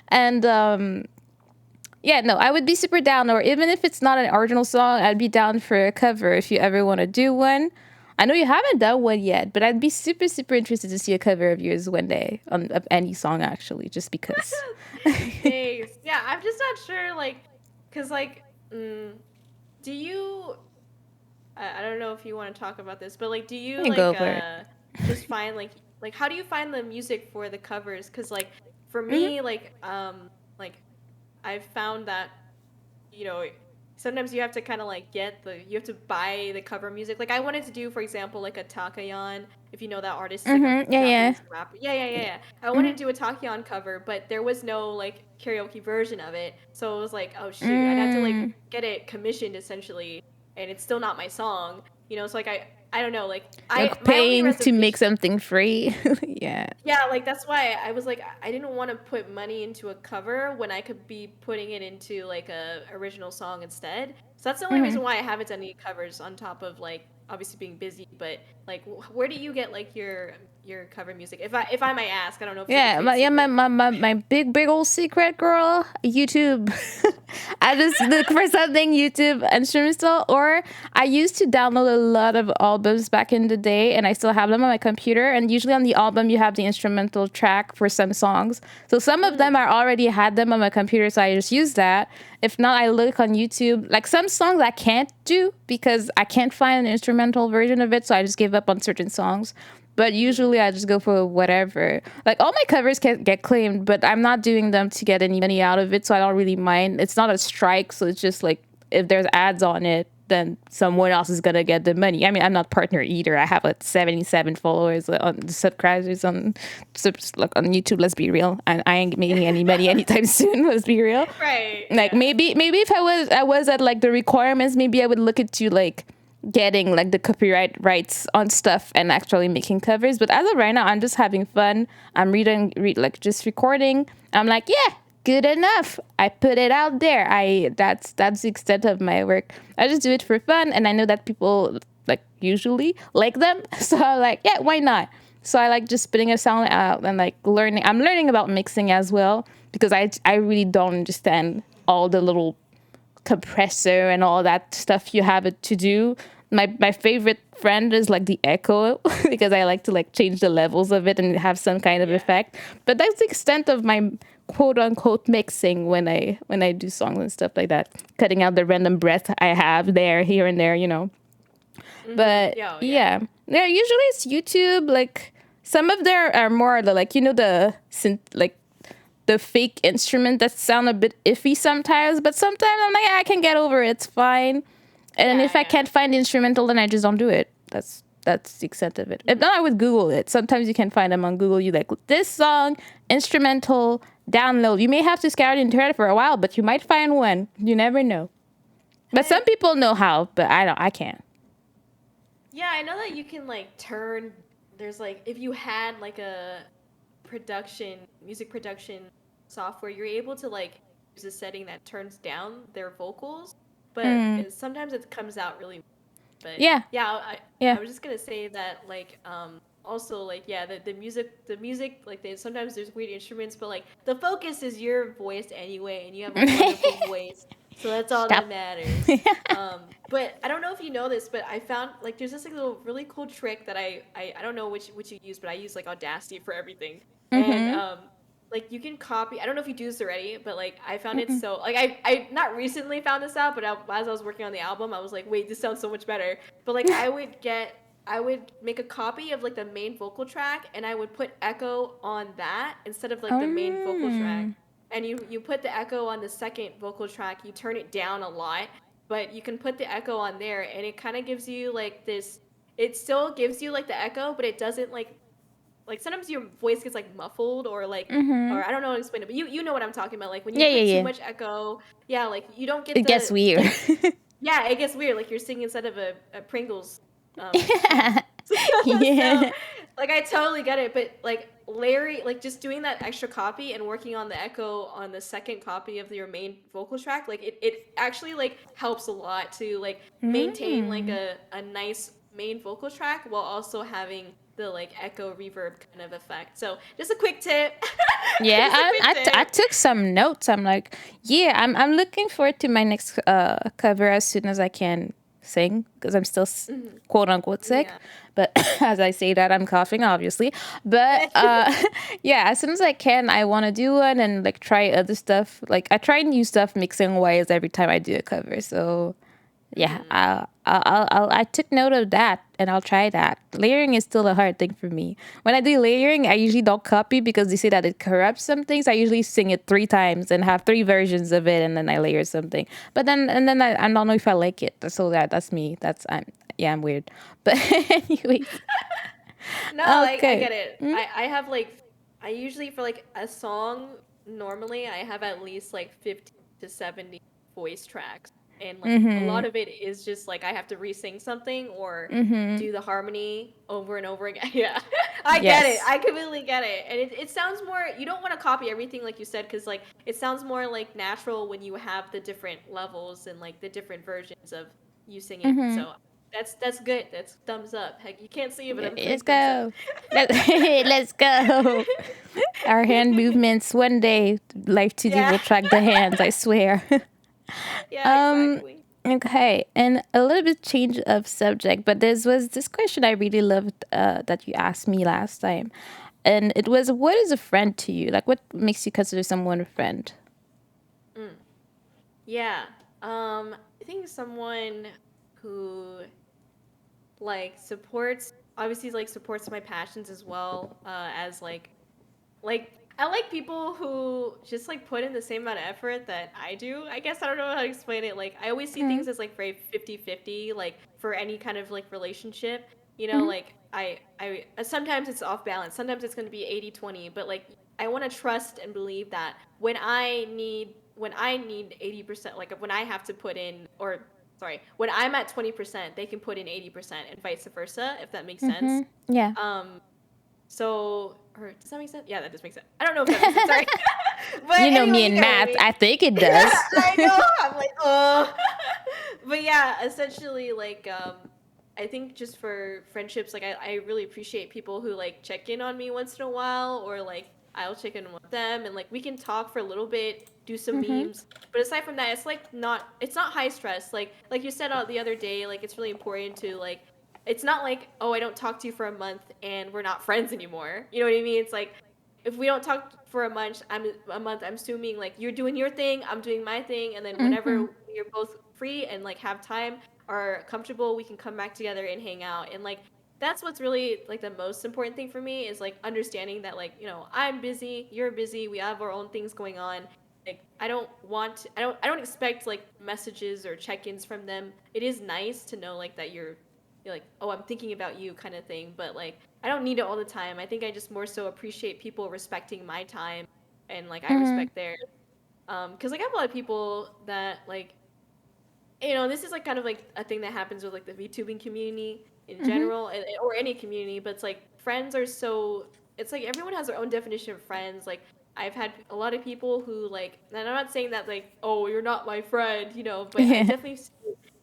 And yeah, no, I would be super down. Or even if it's not an original song, I'd be down for a cover if you ever want to do one. I know you haven't done one yet, but I'd be super, super interested to see a cover of yours one day of any song, actually, just because. Thanks. Yeah, I'm just not sure, like, cause like, do you? I don't know if you want to talk about this, but like, do you You like go for it. just find like how do you find the music for the covers? Cause like for Mm-hmm. me, like I've found that you know sometimes you have to kind of like you have to buy the cover music. Like I wanted to do, for example, like a Takayan, if you know that artist, he's like a Mm-hmm. Yeah, yeah. Japanese rapper. Yeah. I wanted Mm-hmm. to do a Takayan cover, but there was no like karaoke version of it, so it was like, oh shoot, I'd have to like Mm. get it commissioned essentially, and it's still not my song. So like I don't know, like Like my only paying to make reservation. something free. Yeah. Yeah, like that's why I was like I didn't want to put money into a cover when I could be putting it into like a original song instead. So that's the only Mm-hmm. reason why I haven't done any covers on top of like obviously being busy, but like where do you get like your cover music? If I might ask, I don't know if it's like a Yeah, trade my secret. my big old secret, girl. YouTube. I just look for something YouTube instrumental, or I used to download a lot of albums back in the day, and I still have them on my computer. And usually on the album, you have the instrumental track for some songs. So some of them I already had them on my computer, so I just use that. If not, I look on YouTube. Like some songs I can't do because I can't find an instrumental version of it, so I just give up on certain songs. But usually I just go for whatever. Like all my covers can get claimed, but I'm not doing them to get any money out of it, so I don't really mind. It's not a strike, so it's just like if there's ads on it, then someone else is gonna get the money. I mean, I'm not partner either. I have like 77 followers on subscribers like on YouTube. Let's be real, and I ain't making any money anytime soon. Let's be real. Right. Like Yeah. maybe if I was at like the requirements, maybe I would look into like getting like the copyright rights on stuff and actually making covers. But as of right now, I'm just having fun. I'm like just recording. I'm like, yeah, good enough. I put it out there. That's the extent of my work. I just do it for fun, and I know that people like usually like them. So I'm like, yeah, why not? So I like just putting a sound out and like learning. I'm learning about mixing as well because I really don't understand all the little compressor and all that stuff you have it to do. My favorite friend is like the echo because I like to like change the levels of it and have some kind of Yeah. effect. But that's the extent of my quote unquote mixing when I do songs and stuff like that. Cutting out the random breath I have there, here and there, But Yeah. yeah. Yeah, usually it's YouTube. Like some of there are more the like the synth like the fake instrument that sound a bit iffy sometimes, but sometimes I'm like, I can get over it. It's fine. And Yeah. if I can't find the instrumental, then I just don't do it. That's the extent of it. If not, I would Google it. Sometimes you can find them on Google. You like this song, instrumental, download. You may have to scour the internet for a while, but you might find one. You never know. But some people know how, but I don't. I can't. Yeah, I know that you can like turn. There's like if you had like a music production software, you're able to like use a setting that turns down their vocals, but sometimes it comes out really. But Yeah, yeah, yeah. I was just gonna say that like also like yeah the music like sometimes there's weird instruments, but like the focus is your voice anyway, and you have a wonderful voice. So that's all Stop. that matters. But I don't know if you know this, but I found like there's this like little really cool trick that I don't know which you use, but I use like Audacity for everything. And like you can copy. I don't know if you do this already, but like I found it so like I not recently found this out, but as I was working on the album, I was like, wait, this sounds so much better. But like I would make a copy of like the main vocal track, and I would put echo on that instead of like the main vocal track. And you put the echo on the second vocal track, you turn it down a lot, but you can put the echo on there, and it kind of gives you like this. It still gives you like the echo, but it doesn't like sometimes your voice gets like muffled or like or I don't know how to explain it, but you know what I'm talking about. Like when you Yeah, put too yeah, yeah. much echo, yeah, like you don't get It gets the weird. like yeah, it gets weird. Like you're singing instead of a Pringles. Um, Yeah. so Like I totally get it, but like Larry, like just doing that extra copy and working on the echo on the second copy of your main vocal track, like it actually like helps a lot to like maintain like Mm. a nice main vocal track while also having the like echo reverb kind of effect. So just a quick tip. Yeah, Just a quick I tip. took some notes. I'm like, yeah, I'm looking forward to my next cover as soon as I can sing because I'm still Mhm. quote unquote sick. Yeah. But as I say that, I'm coughing, obviously. But yeah, as soon as I can, I want to do one and like try other stuff. Like I try new stuff mixing wires every time I do a cover. So yeah, Mm. I took note of that and I'll try that. Layering is still a hard thing for me. When I do layering, I usually don't copy because they say that it corrupts some things. I usually sing it 3 times and have 3 versions of it and then I layer something. But then I don't know if I like it. So that's me. I'm weird. But anyways, No, I okay. get it. I have like I usually for like a song normally I have at least like 50 to 70 voice tracks and like a lot of it is just like I have to re-sing something or do the harmony over and over again. Yeah. I get it. Yes. I completely get it. And it sounds more you don't want to copy everything like you said cuz like it sounds more like natural when you have the different levels and like the different versions of you singing. So that's good. That's thumbs up. Heck, you can't see it, but I'm putting Let's thumbs up. go. Let's go. Our hand movements one day, Life 2D Yeah. will track the hands, I swear. Yeah, exactly. Okay, and a little bit change of subject, but there was this question I really loved that you asked me last time. And it was, what is a friend to you? Like, what makes you consider someone a friend? Mm. Yeah. I think someone who like supports obviously like supports my passions as well as like I like people who just like put in the same amount of effort that I do. I guess I don't know how to explain it. Like I always see Mm-hmm. things as like very 50-50 like for any kind of like relationship. You know, Mm-hmm. like I sometimes it's off balance. Sometimes it's going to be 80-20, but like I want to trust and believe that when I need 80%, like when I have to put in or sorry, when I'm at 20%, they can put in 80% and vice versa, if that makes sense. Mm-hmm. Yeah. Um so, or does that make sense? Yeah, that does make sense. I don't know if that makes sense. Sorry, but You know anyway, me you in get what I math. mean. I think it Yeah, does. I know. I'm like, oh. But yeah, essentially, like, I think just for friendships, like, I really appreciate people who like check in on me once in a while, or like I'll check in with them, and like we can talk for a little bit, do some Mm-hmm. memes. But aside from that, it's not high stress. Like you said the other day, like it's really important to like it's not like, oh, I don't talk to you for a month and we're not friends anymore. You know what I mean? It's like if we don't talk for I'm assuming like you're doing your thing, I'm doing my thing, and then Mm-hmm. whenever we're both free and like have time or comfortable, we can come back together and hang out. And like that's what's really like the most important thing for me is like understanding that like, you know, I'm busy, you're busy, we have our own things going on. Like I don't expect like messages or check-ins from them. It is nice to know like that you're like, oh, I'm thinking about you kind of thing. But like, I don't need it all the time. I think I just more so appreciate people respecting my time and like I Mm-hmm. respect theirs. Because like I have a lot of people that like, you know, this is like kind of like a thing that happens with like the VTubing community in Mm-hmm. general or any community. But it's like friends are so, it's like everyone has their own definition of friends. Like I've had a lot of people who like, and I'm not saying that like, oh, you're not my friend, you know, but I Yeah. definitely see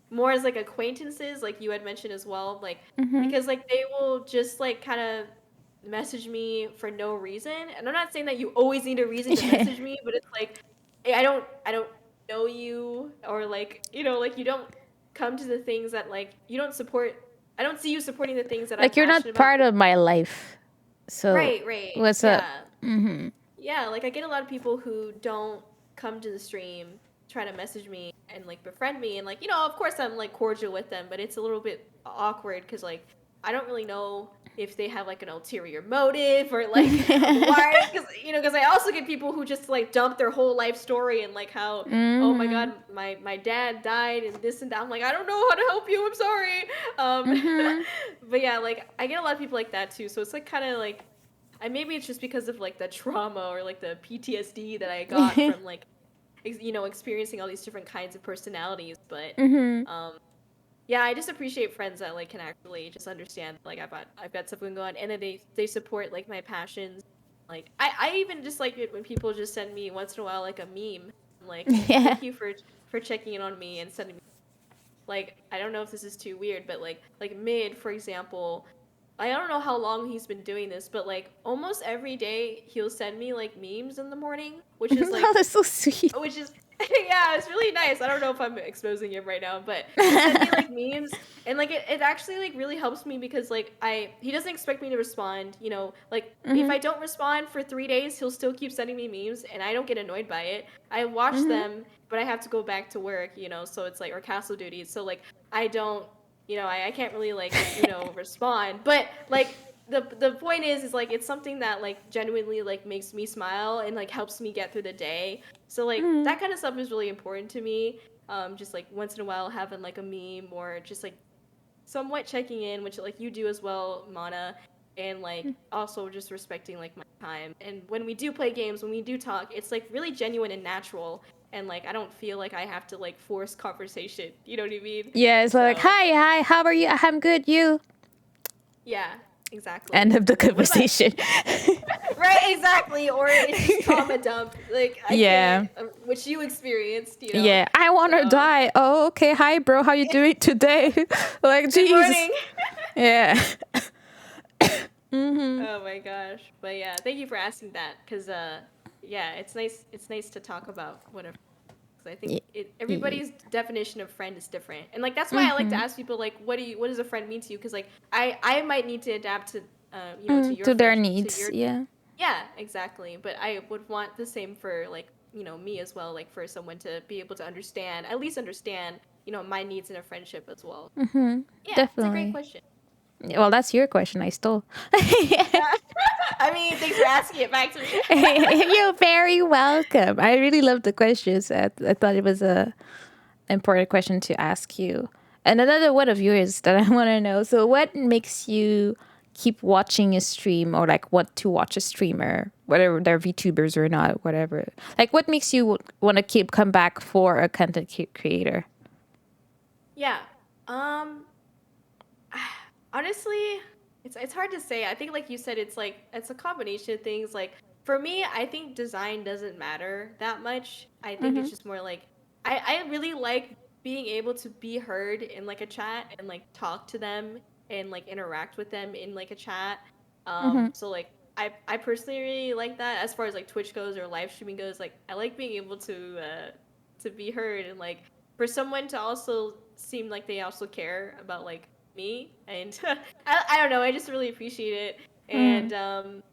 more as like acquaintances, like you had mentioned as well, like Mm-hmm. because like they will just like kind of message me for no reason. And I'm not saying that you always need a reason to Yeah. message me, but it's like I don't know you or like, you know, like you don't come to the things that like you don't support I don't see you supporting the things that I'm Like you're passionate not about. part of my life. So Right, right. what's up? Yeah. Mm-hmm. Yeah, like I get a lot of people who don't come to the stream, try to message me and like befriend me, and like you know, of course I'm like cordial with them, but it's a little bit awkward because like I don't really know if they have like an ulterior motive or like why, because you know, because I also get people who just like dump their whole life story and like how oh my Mm-hmm. god my dad died and this and that. I'm like I don't know how to help you. I'm sorry. Um, Mm-hmm. but yeah, like I get a lot of people like that too. So it's like kind of like I maybe it's just because of like the trauma or like the PTSD that I got from like you know experiencing all these different kinds of personalities. But Mm-hmm. um, Yeah, I just appreciate friends that like can actually just understand like I've got something going on, and then they support like my passions. Like I even just like it when people just send me once in a while like a meme. I'm like, Yeah. thank you for checking in on me and sending me, like, I don't know if this is too weird, but like Mid, for example, I don't know how long he's been doing this, but like almost every day he'll send me like memes in the morning, Oh, that's so sweet. which is yeah, it's really nice. I don't know if I'm exposing him right now, but he'll send me like memes, and like it actually like really helps me because like he doesn't expect me to respond, like if Mm-hmm. I don't respond for 3 days, he'll still keep sending me memes and I don't get annoyed by it. I watch Mm-hmm. them, but I have to go back to work, so it's like, or castle duties. So like I don't, I can't really like, respond. But like the point is like it's something that like genuinely like makes me smile and like helps me get through the day. So like Mm-hmm. that kind of stuff is really important to me. Just like once in a while having like a meme or just like somewhat checking in, which like you do as well, Mana, and like also just respecting like my time. And when we do play games, when we do talk, it's like really genuine and natural. And like I don't feel like I have to like force conversation. You know what I mean? Yeah, it's like, So hi, how are you? I'm good, you. yeah, End exactly. of the And what about conversation. right? Exactly. Or it's just trauma dump. Like I can't, Yeah. which you experienced. Yeah, I want to So die. Oh, okay. Hi, bro. How you doing today? Like, good Jesus. morning. Yeah. Mm-hmm. Oh my gosh. But yeah, thank you for asking that because yeah, it's nice to talk about whatever. Because I think everybody's definition of friend is different. And like that's why I like to Mm-hmm. ask people like what does a friend mean to you? Because like I might need to adapt to your To their friendship, to needs. your Yeah. yeah, exactly. But I would want the same for like, me as well, like for someone to be able to understand, at least understand, my needs in a friendship as well. Mm-hmm. Yeah, it's a great Definitely. question. Well, that's your question. I stole. I mean, thanks for asking it back to me. You're very welcome. I really love the questions. I thought it was a important question to ask you. And another one of yours that I want to know. So, what makes you keep watching a stream or like want to watch a streamer, whether they're VTubers or not, whatever? Like, what makes you want to keep come back for a content creator? Yeah. Um honestly, it's hard to say. I think like you said, it's a combination of things. Like for me, I think design doesn't matter that much. I think Mm-hmm. it's just more like I really like being able to be heard in like a chat and like talk to them and like interact with them in like a chat. Mm-hmm. So like I personally really like that as far as like Twitch goes or live streaming goes. Like I like being able to be heard and like for someone to also seem like they also care about like me and I don't know, I just really appreciate it. Mm-hmm. And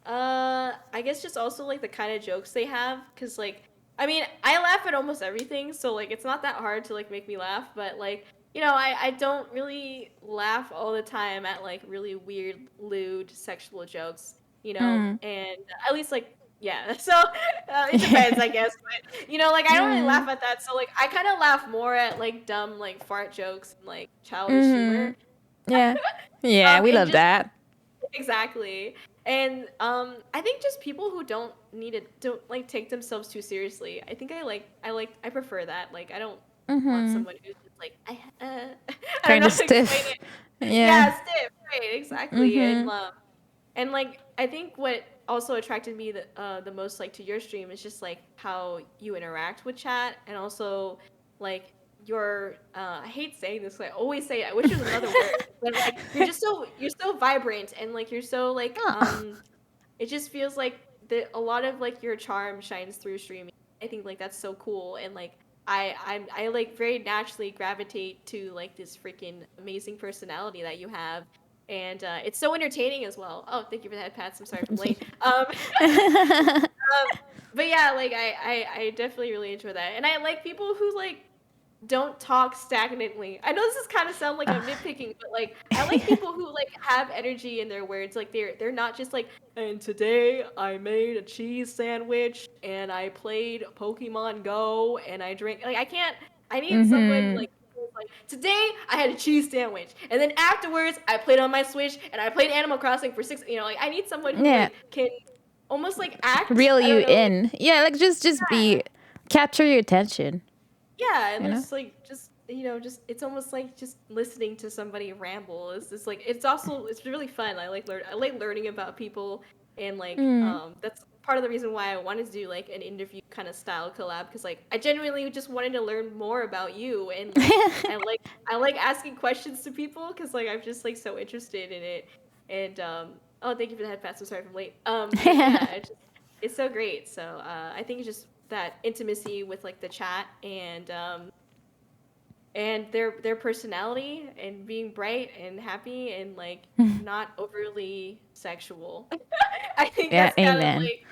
I guess just also like the kind of jokes they have, because like I mean I laugh at almost everything, so like it's not that hard to like make me laugh, but like I don't really laugh all the time at like really weird lewd sexual jokes, and at least like yeah. So it depends, I guess, but like I don't really Mm-hmm. laugh at that, so like I kind of laugh more at like dumb like fart jokes and like childish Mm-hmm. humor. Yeah. Yeah, we And love just that. exactly. And I think just people who don't like take themselves too seriously. I think I prefer that. Like I don't want Mm-hmm. someone who's just like I don't Kind know of how to explain stiff. it. Yeah. Yeah, stiff, right, exactly. Mm-hmm. And like I think what also attracted me the most like to your stream is just like how you interact with chat, and also like your I hate saying this, like I always say it, I wish there was another word, but like you're so vibrant, and like you're so like Oh. it just feels like a lot of like your charm shines through streaming. I think like that's so cool, and like I like very naturally gravitate to like this freaking amazing personality that you have, and it's so entertaining as well. Oh, thank you for that, Pat. I'm sorry if I'm late. But yeah, like I definitely really enjoy that, and I like people who like don't talk stagnantly. I know this is kind of sound like I'm nitpicking, but like I like people who like have energy in their words. Like they're not just like, and today I made a cheese sandwich and I played Pokemon Go and I drank, like I can't, I need someone Mm-hmm. like who's like, today I had a cheese sandwich and then afterwards I played on my Switch and I played Animal Crossing for six, like I need someone who Yeah. like can almost like act. Reel I you don't know. in. Yeah, like just be capture your attention, Yeah, and you know? there's like just just it's almost like just listening to somebody ramble. It's just like it's really fun. I like learning about people, and like Mm. that's part of the reason why I wanted to do like an interview kind of style collab, because like I genuinely just wanted to learn more about you, and like I like asking questions to people because like I'm just like so interested in it. And oh, thank you for the head pass. I'm sorry if I'm late. But yeah, it's so great. So I think it's just that intimacy with like the chat, and their personality, and being bright and happy and like not overly sexual. I think Yeah, that's kind of amen. like,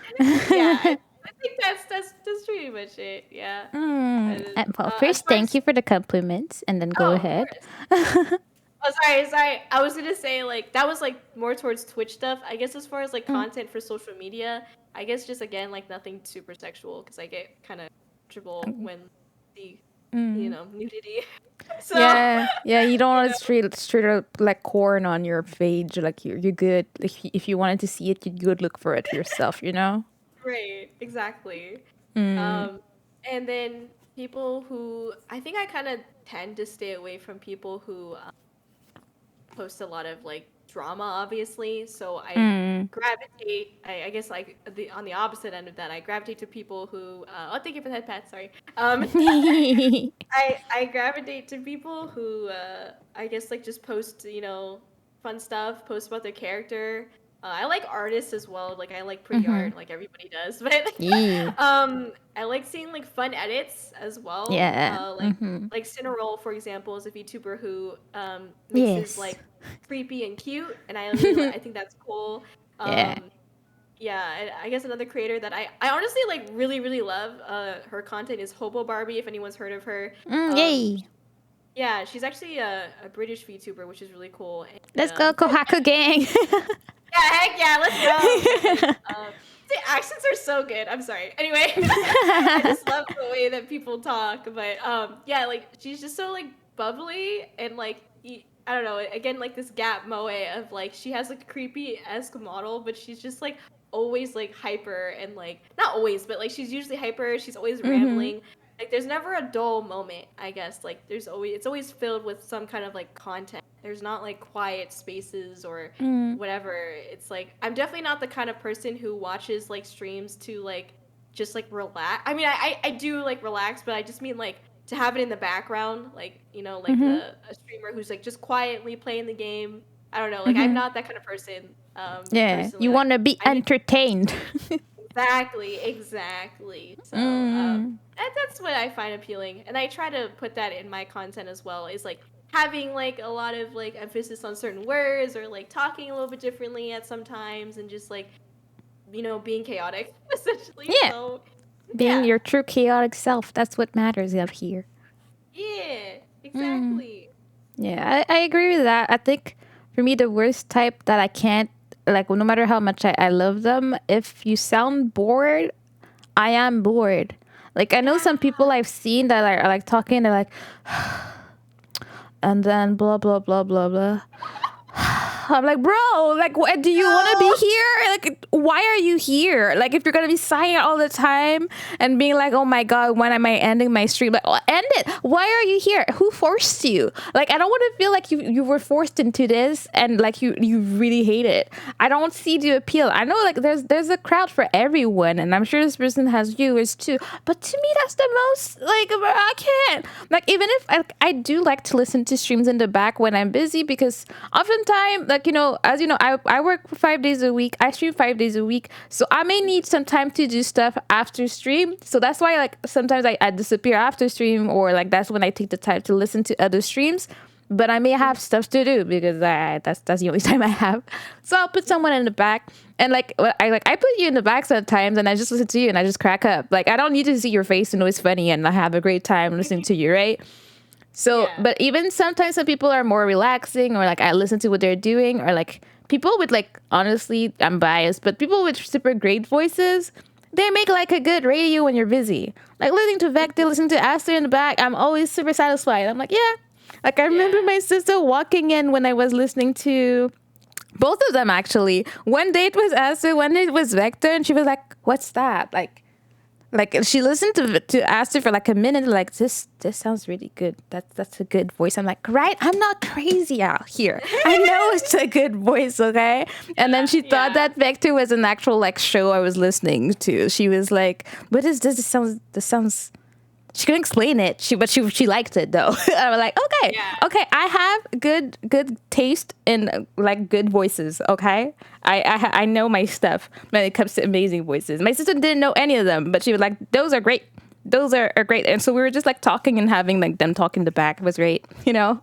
yeah. I think that's pretty much it. Yeah. And, Well, as first, far thank as you for the compliments, and then go oh, of ahead. course. Oh, sorry. I was gonna say like that was like more towards Twitch stuff. I guess as far as like Mm. content for social media, I guess just again like nothing super sexual because I get kind of comfortable when the Mm. nudity. So Yeah, yeah. You don't you want to know, straight up like corn on your page. Like you're good. If you wanted to see it, you'd go look for it for yourself. You know. right, exactly. Mm. Um, and then people who I think I kind of tend to stay away from people who post a lot of like drama, obviously. So I Mm. gravitate. I guess like the on the opposite end of that, I gravitate to people who. Oh, thank you for the head pat. Sorry. I gravitate to people who I guess like just post fun stuff, post about their character. I like artists as well. Like I like pretty Mm-hmm. art, like everybody does. But Yeah. I like seeing like fun edits as well. Yeah. Mm-hmm. Like Cinnarole, for example, is a VTuber who mixes Yes. like creepy and cute, and I think that's cool. Yeah. Um, yeah, and I guess another creator that I honestly like really love her content is Hobo Barbie, if anyone's heard of her. Yay. Yeah, she's actually a British VTuber, which is really cool. And Let's go, Kohaku gang. yeah, heck yeah, let's go. But like the accents are so good. I'm sorry. Anyway, I just love the way that people talk. But yeah, like she's just so like bubbly and like I don't know. Again, like this Gap Moe of like she has like a creepy esque model, but she's just like always like hyper and like not always, but like she's usually hyper. She's always Mm-hmm. rambling. Like there's never a dull moment. I guess like it's always filled with some kind of like content. There's not like quiet spaces or Mm. whatever. It's like I'm definitely not the kind of person who watches like streams to like just like relax. I mean, I do like relax, but I just mean like to have it in the background, like like Mm-hmm. a streamer who's like just quietly playing the game. I don't know, like I'm Mm-hmm. not that kind of person. Yeah. Personally, You like want to be I need entertained. exactly. So Mm. that's what I find appealing, and I try to put that in my content as well. Is like having like a lot of like emphasis on certain words or like talking a little bit differently at sometimes, and just like being chaotic essentially. Yeah. So Being yeah, your true chaotic self. That's what matters up here. yeah, Mm. exactly. Yeah, I agree with that. I think for me, the worst type that I can't, like, no matter how much I love them, if you sound bored, I am bored. Like, I know Yeah. some people I've seen that are like talking, they're like, and then blah, blah, blah, blah, blah. I'm like, bro, like, what, do you want to be No. here? Like, why are you here? Like, if you're gonna be silent all the time and being like, oh my god, when am I ending my stream? Like, oh, end it. Why are you here? Who forced you? Like, I don't want to feel like you were forced into this and like you really hate it. I don't see the appeal. I know like there's a crowd for everyone, and I'm sure this person has viewers too. But to me, that's the most like I can't. Like, even if I do like to listen to streams in the back when I'm busy, because oftentimes, like, as you know, I work 5 days a week. I stream 5 days a week. So I may need some time to do stuff after stream. So that's why like sometimes I disappear after stream, or like that's when I take the time to listen to other streams. But I may have stuff to do because that's the only time I have. So I'll put someone in the back, and I put you in the back sometimes, and I just listen to you and I just crack up. Like, I don't need to see your face to know it's funny and I have a great time listening to you, right? So, Yeah. but even sometimes some people are more relaxing, or like I listen to what they're doing, or like people with like, honestly, I'm biased, but people with super great voices, they make like a good radio when you're busy. Like listening to Vector, listening to Aster in the back, I'm always super satisfied. I'm like, yeah. Like I remember Yeah. my sister walking in when I was listening to both of them actually. One day it was Aster, one day it was Vector, and she was like, "What's that?" Like she listened to asked it for like a minute. Like this sounds really good. That's a good voice. I'm like, right. I'm not crazy out here. I know it's a good voice. Okay. And then she thought Yeah. that Vector was an actual like show I was listening to. She was like, what is this? This sounds. She couldn't explain it. She liked it though. I was like, okay, Yeah. okay. I have good taste in like good voices. Okay, I know my stuff when it comes to amazing voices. My sister didn't know any of them, but she was like, those are great. Those are great. And so we were just like talking and having like them talking the back. It was great, you know.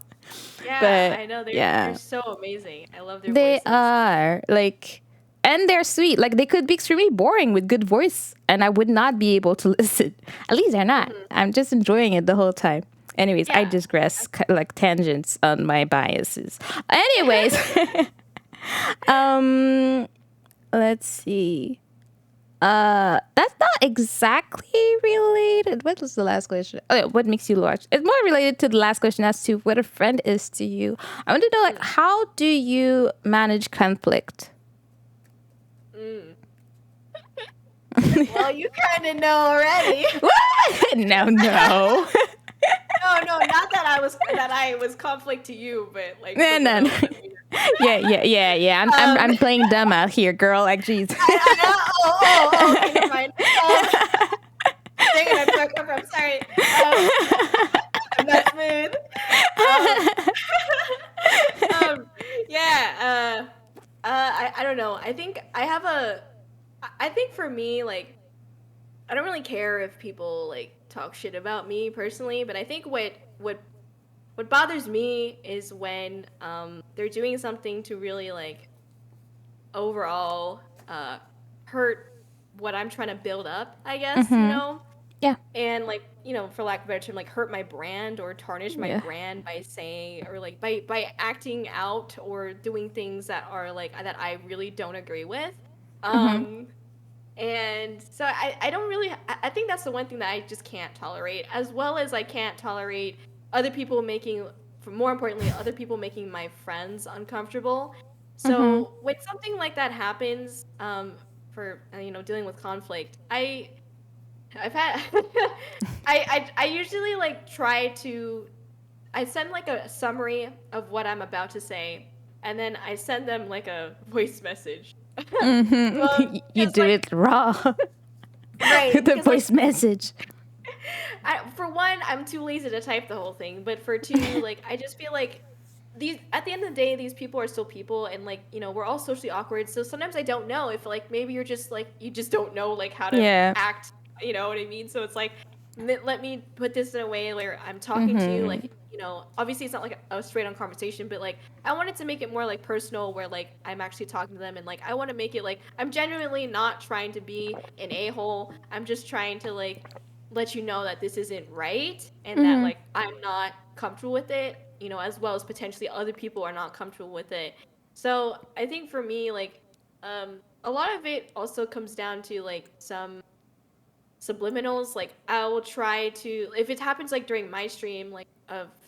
Yeah, But I know they're yeah, so amazing. I love their they voices. are like, and they're sweet. Like they could be extremely boring with good voice, and I would not be able to listen. At least they're not. Hmm. I'm just enjoying it the whole time. Anyways, I Yeah. digress, like tangents on my biases. Anyways, um, let's see. That's not exactly related. What was the last question? Oh, yeah, what makes you large? It's more related to the last question as to what a friend is to you. I want to know, like, how do you manage conflict? Mm. Well, you kind of know already. What? No, no. No, not that I was conflict to you, but like No, someone no, no. else. I mean. Yeah. I'm playing dumb out here, girl. Like, jeez. Okay, never mind. Dang it, I fucked up. I'm sorry. I'm not smooth. Um, yeah. I don't know. I think I have a. I think for me, like, I don't really care if people like talk shit about me personally, but I think what bothers me is when they're doing something to really like overall hurt what I'm trying to build up, I guess, you Mm-hmm. know? Yeah. And like, you know, for lack of a better term, like hurt my brand or tarnish my Yeah. brand by saying or like by acting out or doing things that are like that I really don't agree with. Mm-hmm. Um and so I don't really I think that's the one thing that I just can't tolerate, as well as I can't tolerate other people making, for more importantly, other people making my friends uncomfortable. Mm-hmm. So when something like that happens, for you know, dealing with conflict, I've had I usually like try to I send like a summary of what I'm about to say, and then I send them like a voice message. Mm-hmm. You Because do like it raw. right, The because like voice message. for one, I'm too lazy to type the whole thing, but for two, like I just feel like these at the end of the day, these people are still people, and like you know, we're all socially awkward. So sometimes I don't know if like maybe you're just like you just don't know like how to Yeah. act. You know what I mean? So it's like let me put this in a way where I'm talking to you Mm-hmm. like you know obviously it's not like a straight on conversation, but like I wanted to make it more like personal where like I'm actually talking to them, and like I want to make it like I'm genuinely not trying to be an a-hole. I'm just trying to like let you know that this isn't right and that Mm-hmm. like I'm not comfortable with it, you know, as well as potentially other people are not comfortable with it. So I think for me, like, a lot of it also comes down to like some subliminals. Like I will try to, if it happens like during my stream, like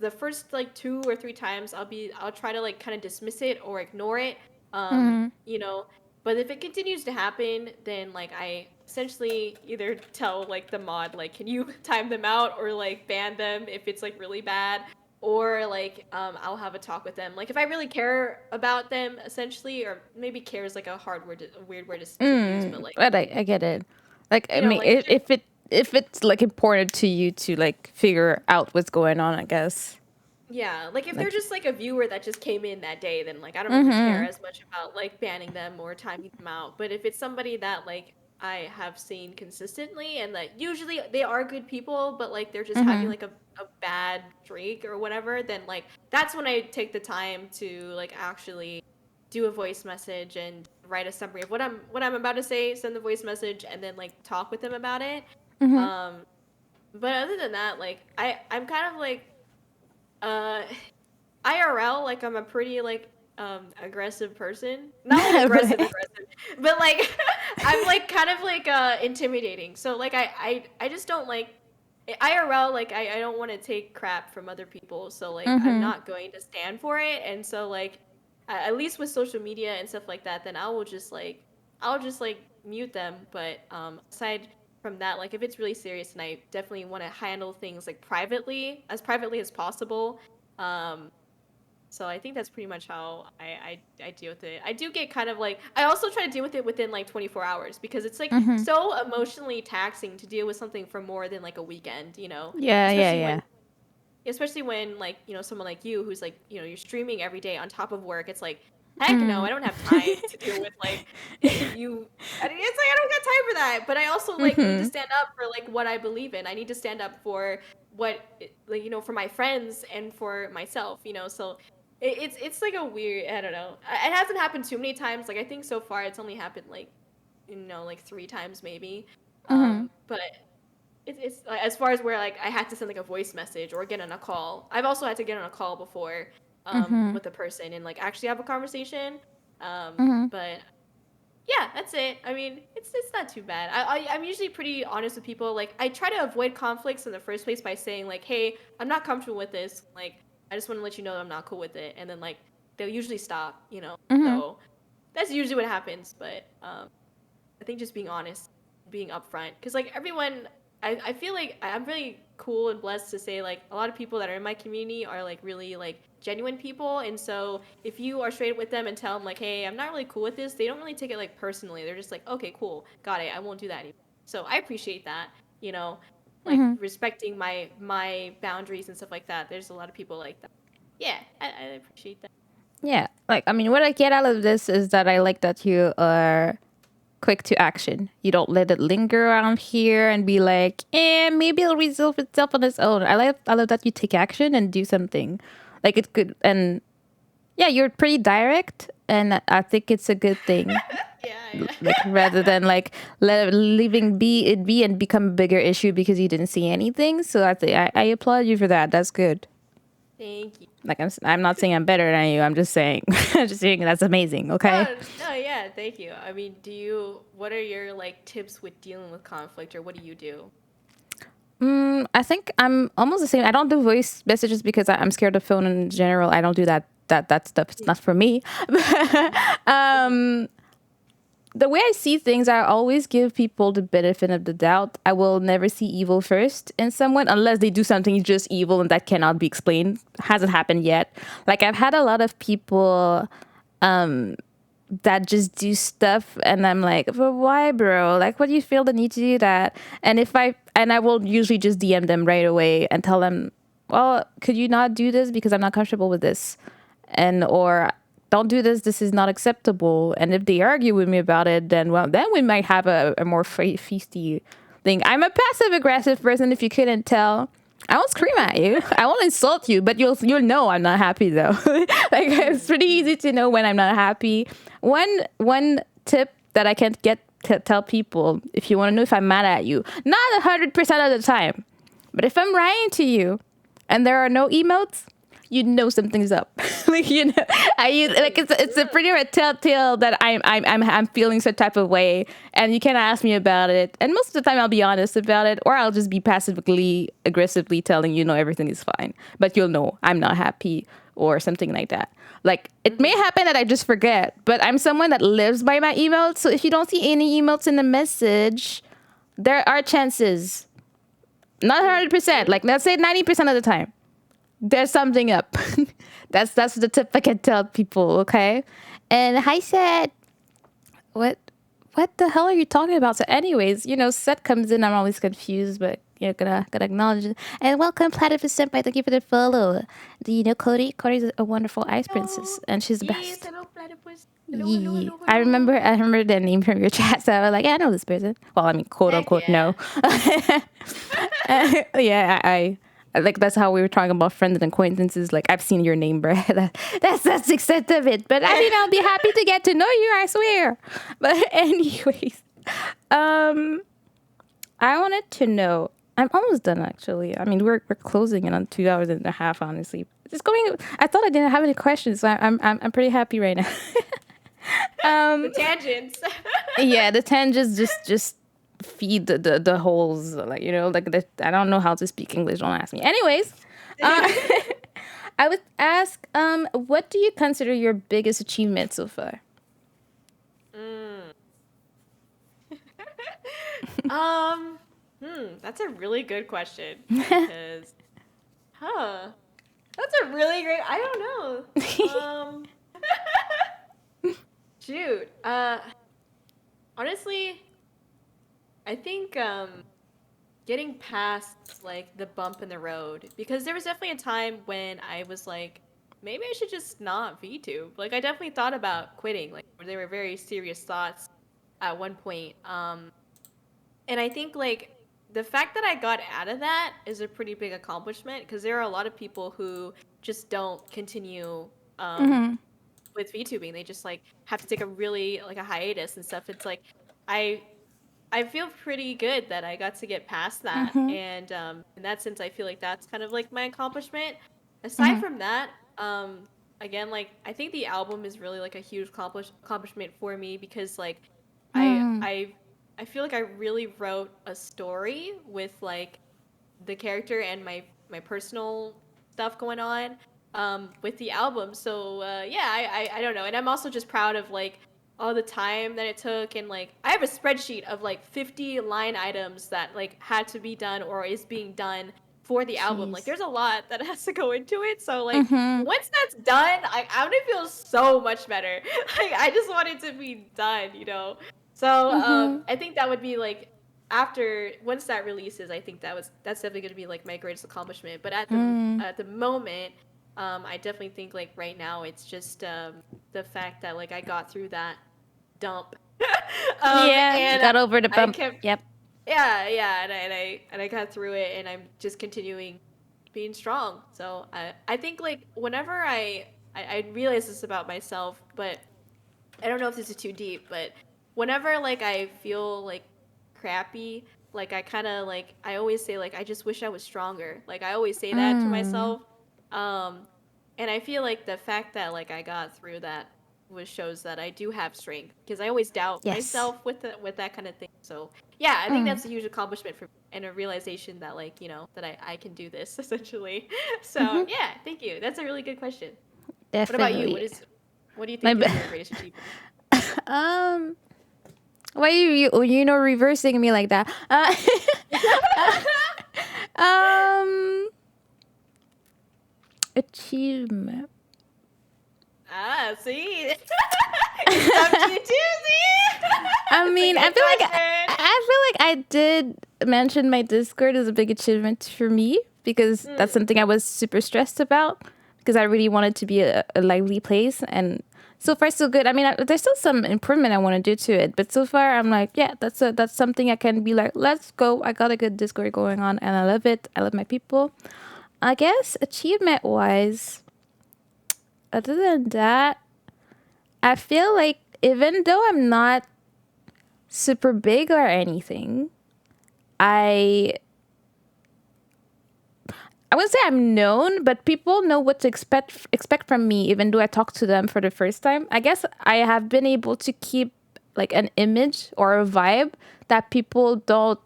the first like 2 or 3 times, I'll try to like kind of dismiss it or ignore it. Mm-hmm. You know, but if it continues to happen, then like I essentially either tell like the mod like, can you time them out or like ban them if it's like really bad, or like I'll have a talk with them. Like if I really care about them, essentially, or maybe care is like a hard word, a weird word to use, but like But I get it. Like, I you know, mean, like if it's like important to you to like figure out what's going on, I guess. yeah, like if they're Like, just like a viewer that just came in that day, then like I don't really care mm-hmm. as much about like banning them or timing them out. But if it's somebody that like I have seen consistently and that usually they are good people, but like they're just having Mm-hmm. like a bad streak or whatever, then like that's when I take the time to like actually do a voice message and write a summary of what I'm about to say, send the voice message, and then like talk with them about it. Mm-hmm. Um, but other than that, like I'm kind of like uh IRL, like I'm a pretty like aggressive person. Not like aggressive, but like I'm like kind of like intimidating. So like I just don't like IRL, like I don't want to take crap from other people. So like I'm Mm-hmm. not going to stand for it. And so like at least with social media and stuff like that, then I'll just like mute them. But aside from that, like if it's really serious and I definitely want to handle things like privately as possible. Um, so I think that's pretty much how I deal with it. I do get kind of like I also try to deal with it within like 24 hours because it's like Mm-hmm. so emotionally taxing to deal with something for more than like a weekend, you know? Yeah, yeah, Especially yeah. when like, you know, someone like you who's like, you know, you're streaming every day on top of work. It's like, heck no, Mm. I don't have time to deal with like you it's like I don't got time for that. But I also like need to Mm-hmm. stand up for like what I believe in. I need to stand up for what like, you know, for my friends and for myself, you know. So it's like a weird, I don't know. It hasn't happened too many times. Like I think so far it's only happened like, you know, like 3 times maybe. Mm-hmm. But it's like, as far as where like I had to send like a voice message or get on a call. I've also had to get on a call before Mm-hmm. with a person and like actually have a conversation. Mm-hmm. But yeah, that's it. I mean, it's not too bad. I'm usually pretty honest with people. Like I try to avoid conflicts in the first place by saying like, "Hey, I'm not comfortable with this. Like, I just want to let you know I'm not cool with it." And then like they'll usually stop, you know. Mm-hmm. So that's usually what happens. But I think just being honest, being upfront, because like everyone, I feel like I'm really cool and blessed to say like a lot of people that are in my community are like really like genuine people, and so if you are straight with them and tell them like, hey, I'm not really cool with this, they don't really take it like personally. They're just like, okay, cool, got it, I won't do that anymore. So I appreciate that, you know, like Mm-hmm. respecting my boundaries and stuff like that. There's a lot of people like that. Yeah, I appreciate that. Yeah. Like, I mean, what I get out of this is that I like that you are quick to action. You don't let it linger around here and be like, maybe it'll resolve itself on its own. I love that you take action and do something. Like it could, and yeah, you're pretty direct, and I think it's a good thing. Yeah, Like yeah. rather than like leaving be and become a bigger issue because you didn't see anything. So I applaud you for that. That's good. Thank you. Like I'm not saying I'm better than you. I'm just saying I'm just saying that's amazing. Okay. No, no, yeah, thank you. I mean, what are your like tips with dealing with conflict, or what do you do? I think I'm almost the same. I don't do voice messages because I'm scared of phone in general. I don't do that. That stuff. It's not for me. The way I see things, I always give people the benefit of the doubt. I will never see evil first in someone unless they do something just evil and that cannot be explained. Hasn't happened yet. Like I've had a lot of people that just do stuff and I'm like, but why, bro? Like, what do you feel the need to do that? And I will usually just DM them right away and tell them, well, could you not do this because I'm not comfortable with this, and or don't do this. This is not acceptable. And if they argue with me about it, then well, then we might have a more feisty thing. I'm a passive aggressive person. If you couldn't tell. I won't scream at you. I won't insult you, but you'll know I'm not happy though. Like it's pretty easy to know when I'm not happy. One tip that I can get to tell people if you want to know if I'm mad at you, not 100% of the time, but if I'm writing to you and there are no emotes, you know something's up. Like you know, I use like it's a pretty red telltale that I'm feeling some type of way, and you can ask me about it. And most of the time, I'll be honest about it, or I'll just be passively aggressively telling you, no, everything is fine, but you'll know I'm not happy or something like that. Like it may happen that I just forget, but I'm someone that lives by my emotes. So if you don't see any emotes in the message, there are chances. Not 100%. Like let's say 90% of the time there's something up. That's the tip I can tell people, okay? And I said, what the hell are you talking about? So anyways, Seth comes in, I'm always confused, but gotta acknowledge it. And welcome, Platypus Senpai, thank you for the follow. Do you know Cody? Cody's a wonderful ice princess, Hello. and she's the Yes, best. hello, platypus. Hello, hello, Yeah. hello, I hello. remember the name from your chat, so I was like, yeah, I know this person. Well, I mean, quote Heck unquote, yeah. no. Yeah, I like that's how we were talking about friends and acquaintances. Like I've seen your name, bro. That's the extent of it. But I mean, I'll be happy to get to know you. I swear. But anyways, um, I wanted to know. I'm almost done, actually. I mean, we're closing in on 2 hours and a half. Honestly, just going. I thought I didn't have any questions, so I'm pretty happy right now. The tangents. Yeah, the tangents just feed the holes, like I don't know how to speak English, don't ask me. Anyways, uh, I would ask, what do you consider your biggest achievement so far? Mm. That's a really good question because, that's a really great. I don't know. Shoot. Honestly, I think getting past like the bump in the road because there was definitely a time when I was like, maybe I should just not VTube. Like I definitely thought about quitting. Like there were very serious thoughts at one point. And I think like the fact that I got out of that is a pretty big accomplishment because there are a lot of people who just don't continue Mm-hmm. with VTubing. They just like have to take a really like a hiatus and stuff. It's like I I feel pretty good that I got to get past that, Mm-hmm. and in that sense, I feel like that's kind of like my accomplishment. Aside Mm-hmm. from that, again, like I think the album is really like a huge accomplishment for me because like I Mm. I I feel like I really wrote a story with like the character and my personal stuff going on with the album. So yeah, I don't know, and I'm also just proud of like all the time that it took, and like I have a spreadsheet of like 50 line items that like had to be done or is being done for the album. Like Jeez. there's a lot that has to go into it. So like Mm-hmm. once that's done, I'm gonna feel so much better. Like I just want it to be done, you know. So Mm-hmm. I think that would be like after once that releases, I think that's definitely going to be like my greatest accomplishment. But Mm. at the moment, I definitely think like right now it's just the fact that like I got through that dump, Yeah, and got over the I bump. kept Yep. yeah, and I got through it, and I'm just continuing being strong. So I think like whenever I realize this about myself, but I don't know if this is too deep, but whenever like I feel like crappy, like I kind of like I always say like I just wish I was stronger. Like I always say that to Mm. myself. Um and I feel like the fact that like I got through that was shows that I do have strength because I always doubt Yes. myself with that kind of thing. So, yeah, I think Mm. that's a huge accomplishment for me and a realization that like, you know, that I can do this essentially. So, Mm-hmm. yeah, thank you. That's a really good question. What about you? Definitely. What do you My think b- is your greatest achievement? um. Why you know reversing me like that? Um. Achievement. Ah, see? It stumped you too, see? I It's a mean, good question. I feel like I did mention my Discord as a big achievement for me because that's Mm, something I was super stressed about because I really wanted to be a lively place, and so far so good. I mean, there's still some improvement I want to do to it, but so far I'm like, yeah, that's something I can be like, let's go. I got a good Discord going on, and I love it. I love my people. I guess achievement wise, other than that, I feel like even though I'm not super big or anything, I I wouldn't say I'm known, but people know what to expect from me, even though I talk to them for the first time. I guess I have been able to keep like an image or a vibe that people don't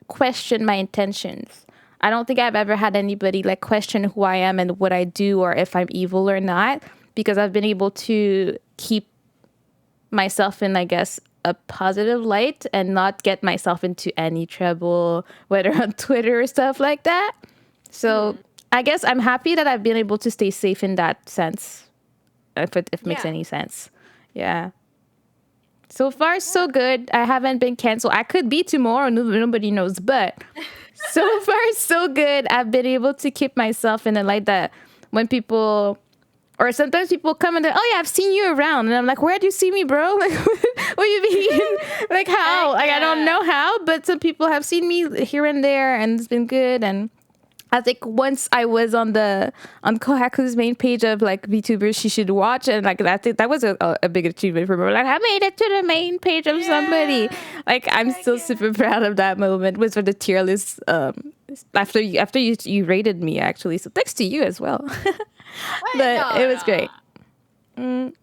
question my intentions. I don't think I've ever had anybody like question who I am and what I do or if I'm evil or not, because I've been able to keep myself in, I guess, a positive light and not get myself into any trouble, whether on Twitter or stuff like that. So mm, I guess I'm happy that I've been able to stay safe in that sense, if it makes yeah, any sense. Yeah. So far, yeah. so good. I haven't been canceled. I could be tomorrow. Nobody knows. But so far, so good. I've been able to keep myself in a light that when people, or sometimes people come and they're, oh yeah, I've seen you around, and I'm like, where do you see me, bro? Like, what do you mean? Like how? Heck Like I don't yeah. know how, but some people have seen me here and there, and it's been good. And I think once I was on Kohaku's main page of like VTubers she should watch, and like that was a big achievement for me. Like I made it to the main page of somebody. Yeah. Like I'm Heck still yeah. super proud of that moment. Was for the tier list after you rated me actually. So thanks to you as well. What? But it No, was no. great. Mm,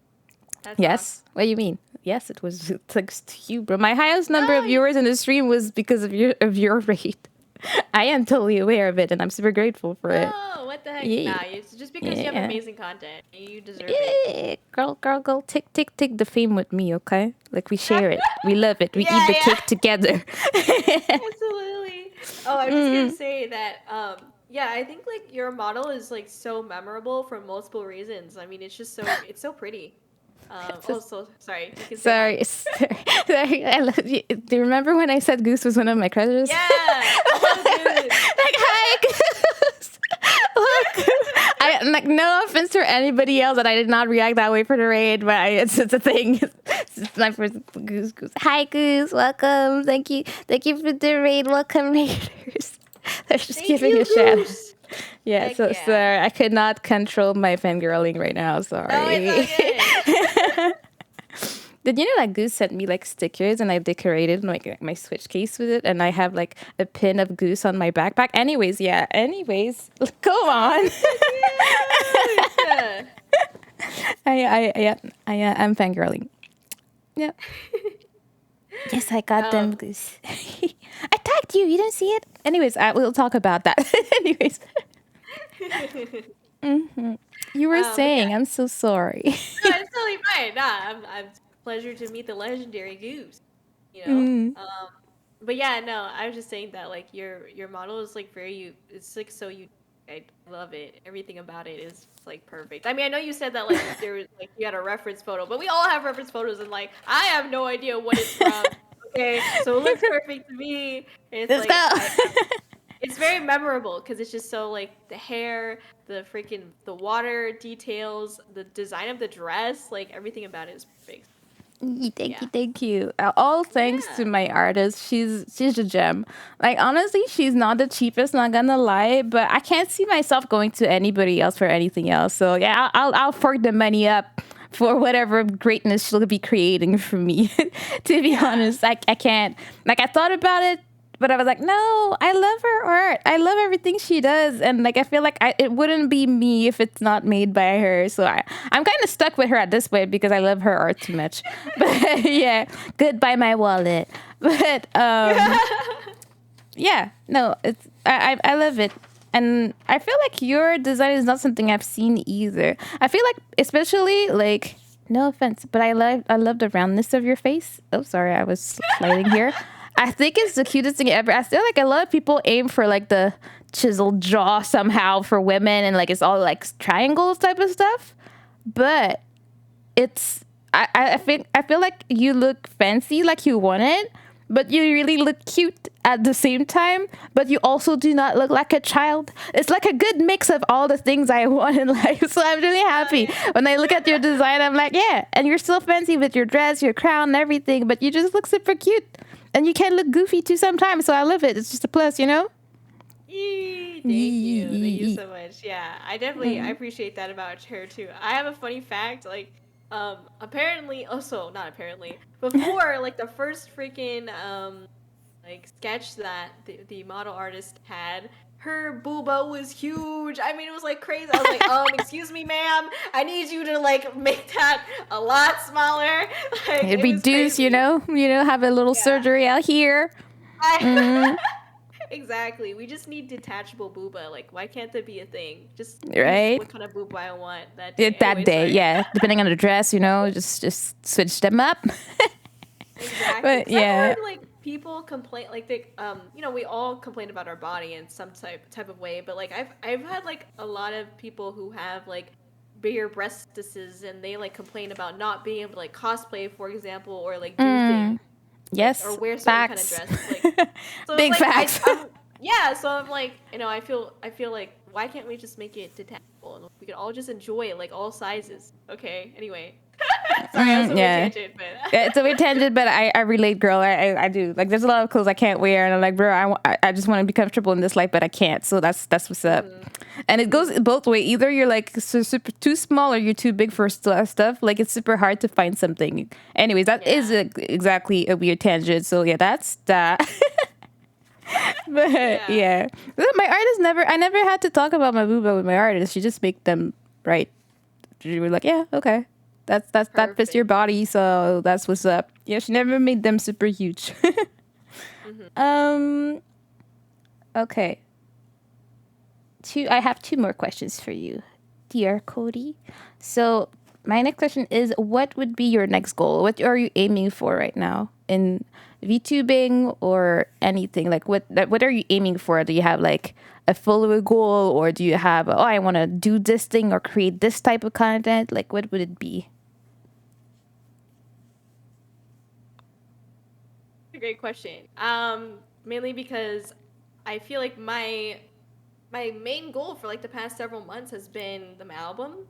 That's awesome. yes. What do you mean? Yes, it was thanks to you, bro. My highest number of No, viewers in the stream was because of your rate. I am totally aware of it, and I'm super grateful for it. Oh, what the heck? Yeah, Nah, it's just because you have yeah, amazing content. You deserve it. yeah. Girl, take the fame with me, okay? Like we share it, we love it, we eat Yeah, the yeah. cake together. Absolutely. Oh, I'm just gonna say that, yeah, I think like your model is like so memorable for multiple reasons. I mean, it's so pretty. Oh, so sorry. You can say hi. Sorry. I love you. Do you remember when I said Goose was one of my crushes? Yeah. Oh, dude. Like, hi, Goose. Look, I like no offense to anybody else that I did not react that way for the raid, but it's a thing. It's my first Goose. Hi, Goose. Welcome. Thank you for the raid. Welcome, raiders. They're just Thank giving you, a shout. Goose. Yeah, Heck so yeah. sorry, I could not control my fangirling right now. Sorry. No, it's all good. Did you know that Goose sent me like stickers and I decorated my Switch case with it, and I have like a pin of Goose on my backpack. Anyways, yeah. Anyways, go on. Yeah. I'm fangirling. Yeah. Yes, I got them, Goose. I tagged you. You didn't see it. Anyways, we'll talk about that. Anyways. You were saying, Yeah. I'm so sorry. No, it's totally fine. Nah, I'm pleasure to meet the legendary Goose. You know. But yeah, no, I was just saying that like your model is like it's like so you. I love it. Everything about it is like perfect. I mean, I know you said that like there was like you had a reference photo, but we all have reference photos, and like I have no idea what it's from. Okay, so it looks perfect to me. It's Let's like go. it's very memorable because it's just so like the hair, the water details, the design of the dress, like everything about it is perfect. Thank you. All thanks to Yeah. my artist. She's a gem. Like honestly, she's not the cheapest. Not gonna lie, but I can't see myself going to anybody else for anything else. So yeah, I'll fork the money up for whatever greatness she'll be creating for me. To be honest, I can't. Like I thought about it, but I was like, no, I love her art. I love everything she does, and like I feel like it wouldn't be me if it's not made by her. So I'm kind of stuck with her at this point because I love her art too much. But yeah, goodbye my wallet. But yeah, no, I love it. And I feel like your design is not something I've seen either. I feel like, especially like, no offense, but I love the roundness of your face. Oh, sorry, I was sliding here. I think it's the cutest thing ever. I feel like a lot of people aim for like the chiseled jaw somehow for women, and like it's all like triangles type of stuff. But it's I feel like you look fancy like you want it, but you really look cute at the same time, but you also do not look like a child. It's like a good mix of all the things I want in life. So I'm really happy. When I look at your design, I'm like, yeah, and you're still fancy with your dress, your crown, and everything, but you just look super cute. And you can look goofy too sometimes, so I love it. It's just a plus, you know? Thank you. Thank you so much. Yeah, I appreciate that about her too. I have a funny fact, like apparently also not apparently, before like the first freaking like sketch that the model artist had, her booba was huge. I mean, it was like crazy. I was like, excuse me, ma'am, I need you to like make that a lot smaller. Like it was Reduce, crazy. have a little surgery out here. Exactly. We just need detachable booba. Like, why can't that be a thing? Just Right? what kind of booba I want that day. That Anyway, day, sorry. yeah. Depending on the dress, just switch them up. Exactly. But 'Cause yeah. I've heard like people complain, like they, we all complain about our body in some type of way. But like I've had like a lot of people who have like bigger breastises, and they like complain about not being able to like cosplay, for example, or like do things. Yes. Or wear certain kind of Facts. dress. Like, so Big like, facts. yeah. So I'm like, I feel like why can't we just make it detachable and we can all just enjoy it, like all sizes? Okay. Anyway, sorry, I was a weird tangent, but It's a weird tangent, but I relate, girl. I do. Like, there's a lot of clothes I can't wear, and I'm like, bro, I just want to be comfortable in this life, but I can't. So that's what's up. And it goes both way. Either you're like super too small, or you're too big for stuff. Like it's super hard to find something. Anyways, that is exactly a weird tangent. So yeah, that's that. But yeah. My artist I never had to talk about my booba with my artist. She just make them right. She was like, yeah, okay. That fits your body, so that's what's up. Yeah, she never made them super huge. Okay. I have two more questions for you, dear Cody. So my next question is, what would be your next goal? What are you aiming for right now in VTubing or anything? Like what are you aiming for? Do you have like a follower goal, or do you have, oh, I want to do this thing or create this type of content? Like what would it be? A great question. Mainly because I feel like my main goal for like the past several months has been the album.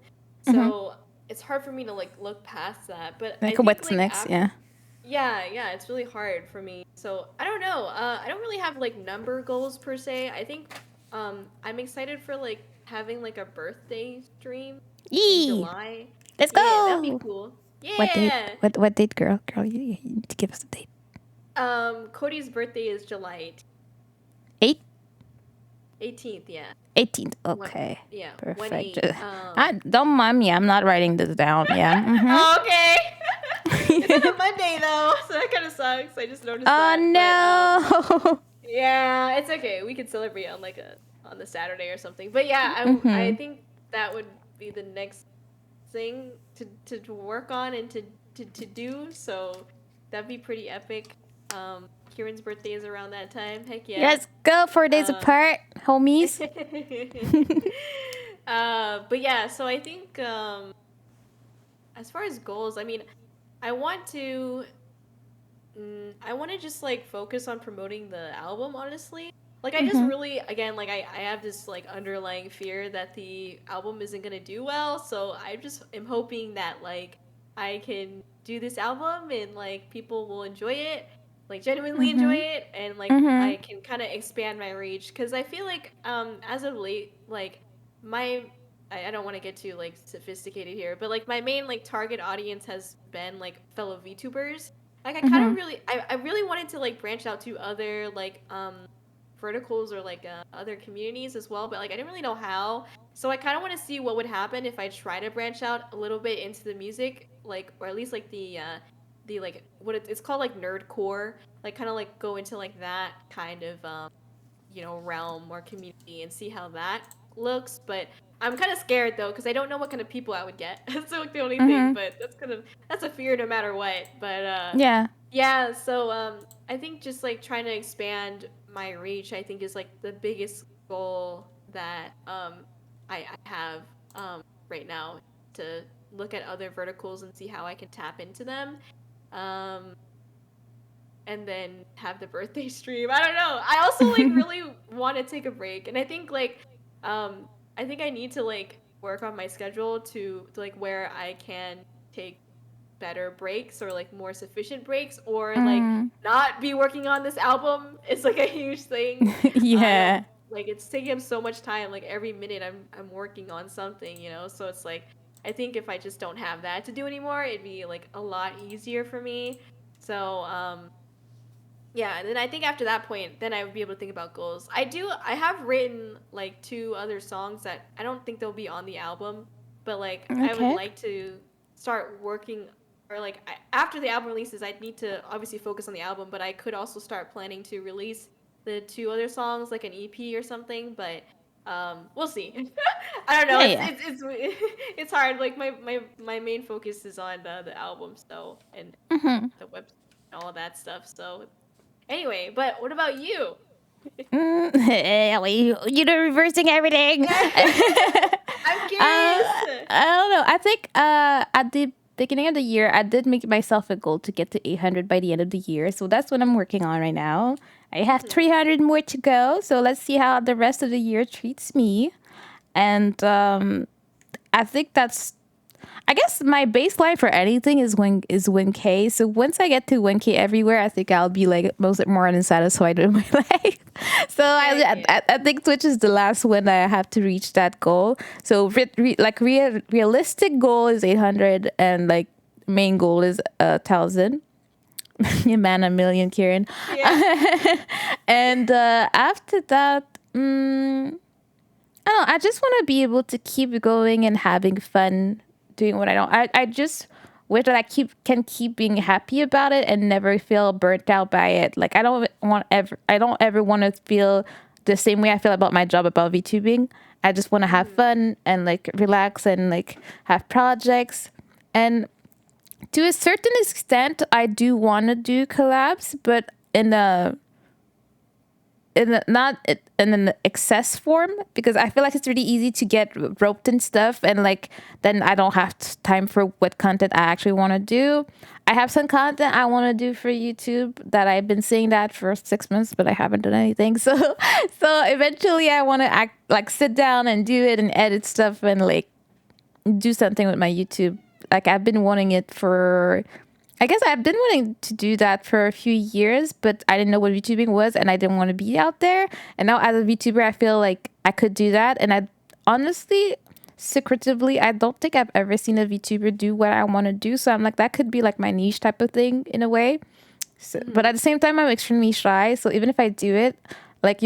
Mm-hmm. So it's hard for me to like look past that. But I Like think what's like next? Yeah. yeah, it's really hard for me. So I don't know. I don't really have like number goals per se. I think I'm excited for like having like a birthday stream in Yee! July. Let's Yeah, that'd be go. cool. What date? Yeah. What date, girl? Girl, you need to give us a date. Cody's birthday is July 8th? 18th, yeah. 18th. One, Okay. yeah, one Perfect. eight. Don't mind me. I'm not writing this down. Yeah. Mm-hmm. Oh, okay. It's on a Monday though, so that kind of sucks. I just noticed Oh that. no. But yeah, it's okay. We could celebrate on like a on the Saturday or something. But yeah, I Mm-hmm. think that would be the next thing to work on and to do. So that'd be pretty epic. Kieran's birthday is around that time. Heck yeah. Let's go 4 days Um, apart, homies. but yeah, so I think as far as goals, I mean, I want to I want to just like focus on promoting the album, honestly. Like I just Mm-hmm. really again like I have this like underlying fear that the album isn't gonna do well, so I just am hoping that like I can do this album and like people will enjoy it, like genuinely enjoy Mm-hmm. it, and like Mm-hmm. I can kind of expand my reach because I feel like as of late like my I don't want to get too like sophisticated here, but like my main like target audience has been like fellow VTubers. Like I kind Mm-hmm. of really I really wanted to like branch out to other like verticals or like other communities as well, but like I didn't really know how. So I kind of want to see what would happen if I try to branch out a little bit into the music, like or at least like the like what it's called like nerdcore, like kind of like go into like that kind of realm or community and see how that looks. But I'm kind of scared though because I don't know what kind of people I would get. That's like the only thing. Mm-hmm. But that's a fear no matter what. But Yeah. yeah. So I think just like trying to expand my reach, I think is like the biggest goal that I have right now, to look at other verticals and see how I can tap into them. Um, and then have the birthday stream. I don't know. I also like really want to take a break, and I think like I think I need to like work on my schedule to like where I can take better breaks or like more sufficient breaks, or like Mm. not be working on this album. It's like a huge thing. Yeah. Like it's taking up so much time. Like every minute I'm working on something, So it's like I think if I just don't have that to do anymore, it'd be like a lot easier for me. So yeah, and then I think after that point, then I would be able to think about goals. I have written like two other songs that I don't think they'll be on the album, but like I would Okay. like to start working, or like after the album releases, I'd need to obviously focus on the album, but I could also start planning to release the two other songs, like an EP or something, but we'll see. I don't know. Yeah, yeah. It's hard. Like my main focus is on the album, so, and Mm-hmm. the web and all of that stuff. So anyway, but what about you? You're reversing everything. I'm curious. I don't know. I think at the beginning of the year, I did make myself a goal to get to 800 by the end of the year. So that's what I'm working on right now. I have Mhm. 300 more to go. So let's see how the rest of the year treats me. And I think that's, I guess my baseline for anything is 1K. So once I get to 1K everywhere, I think I'll be like most more unsatisfied with my life. So Heck yeah. I think Twitch is the last one that I have to reach that goal. So realistic goal is 800, and like main goal is 1,000. You man a million, Kieran. Yeah. And after that, I don't know. I just want to be able to keep going and having fun doing what I don't. I just wish that can keep being happy about it and never feel burnt out by it. Like I don't ever want to feel the same way I feel about my job about VTubing. I just want to have fun and like relax and like have projects. And to a certain extent, I do want to do collabs, but not in an excess form, because I feel like it's really easy to get roped in stuff, and like then I don't have time for what content I actually want to do. I have some content I want to do for YouTube that I've been saying that for 6 months, but I haven't done anything. So eventually I want to act like sit down and do it and edit stuff and like do something with my YouTube. Like I've been wanting it for, I guess I've been wanting to do that for a few years, but I didn't know what VTubing was and I didn't want to be out there. And now as a VTuber, I feel like I could do that. And I honestly, secretively, I don't think I've ever seen a VTuber do what I want to do. So I'm like, that could be like my niche type of thing in a way. So, but at the same time, I'm extremely shy. So even if I do it, like,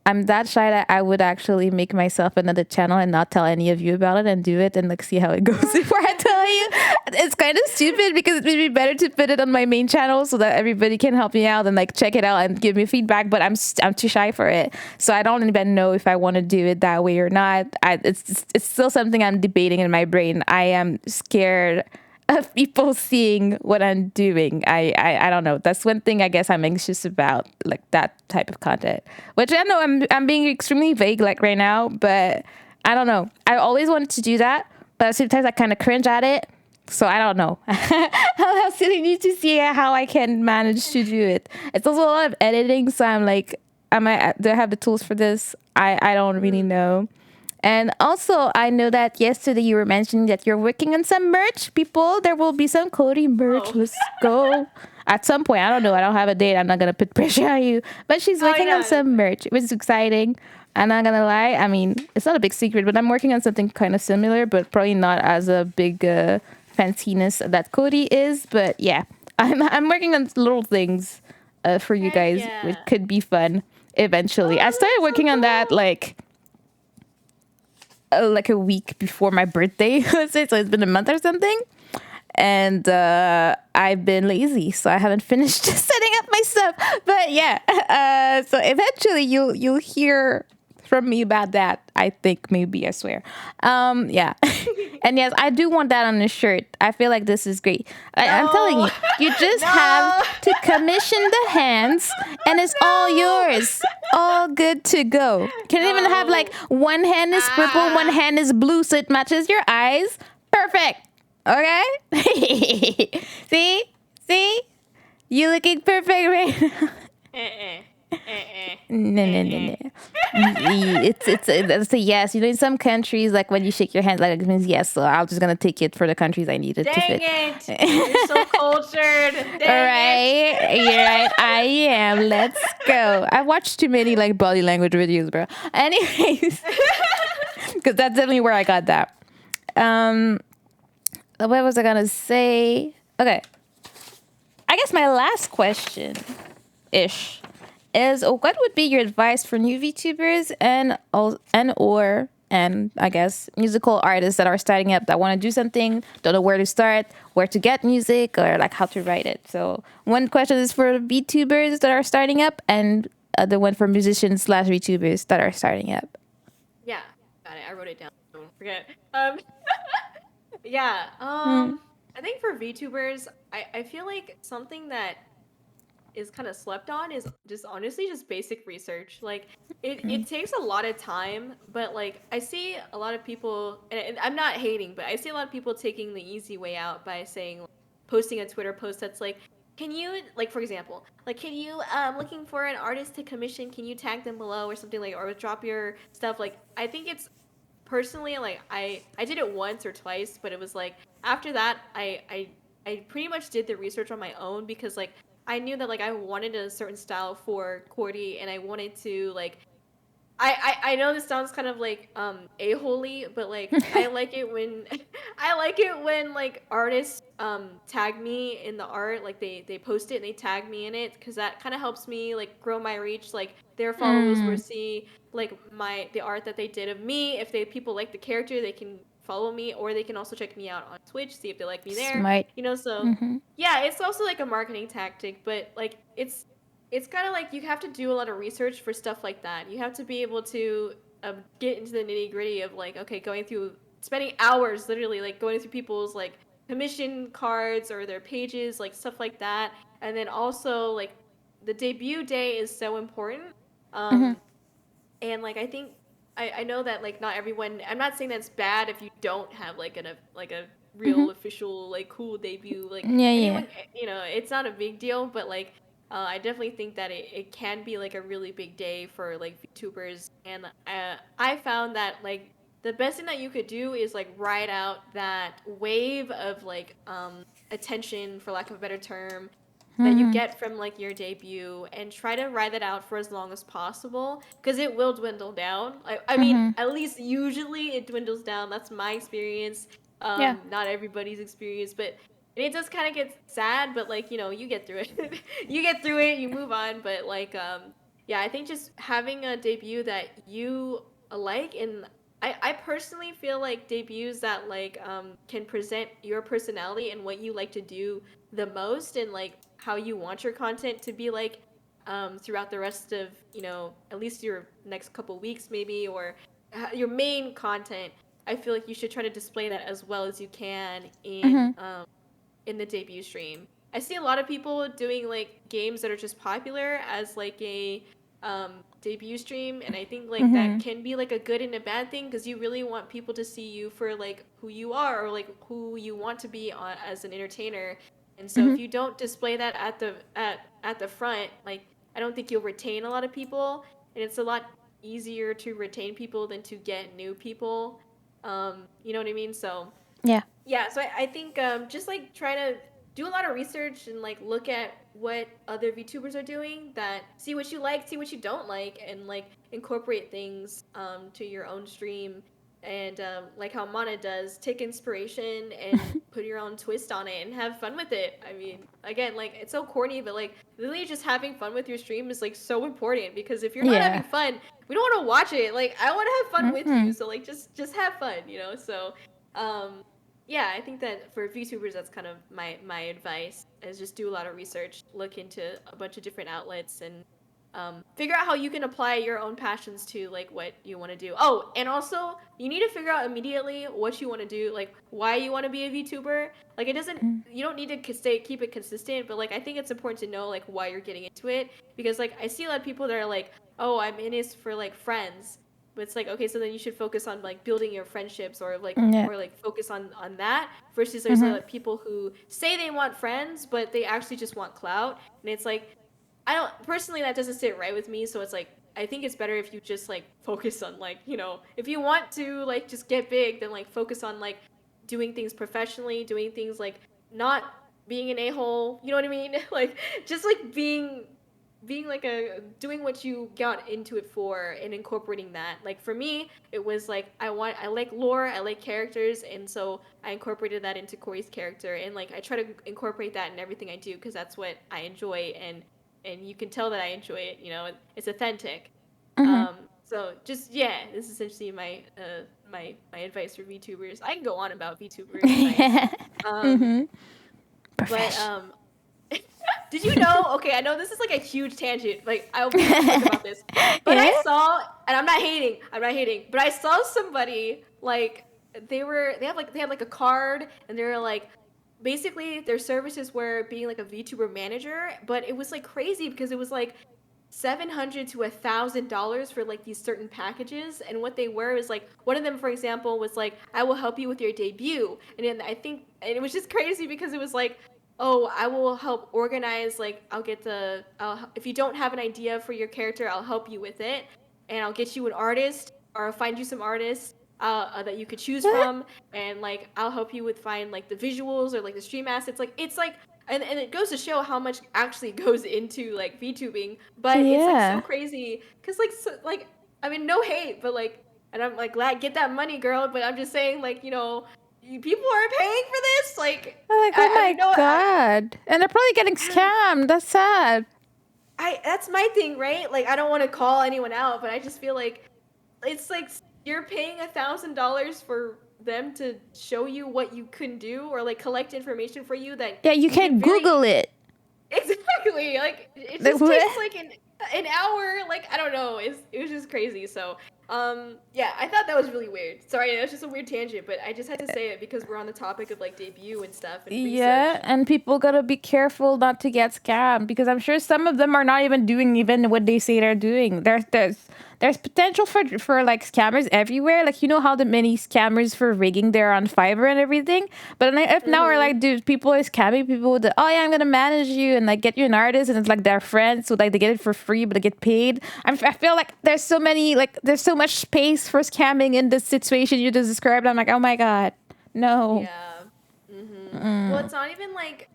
I'm that shy that I would actually make myself another channel and not tell any of you about it and do it and like see how it goes before I tell you. It's kind of stupid because it would be better to put it on my main channel so that everybody can help me out and like check it out and give me feedback. But I'm too shy for it, so I don't even know if I want to do it that way or not. It's still something I'm debating in my brain. I am scared of people seeing what I'm doing. I don't know. That's one thing I guess I'm anxious about, like that type of content. Which I know I'm being extremely vague like right now, but I don't know. I always wanted to do that, but sometimes I kind of cringe at it. So I don't know. I'll still need to see how I can manage to do it. It's also a lot of editing, so I'm like, do I have the tools for this? I don't really know. And also, I know that yesterday you were mentioning that you're working on some merch. People, there will be some Cody merch. Oh. Let's go. At some point, I don't know. I don't have a date. I'm not going to put pressure on you. But she's working on some merch. It was exciting. I'm not going to lie. I mean, it's not a big secret, but I'm working on something kind of similar, but probably not as a big fanciness that Cody is. But yeah, I'm working on little things for you guys, which could be fun eventually. I started working on that like a week before my birthday, let's say, so it's been a month or something, and I've been lazy, so I haven't finished setting up my stuff. But yeah, so eventually you'll hear from me about that. I think, maybe, I swear. Yeah. And yes, I do want that on the shirt. I feel like this is great. I'm telling you, you just have to commission the hands and it's all yours. All good to go. Can even have like one hand is purple, one hand is blue, so it matches your eyes. Perfect. Okay? See? You looking perfect right now. No. It's a yes. In some countries, like when you shake your hand, like it means yes. So I'm just gonna take it for the countries I needed to fit. Dang it! You're so cultured. All right, you're right. I am. Let's go. I watched too many like body language videos, bro. Anyways, because that's definitely where I got that. What was I gonna say? Okay, I guess my last question ish is, what would be your advice for new VTubers and I guess musical artists that are starting up, that want to do something, don't know where to start, where to get music, or like how to write it? So one question is for VTubers that are starting up, and the one for musicians / VTubers that are starting up. Yeah, got it. I wrote it down. Don't forget. Yeah. I think for VTubers, I feel like something that is kind of slept on is just honestly just basic research. Like it takes a lot of time, but like I see a lot of people, and I'm not hating, but I see a lot of people taking the easy way out by saying, posting a Twitter post that's like, can you, like, for example, like, can you looking for an artist to commission, can you tag them below or something, like, or drop your stuff. Like, I think it's personally, like, I did it once or twice, but it was like after that I pretty much did the research on my own, because like I knew that like I wanted a certain style for Cordy, and I wanted to like I know this sounds kind of like a-holy, but like I like it when I like it when like artists tag me in the art, like they post it and they tag me in it, because that kind of helps me like grow my reach. Like their followers will see like the art that they did of me. If people like the character, they can follow me, or they can also check me out on Twitch, see if they like me there. Smart. So yeah, it's also like a marketing tactic, but like it's it's kind of like you have to do a lot of research for stuff like that. You have to be able to get into the nitty gritty of like, okay, going through, spending hours literally like going through people's like commission cards or their pages, like stuff like that. And then also like the debut day is so important. Mm-hmm. Um, and like I think I know that like not everyone, I'm not saying that's bad if you don't have like a Mm-hmm. real official like cool debut, like Yeah, yeah. anyone, it's not a big deal, but like I definitely think that it can be like a really big day for like VTubers. And I found that like the best thing that you could do is like ride out that wave of like attention, for lack of a better term, that you Mm-hmm. get from like your debut, and try to ride that out for as long as possible, because it will dwindle down. I mean, Mm-hmm. at least usually it dwindles down. That's my experience. Yeah. Not everybody's experience, but it does kind of get sad, but like, you get through it. You get through it, you move on, but like yeah, I think just having a debut that you like, and I personally feel like debuts that like can present your personality and what you like to do the most, and like how you want your content to be like throughout the rest of, at least your next couple weeks maybe, or your main content. I feel like you should try to display that as well as you can Mm-hmm. in the debut stream. I see a lot of people doing like games that are just popular as like a debut stream, and I think like that Mm-hmm. can be like a good and a bad thing, because you really want people to see you for like who you are, or like who you want to be as an entertainer. And so Mm-hmm. if you don't display that at the front, like I don't think you'll retain a lot of people, and it's a lot easier to retain people than to get new people. You know what I mean? So Yeah. yeah, so I think just like try to do a lot of research and like look at what other VTubers are doing, that see what you like, see what you don't like, and like incorporate things to your own stream. And like how Mana does, take inspiration and put your own twist on it and have fun with it. I mean, again, like it's so corny, but like literally just having fun with your stream is like so important, because if you're not Yeah. having fun, we don't want to watch it. Like I want to have fun with Mm-hmm. you, so like just have fun. So um yeah, I think that for VTubers, that's kind of my advice, is just do a lot of research, look into a bunch of different outlets, and figure out how you can apply your own passions to like what you want to do. Oh, and also you need to figure out immediately what you want to do, like why you want to be a VTuber. Like it doesn't, you don't need to keep it consistent, but like I think it's important to know like why you're getting into it, because like I see a lot of people that are like, oh, I'm in this for like friends, but it's like, okay, so then you should focus on like building your friendships, or like Yeah. focus on that, versus there's Mm-hmm. like people who say they want friends but they actually just want clout. And it's like, I don't personally, that doesn't sit right with me. So it's like I think it's better if you just like focus on like, if you want to like just get big, then like focus on like doing things professionally, doing things like not being an a-hole, you know what I mean? Like just like being like a doing what you got into it for, and incorporating that. Like for me, it was like I like lore, I like characters, and so I incorporated that into Corey's character, and like I try to incorporate that in everything I do, because that's what I enjoy, and you can tell that I enjoy it. It's authentic. Mm-hmm. So just, yeah, this is essentially my advice for VTubers. I can go on about VTuber advice. Yeah. Um, Mm-hmm. but Profession. did you know? Okay, I know this is like a huge tangent. Like I'll be quick about this. But Yeah. I saw, and I'm not hating. I'm not hating. But I saw somebody like they had like a card, and they were like, basically their services were being like a VTuber manager, but it was like crazy, because it was like $700 to $1,000 for like these certain packages. And what they were is like, one of them for example was like, I will help you with your debut. And then I think, and it was just crazy, because it was like, oh, I will help organize, like if you don't have an idea for your character, I'll help you with it, and I'll get you an artist, or I'll find you some artists that you could choose What? from, and like I'll help you with find like the visuals or like the stream assets. Like it's like, and it goes to show how much actually goes into like VTubing, but it's like so Yeah. crazy, because like I mean, no hate, but like, and I'm like, glad, get that money, girl, but I'm just saying, like, people are paying for this. Like I'm like, oh I mean, my no, god. And they're probably getting scammed. That's sad. that's my thing, right? Like I don't want to call anyone out, but I just feel like it's like you're paying $1,000 for them to show you what you can do, or like collect information for you that Yeah, you you can can't very Google it. exactly. Like it Like just takes what? like an hour. Like I don't know. It was just crazy. So yeah, I thought that was really weird. Sorry, that's just a weird tangent, but I just had to say it because we're on the topic of like debut and stuff and Yeah, research. and people gotta be careful not to get scammed because I'm sure some of them are not even doing even what they say they're doing. There's potential for like scammers everywhere. Like you know how the many scammers for rigging there on Fiverr and everything. But if now we're Mm-hmm. like, dude, people are scamming people with the, oh yeah, I'm gonna manage you and like get you an artist and it's like their friends, so like they get it for free but they get paid. I feel like there's so much space for scamming in this situation you just described. I'm like, oh my god, no. Yeah. Well, it's not even like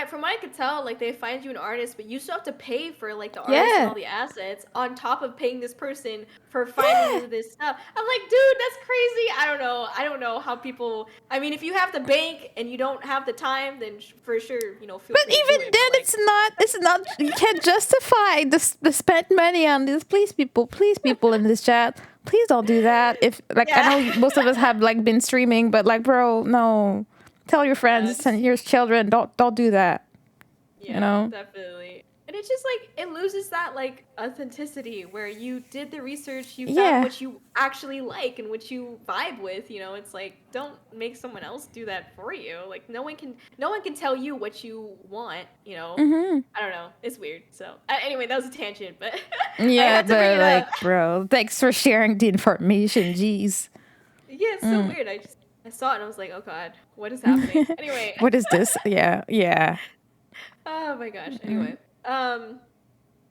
from what I could tell, like they find you an artist, but you still have to pay for like the artist and Yeah. all the assets on top of paying this person for finding you this stuff. I'm like, dude, that's crazy. I don't know. I don't know how people. I mean, if you have the bank and you don't have the time, then for sure, feel But free to do even it. But then, like, it's not, you can't justify the spent money on this. Please, people in this chat, please don't do that. If, like, I yeah, know most of us have, like, been streaming, but, like, bro, no. Tell your yeah, friends and your children, don't do that, you yeah, know? definitely. And it's just like it loses that like authenticity where you did the research, you found Yeah. what you actually like and what you vibe with, It's like don't make someone else do that for you. Like no one can tell you what you want. I don't know. It's weird. So, anyway, that was a tangent, but I Yeah, had to bring but, it up. like, bro, thanks for sharing the information. Jeez. Yeah, it's so weird. I saw it and I was like, "Oh god, what is happening?" Anyway, What is this? Yeah, yeah. oh my gosh. Anyway,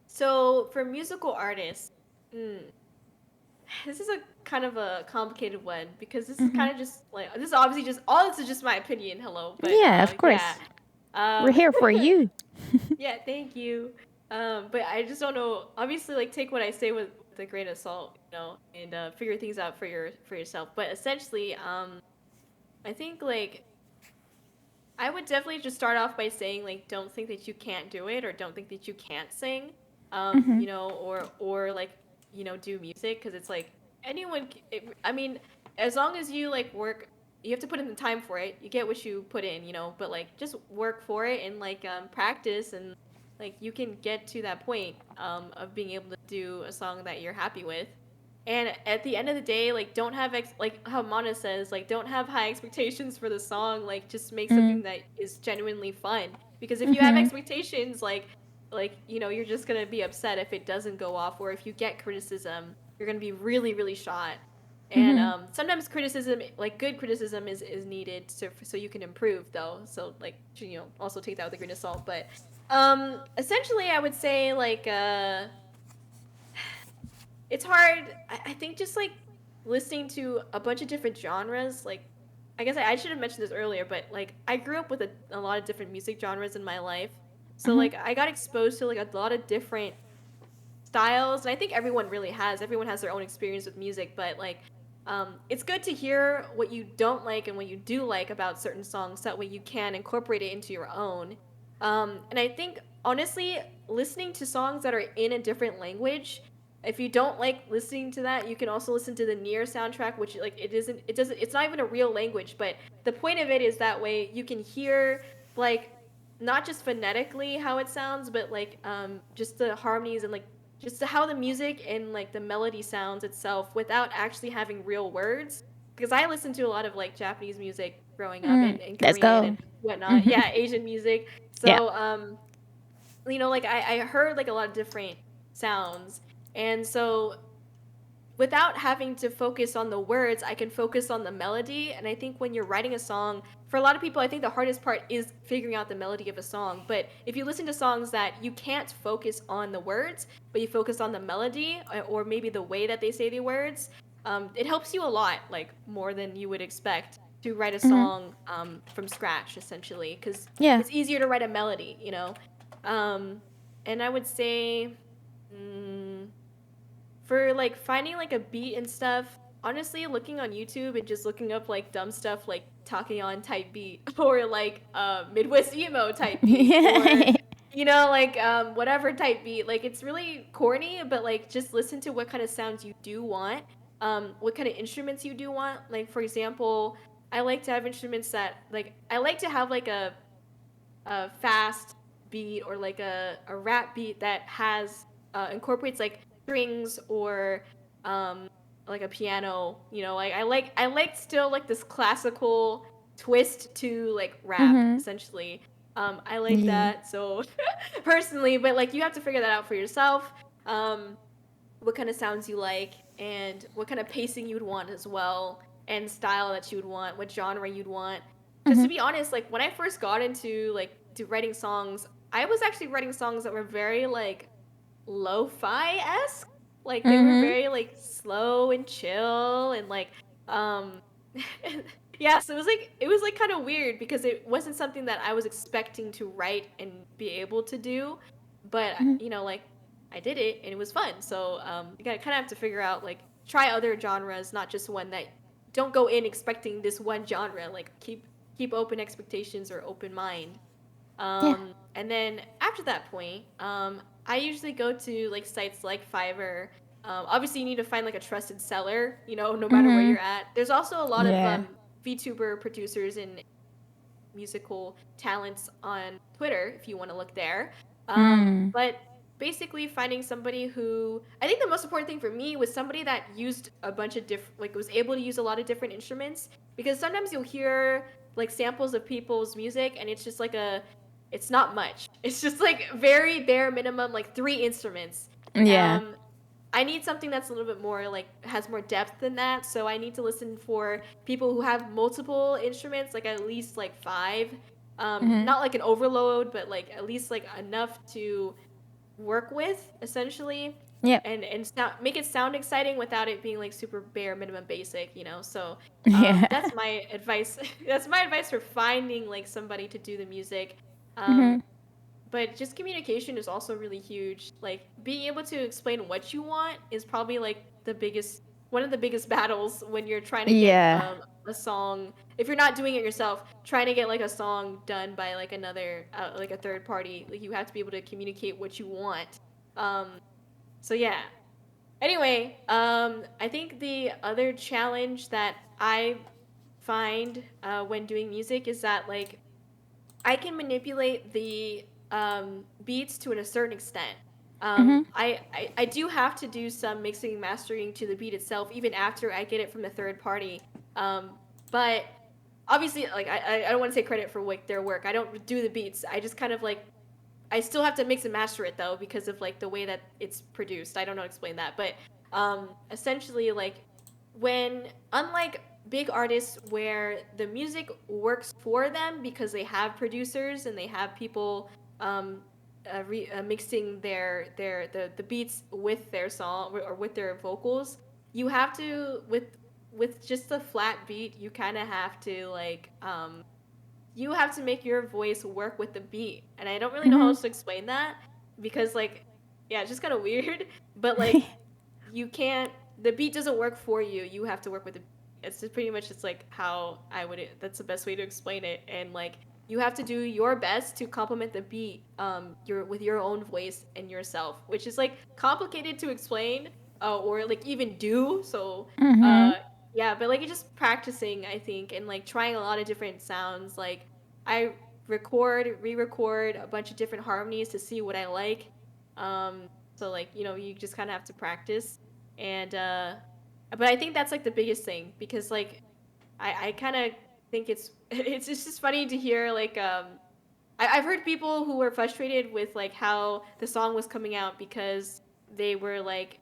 so for musical artists, mm, this is a kind of a complicated one because this is kind of just like this is obviously just all this is just my opinion. Hello, but Yeah, of yeah, course. We're um, here for you. yeah, thank you. But I just don't know. Obviously, like take what I say with a grain of salt, and figure things out for yourself. But essentially, I think like I would definitely just start off by saying like don't think that you can't do it or don't think that you can't sing, or like do music because it's like I mean, as long as you like work, you have to put in the time for it. You get what you put in, but like just work for it and like practice and like you can get to that point of being able to do a song that you're happy with. And at the end of the day, like don't have like how Mana says, like don't have high expectations for the song. Like just make something that is genuinely fun. Because if you have expectations, like you're just gonna be upset if it doesn't go off, or if you get criticism, you're gonna be really really shot. And sometimes criticism, like good criticism, is needed so you can improve though. So like also take that with a grain of salt. But essentially, I would say like it's hard. I think just like listening to a bunch of different genres, like I guess I should have mentioned this earlier, but like I grew up with a lot of different music genres in my life. So like I got exposed to like a lot of different styles, and I think everyone has their own experience with music, but like it's good to hear what you don't like and what you do like about certain songs, that way you can incorporate it into your own. And I think honestly, listening to songs that are in a different language, if you don't like listening to that, you can also listen to the Near soundtrack, which like it's not even a real language, but the point of it is that way you can hear like not just phonetically how it sounds, but like just the harmonies and like just how the music and like the melody sounds itself without actually having real words. Because I listened to a lot of like Japanese music growing up and Let's Korean go. and whatnot. Yeah, Asian music. Yeah. So like I heard like a lot of different sounds. And so without having to focus on the words, I can focus on the melody. And I think when you're writing a song, for a lot of people, I think the hardest part is figuring out the melody of a song. But if you listen to songs that you can't focus on the words, but you focus on the melody or maybe the way that they say the words, it helps you a lot, like more than you would expect to write a song from scratch, essentially, because Yeah. it's easier to write a melody. Um, and I would say. For like finding like a beat and stuff, honestly looking on YouTube and just looking up like dumb stuff like Takeyon type beat or like Midwest emo type beat or Yeah. like whatever type beat, like it's really corny, but like just listen to what kind of sounds you do want, what kind of instruments you do want. Like for example, I like to have instruments that like I like to have like a fast beat or like a rap beat that has incorporates like strings or um like a piano, you know, like I like still like this classical twist to like rap Mhm. essentially. I like Yeah. that. So personally, but like you have to figure that out for yourself. Um what kind of sounds you like and what kind of pacing you'd want as well and style that you would want, what genre you'd want. Because to Mhm. be honest, like when I first got into like to writing songs, I was actually writing songs that were very like lo-fi esque. Like they were Mhm. very like slow and chill and like um yeah, so it was like kind of weird because it wasn't something that I was expecting to write and be able to do, but Mhm. you know like I did it and it was fun. So you gotta kind of have to figure out like try other genres, not just one that don't go in expecting this one genre. Like keep open expectations or open mind. Yeah. And then after that point, I usually go to like sites like Fiverr. Obviously, you need to find like a trusted seller, you know, no matter where Mhm. you're at. There's also a lot of Yeah. VTuber producers and musical talents on Twitter if you want to look there. Mm. But basically finding somebody who I think the most important thing for me was somebody that used a bunch of different like was able to use a lot of different instruments because sometimes you'll hear like samples of people's music and it's just like a it's not much. It's just like very bare minimum like three instruments. Yeah. Um I need something that's a little bit more like has more depth than that. So I need to listen for people who have multiple instruments, like at least like five. Mhm. Not like an overload, but like at least like enough to work with essentially, Yep. and make it sound exciting without it being like super bare minimum basic, you know. So Yeah. that's my advice. That's my advice for finding like somebody to do the music. Um, Mhm. but just communication is also really huge. Like being able to explain what you want is probably like the biggest one of the biggest battles when you're trying to get Yeah. a song. If you're not doing it yourself, trying to get like a song done by like another like a third party, like you have to be able to communicate what you want. Um so yeah. Anyway, I think the other challenge that I find when doing music is that like I can manipulate the beats to a certain extent. Mhm. I do have to do some mixing and mastering to the beat itself, even after I get it from the third party. But obviously, like I don't want to take credit for like their work. I don't do the beats. I just kind of like I still have to mix and master it though because of like the way that it's produced. I don't know how to explain that, but essentially like when unlike big artists where the music works for them because they have producers and they have people mixing the beats with their song or with their vocals, you have to with just a flat beat you kind of have to like you have to make your voice work with the beat. And I don't really know how Mhm. else to explain that because like yeah, it's just kind of weird, but like you can't the beat doesn't work for you. You have to work with the beat. It's just pretty much just like how I would that's the best way to explain it and like you have to do your best to complement the beat your with your own voice and yourself, which is like complicated to explain or like even do. So Mhm. uh yeah, but like just practicing, I think, and like trying a lot of different sounds. Like I re-record a bunch of different harmonies to see what I like. Um, so like, you know, you just kind of have to practice. And but I think that's like the biggest thing because like I kind of think it's it's just funny to hear like I've heard people who were frustrated with like how the song was coming out because they were like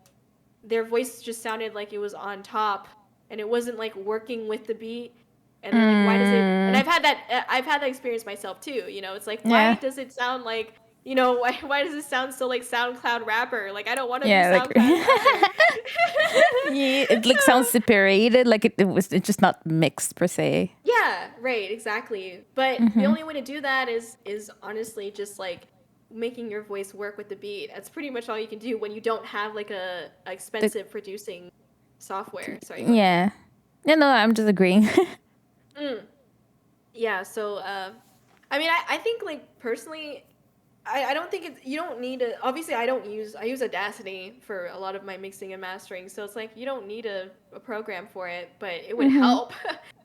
their voice just sounded like it was on top and it wasn't like working with the beat and they're like why does it and Mm. I've had that experience myself too, you know, it's like why Yeah. does it sound like you know why does it sound so like SoundCloud rapper, like I don't want to be Yeah, like SoundCloud rapper. yeah, it like sounds separated, like it's just not mixed per se. Yeah, right, exactly. But the Mhm. only way to do that is honestly just like making your voice work with the beat. That's pretty much all you can do when you don't have like a The, expensive producing software. Sorry, go ahead. yeah. Yeah, no, I'm just agreeing. Mm. Yeah, so I mean I think like personally I don't think it's you don't need a obviously I use Audacity for a lot of my mixing and mastering, so it's like you don't need a program for it, but it would Mhm. help.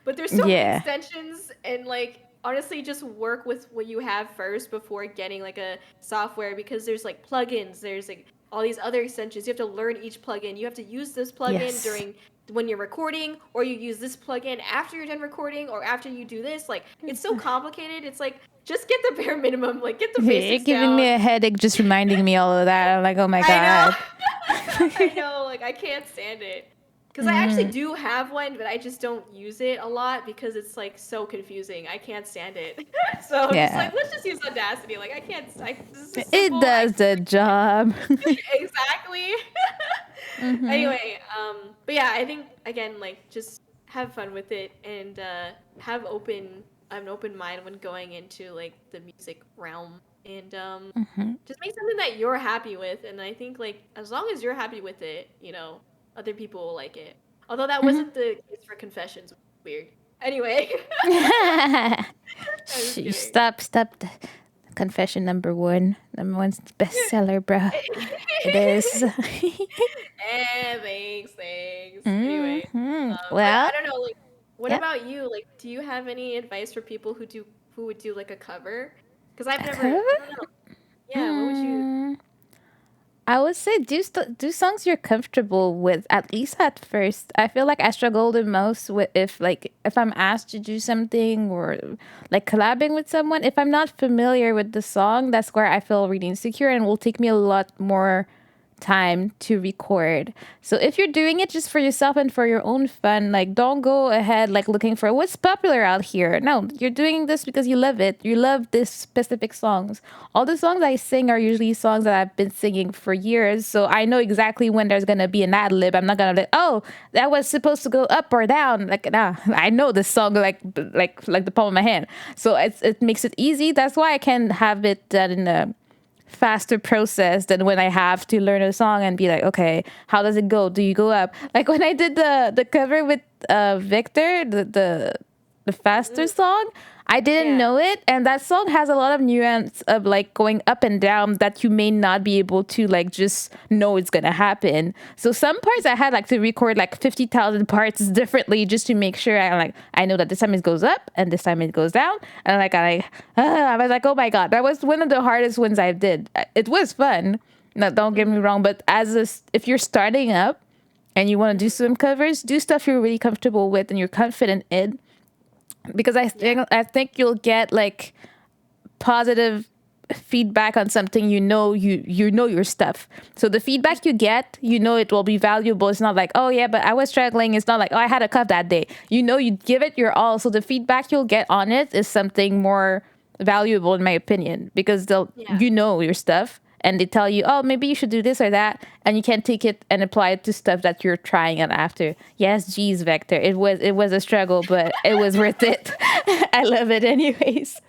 But there's so many Yeah. extensions and like honestly just work with what you have first before getting like a software, because there's like plugins, there's like all these other extensions. You have to learn each plugin. You have to use this plugin Yes. during when you're recording, or you use this plugin after you're done recording, or after you do this. Like it's so complicated. It's like just get the bare minimum, like get the You're basics giving me down. a headache just reminding me all of that. I'm like, oh my I know. god. I know, like I can't stand it. Because I actually Mm, do have one, but I just don't use it a lot because it's like so confusing. I can't stand it. So I'm just yeah. like, let's just use Audacity. Like I can't. This is It simple. I does the job. exactly. Mm-hmm. Anyway, but yeah, I think again, like just have fun with it and have an open mind when going into like the music realm, and Mm-hmm. just make something that you're happy with. And I think like as long as you're happy with it, other people will like it. Although that Mm-hmm. wasn't the case for Confessions, which is weird. Anyway, I'm just kidding. Stop. Confession number one. Number one's bestseller, bro. It is. Thanks. Anyway, but I Well, don't know, like, what yeah. about you? Like, do you have any advice for people who would do like a cover? Because A cover? I don't know. Yeah, what would you? Mm, I would say do songs you're comfortable with, at least at first. I feel like I struggle the most with if I'm asked to do something or like collabing with someone. If I'm not familiar with the song, that's where I feel really insecure and will take me a lot more time to record. So if you're doing it just for yourself and for your own fun, like don't go ahead like looking for what's popular out here. No, you're doing this because you love it. You love this specific songs. All the songs I sing are usually songs that I've been singing for years. So I know exactly when there's gonna be an ad lib. I'm not gonna like, oh, that was supposed to go up or down. Like nah, I know this song like the palm of my hand. So it makes it easy. That's why I can have it done in a faster process than when I have to learn a song and be like, okay, how does it go? Do you go up? Like when I did the cover with Victor, the faster Mm, song, I didn't yeah, know it, and that song has a lot of nuance of like going up and down that you may not be able to like just know it's gonna happen. So some parts I had like to record like 50,000 parts differently just to make sure I know that this time it goes up and this time it goes down, and I was like, oh my god, that was one of the hardest ones I did. It was fun. No, don't get me mm-hmm, wrong, but if you're starting up and you want to do mm-hmm, some covers, do stuff you're really comfortable with and you're confident in, because yeah, I think you'll get like positive feedback on something. You know your stuff. So the feedback you get, it will be valuable. It's not like, oh yeah, but I was struggling. It's not like, oh, I had a cup that day. You give it your all. So the feedback you'll get on it is something more valuable in my opinion, because yeah, your stuff and they tell you, oh, maybe you should do this or that, and you can take it and apply it to stuff that you're trying it after. Yes, geez, Vector, it was a struggle, but it was worth it. I love it anyways.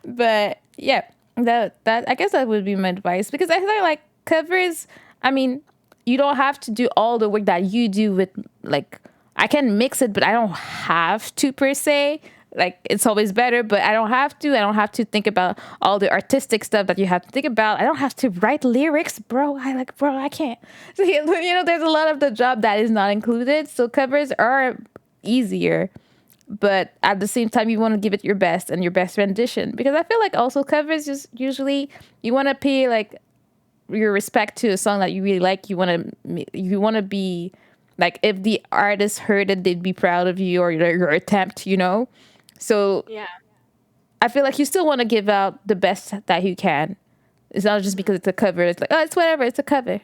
But yeah, that I guess that would be my advice, because I feel like covers. I mean, you don't have to do all the work that you do with like. I can mix it, but I don't have to per se. Like it's always better, but I don't have to. I don't have to think about all the artistic stuff that you have to think about. I don't have to write lyrics, bro. I can't. So there's a lot of the job that is not included. So covers are easier, but at the same time you want to give it your best and your best rendition, because I feel like also covers just usually you want to pay like your respect to a song that you really like. You want to be like, if the artist heard it, they'd be proud of you or your attempt. So yeah, I feel like you still want to give out the best that you can. It's not just mm-hmm, because it's a cover. It's like, oh, it's whatever. It's a cover.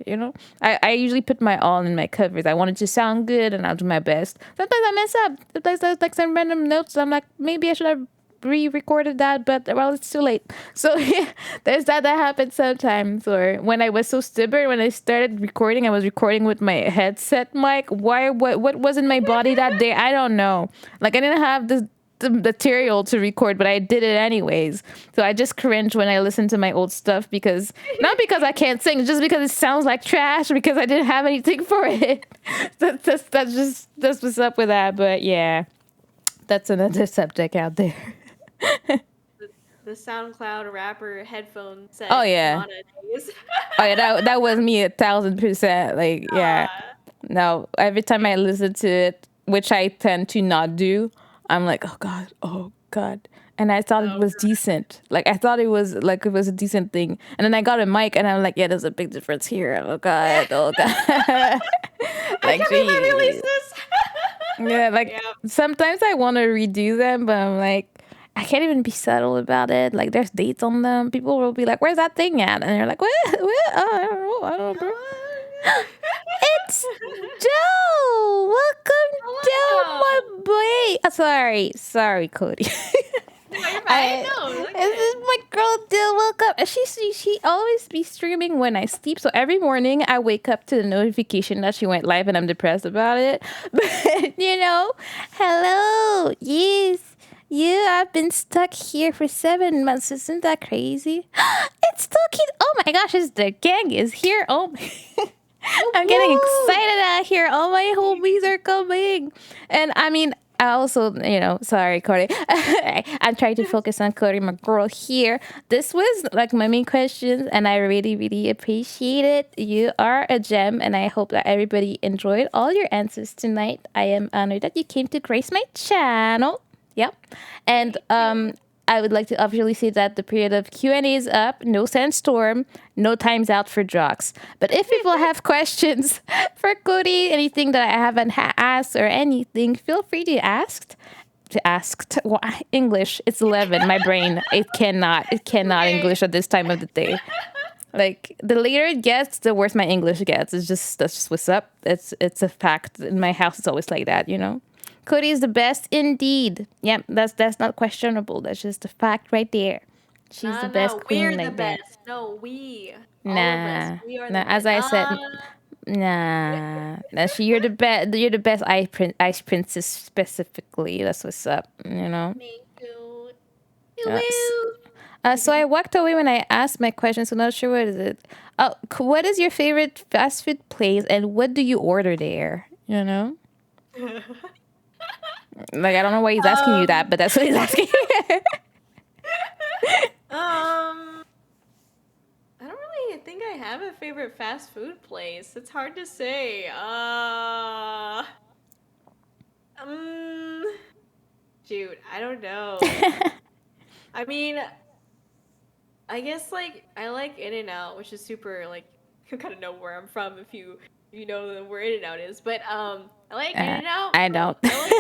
I usually put my all in my covers. I want it to sound good and I'll do my best. Sometimes I mess up. Sometimes there's like some random notes. I'm like, maybe I should have re-recorded that, but well, it's too late. So yeah, there's that happens sometimes. Or when I was so stubborn, when I started recording, I was recording with my headset mic. Why? What was in my body that day? I don't know. Like I didn't have the material to record, but I did it anyways. So I just cringe when I listen to my old stuff, because not because I can't sing, just because it sounds like trash because I didn't have anything for it. That's what's up with that. But yeah, that's another subject out there. the, the SoundCloud rapper headphone Oh set yeah. Mana days. Oh yeah, that was me 1,000%. Like yeah. Aw, No, every time I listen to it, which I tend to not do, I'm like, oh god, and I thought it Oh, was decent. Like I thought it was like it was a decent thing. And then I got a mic, and I'm like, yeah, there's a big difference here. Oh god, oh god. I Like can't believe I geez. released this. Yeah, like Yeah. sometimes I want to redo them, but I'm like, I can't even be subtle about it. Like there's dates on them. People will be like, "Where's that thing at?" And you're like, "What? What? Oh, I don't know. I don't know, bro." It's Joe. Welcome, Joe, my Hello. boy. Sorry, Cody. No, you're fine. I No, look this is good. my girl Dill. Welcome. And she always be streaming when I sleep. So every morning I wake up to the notification that she went live, and I'm depressed about it. But hello. Yes, you have been stuck here for 7 months. Isn't that crazy? It's talking. Oh my gosh, it's the gang is here. Oh my. I'm getting Woo! excited out here. All my homies are coming. And I mean, I also, sorry, Corey. I'm trying to focus on Corey, my girl here. This was like my main questions, and I really, really appreciate it. You are a gem, and I hope that everybody enjoyed all your answers tonight. I am honored that you came to grace my channel. Yep. And I would like to obviously say that the period of Q&A is up. No sandstorm, no times out for jocks. But if people have questions for Cody, anything that I haven't asked or anything, feel free to ask. English. It's 11. My brain. It cannot Okay. English at this time of the day. Like the later it gets, the worse my English gets. That's just what's up. It's a fact. In my house, it's always like that. Cody is the best indeed. Yep, that's not questionable. That's just a fact right there. She's the best No, we're queen the like that. best. No, we. All of us. Nah, We are the nah. As best. I said, nah. You're the best. You're the best ice princess specifically. That's what's up. Thank you. Uh, s- Woo. so I walked away when I asked my question. So not sure what is it. Oh, what is your favorite fast food place, and what do you order there? Like I don't know why he's asking you that, um, but that's what he's asking. um, I don't really think I have a favorite fast food place. It's hard to say. Um, Shoot, I don't know. I mean, I guess like I like In and Out, which is super like you kind of know where I'm from if you know where In and Out is. But I like In and Out. I don't. I like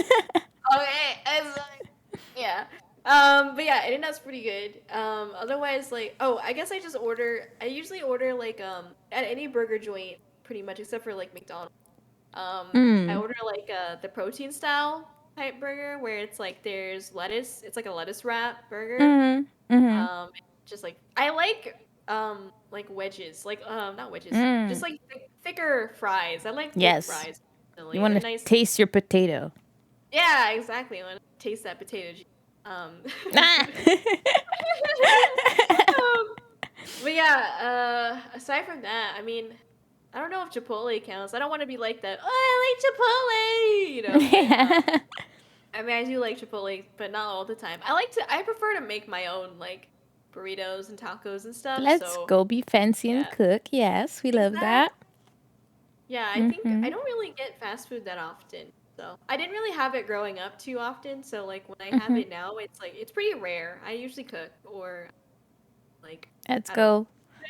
okay, it's like yeah. But yeah, In and Out's pretty good. Otherwise like I guess I usually order like at any burger joint pretty much except for like McDonald's. I Mm. order like the protein style type burger where it's like there's lettuce. It's like a lettuce wrap burger. Mm. Mm. Um, just I like wedges, like not wedges, just Mm. like thicker fries. I like thick Yes. fries. You Personally. want They're to nice. taste your potato. Yeah, exactly. I want to taste that potato juice. Um, Ah. um, but yeah, aside from that, I mean, I don't know if Chipotle counts. I don't want to be like that. Oh, I like Chipotle, but Yeah. I mean, I do like Chipotle, but not all the time. I prefer to make my own like burritos and tacos and stuff. Let's So go be fancy and yeah, cook. Yes, we love that. exactly. Yeah, I think I Mm-hmm. don't really get fast food that often. So I didn't really have it growing up too often. So like when I have Mm-hmm. it now, it's like it's pretty rare. I usually cook or like Let's I don't know. go.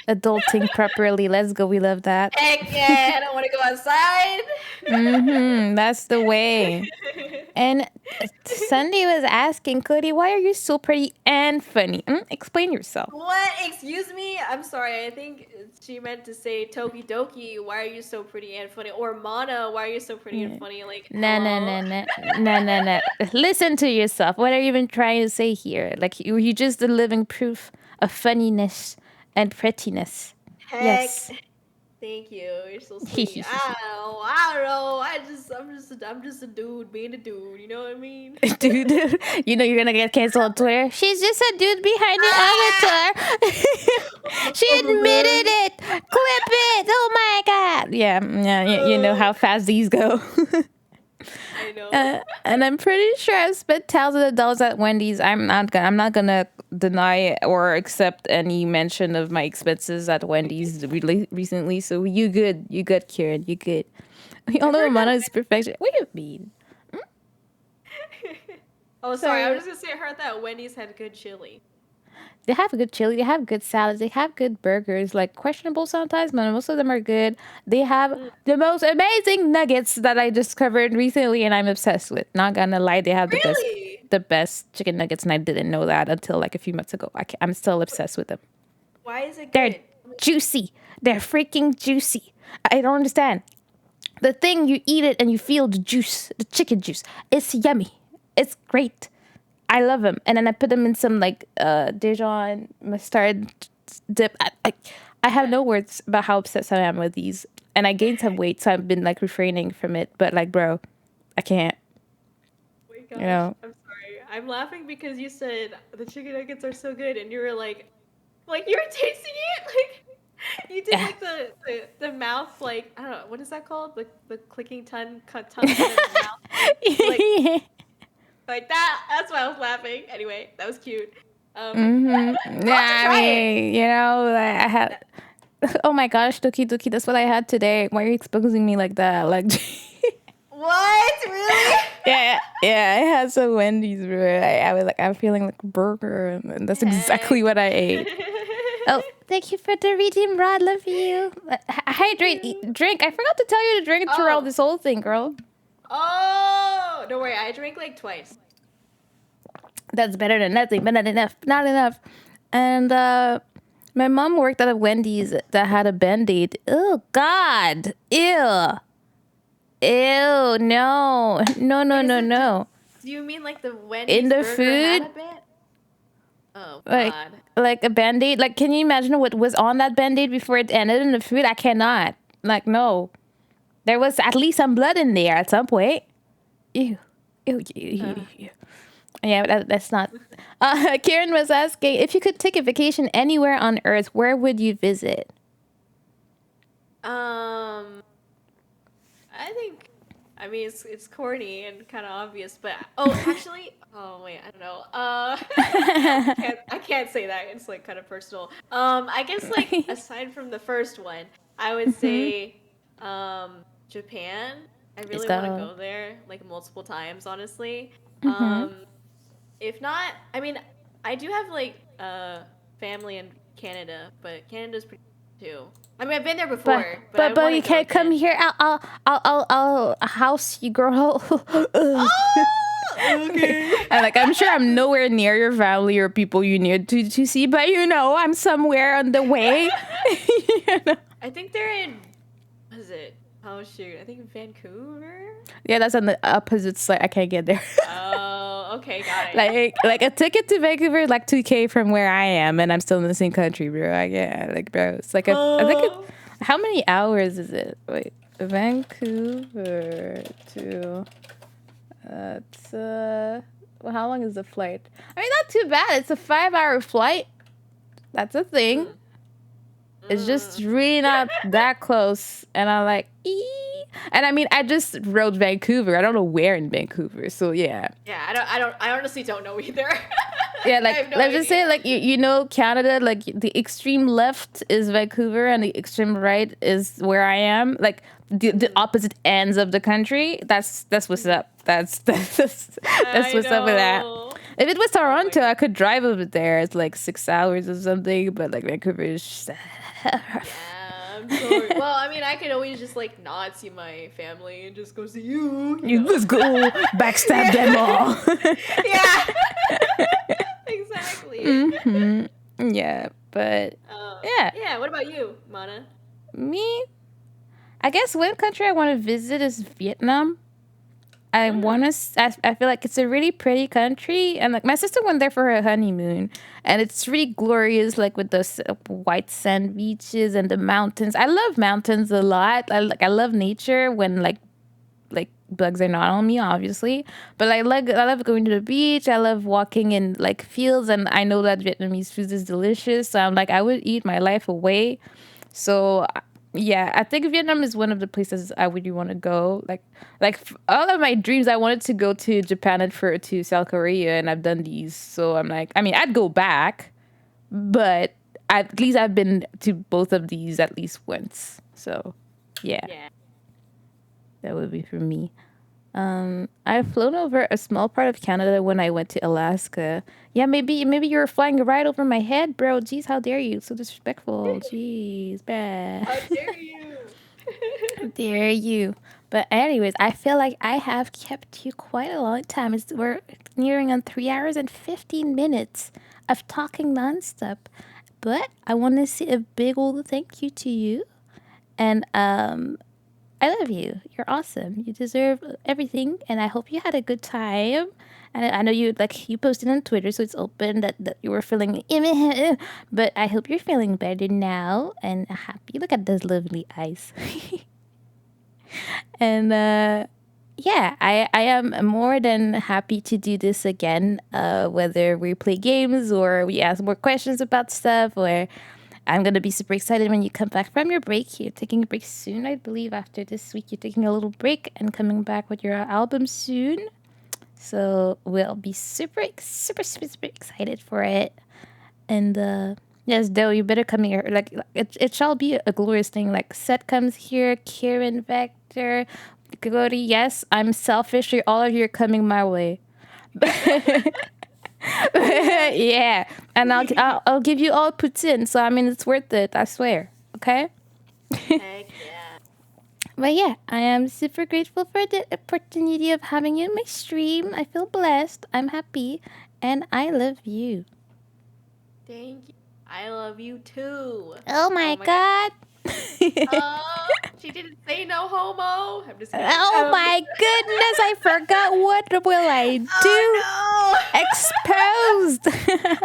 Adulting properly. Let's go. We love that. Heck yeah, I don't want to go outside. Mm-hmm. That's the way. And Sunday was asking, Cody, why are you so pretty and funny? Explain yourself. What? Excuse me? I'm sorry. I think she meant to say Toki Doki, why are you so pretty and funny? Or Mana, why are you so pretty and Yeah. funny? Like, Nah, nah, hello? nah, nah, nah, nah, nah. Listen to yourself. What are you even trying to say here? Like you just a living proof of funniness and prettiness. Heck, Yes. thank you. You're so sweet. I don't know. I'm just a dude being a dude. You know what I mean? Dude, you're gonna get canceled on Twitter. She's just a dude behind the Ah! avatar. She admitted Man. it. Clip it. Oh my god. Yeah, yeah. You know how fast these go. I know. And I'm pretty sure I've spent thousands of dollars at Wendy's. I'm not gonna deny or accept any mention of my expenses at Wendy's really recently. So you good, Kieran, you good. We all I've know heard that Amana is perfection. What do you mean? Oh, sorry. I Sorry. was just gonna say I heard that Wendy's had good chili. They have good chili. They have good salads. They have good burgers. Like questionable sometimes, but most of them are good. They have Mm, the most amazing nuggets that I discovered recently, and I'm obsessed with. Not gonna lie, they have really? the best chicken nuggets, and I didn't know that until like a few months ago. I'm still obsessed with them. Why is it They're good? juicy. They're freaking juicy. I don't understand. The thing you eat it and you feel the juice, the chicken juice. It's yummy. It's great. I love them. And then I put them in some like Dijon mustard dip. I have Yeah. no words about how obsessed I am with these. And I gained some weight, so I've been like refraining from it. But like, bro, I can't. Oh my You gosh, know. I'm sorry. I'm laughing because you said the chicken nuggets are so good, and you were like you were tasting it, like you did like the mouth, like I don't know what is that called, the clicking tongue kind of mouth thing, like like that. That's why I was laughing. Anyway, that was cute. I'll have to Yeah, I try it. mean, I had. Oh my gosh, Doki Doki, that's what I had today. Why are you exposing me like that? Like. What? Really? Yeah, I had some Wendy's, bro. I was like, I'm feeling like a burger, and that's Heck. exactly what I ate. Oh, thank you for the redeem, Rod. Love you. Hydrate, eat, drink. I forgot to tell you to drink throughout Oh. this whole thing, girl. Oh, don't worry. I drank like twice. That's better than nothing, but not enough. Not enough. And my mom worked at a Wendy's that had a Band-Aid. Oh, God. Ew. Ew. No. No, no, Wait, no, no. do you mean like the In Wendy's the burger had food, a bit? Oh like God. like a Band-Aid. Like, can you imagine what was on that Band-Aid before it ended in the food? I cannot. Like, no. There was at least some blood in there at some point. Ew. Ew, ew, ew, Uh, ew. Yeah, but that's not. Kieran was asking if you could take a vacation anywhere on Earth, where would you visit? um, I think. I mean, it's corny and kind of obvious, but oh, actually, oh wait, I don't know. I can't say that. It's like kind of personal. I guess like aside from the first one, I would say, Japan. I Let's really want to go. go there like multiple times, honestly. Mm-hmm. If not, I mean, I do have like family in Canada, but Canada's pretty too. I mean, I've been there But before, but I but want to you go can't come again. here. I'll house you, girl. Oh, okay. And like I'm sure I'm nowhere near your family or people you need to see, but I'm somewhere on the way. You know? I think they're in. What is it? Oh shoot! I think Vancouver. Yeah, that's on the opposite side. I can't get there. Oh, okay, got it. Like a ticket to Vancouver is like 2K from where I am, and I'm still in the same country, bro. Bro, it's like I think it. Oh. How many hours is it? Wait, Vancouver to it's well, how long is the flight? I mean, not too bad. It's a 5-hour flight. That's a thing. Mm. It's just Mm. really not that close. And I'm like, ee. And I mean, I just rode Vancouver. I don't know where in Vancouver. So yeah. Yeah, I honestly don't know either. Yeah, I like have no let's just say idea. like you know Canada, like the extreme left is Vancouver and the extreme right is where I am. Like the opposite ends of the country. That's what's up. That's I what's up with that. know. If it was Oh my Toronto, I god. could drive over there. It's like 6 hours or something, but like Vancouver is just Yeah, I'm sorry. Well, I mean, I could always just like not see my family and just go see you. You you know. just go backstab them all. Yeah. Exactly. Yeah, but yeah, Yeah. What about you, Mana? me. I guess one country I want to visit is Vietnam. I want Mm. to. I feel like it's a really pretty country, and like my sister went there for her honeymoon, and it's really glorious, like with the white sand beaches and the mountains. I love mountains a lot. I love nature when like bugs are not on me, obviously, but I love going to the beach. I love walking in like fields, and I know that Vietnamese food is delicious. So I'm like, I would eat my life away. So yeah, I think Vietnam is one of the places I really want to go. All of my dreams, I wanted to go to Japan and to South Korea, and I've done these. So I'm like, I mean, I'd go back, but at least I've been to both of these at least once. So yeah, Yeah. that would be for me. I've flown over a small part of Canada when I went to Alaska. Yeah, maybe you were flying right over my head, bro. Jeez, how dare you? So disrespectful. Jeez, bad. How dare you? How dare you? But anyways, I feel like I have kept you quite a long time. We're nearing on 3 hours and 15 minutes of talking nonstop. But I want to say a big old thank you to you. And I love you. You're awesome. You deserve everything, and I hope you had a good time. And I know you posted on Twitter, so it's open that you were feeling, but I hope you're feeling better now and happy. Look at those lovely eyes. And yeah, I am more than happy to do this again. Whether we play games or we ask more questions about stuff, or I'm gonna be super excited when you come back from your break. You're taking a break soon, I believe. After this week, you're taking a little break and coming back with your album soon. So we'll be super, super, super, super excited for it. And yes, though you better come here. Like it shall be a glorious thing. Like Seth comes here, Kieran, Vector, Glory. Yes, I'm selfish. All of you are coming my way. Yeah, and I'll give you all poutine. So I mean, it's worth it. I swear. Okay. Heck yeah. But yeah, I am super grateful for the opportunity of having you in my stream. I feel blessed. I'm happy, and I love you. Thank you. I love you too. Oh Oh my my god. god. Oh, she didn't say no homo. I'm just kidding. Oh my goodness, I forgot. What will I do? Oh Exposed. no!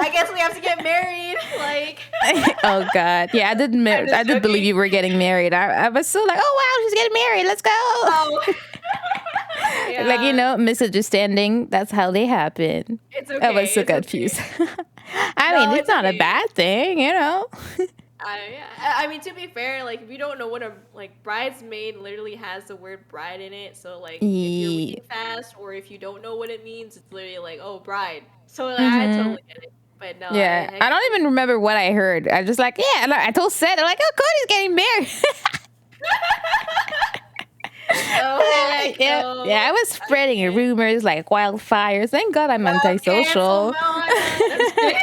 I guess we have to get married. Like. Oh god. Yeah, I'm just I did believe joking. you were getting married. I was so like, oh wow, she's getting married. Let's go. Oh. Like, Yeah. misunderstanding. That's how they happen. It's I was okay. so It's confused. okay. I mean, No, it's it's not a okay. bad thing. I mean, to be fair, like if you don't know what a like bridesmaid literally has the word bride in it, so like if you're Yeah. reading fast or if you don't know what it means, it's literally like oh bride. So like, I Mm-hmm. totally get it. But no, Yeah. I I don't even remember what I heard. I just like, yeah. And I told Seth, I'm like, oh, Cody's getting married. oh heck Yeah. no. Yeah. I was spreading rumors like wildfire. Thank God I'm Cancel antisocial. Mona. I'm just kidding.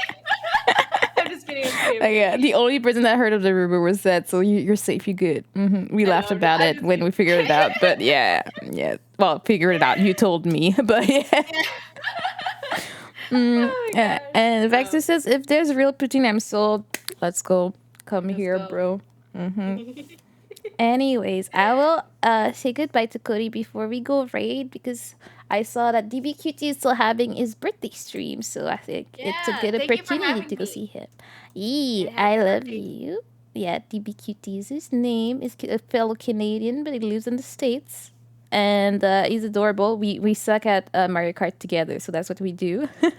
I'm just kidding. I'm just kidding. Yeah, the only person that heard of the rumor was Seth, so you're safe, you're good. We I know. laughed about I'm it just when we kidding. figured it out, but yeah, yeah. Well, figured it out. You told me, but yeah. Yeah. Oh my Yeah. gosh. And No. Vexer says, if there's real poutine, I'm sold. Let's go. Come Let's here, go. bro. Anyways, I will say goodbye to Cody before we go raid because I saw that DBQT is still having his birthday stream, so I think it's a Yeah. good Thank you for opportunity having to go me. see him. Yee, And I happy love birthday. you. Yeah, DBQT is his name. Is a fellow Canadian, but he lives in the States. And he's adorable. We suck at Mario Kart together, so that's what we do. Heck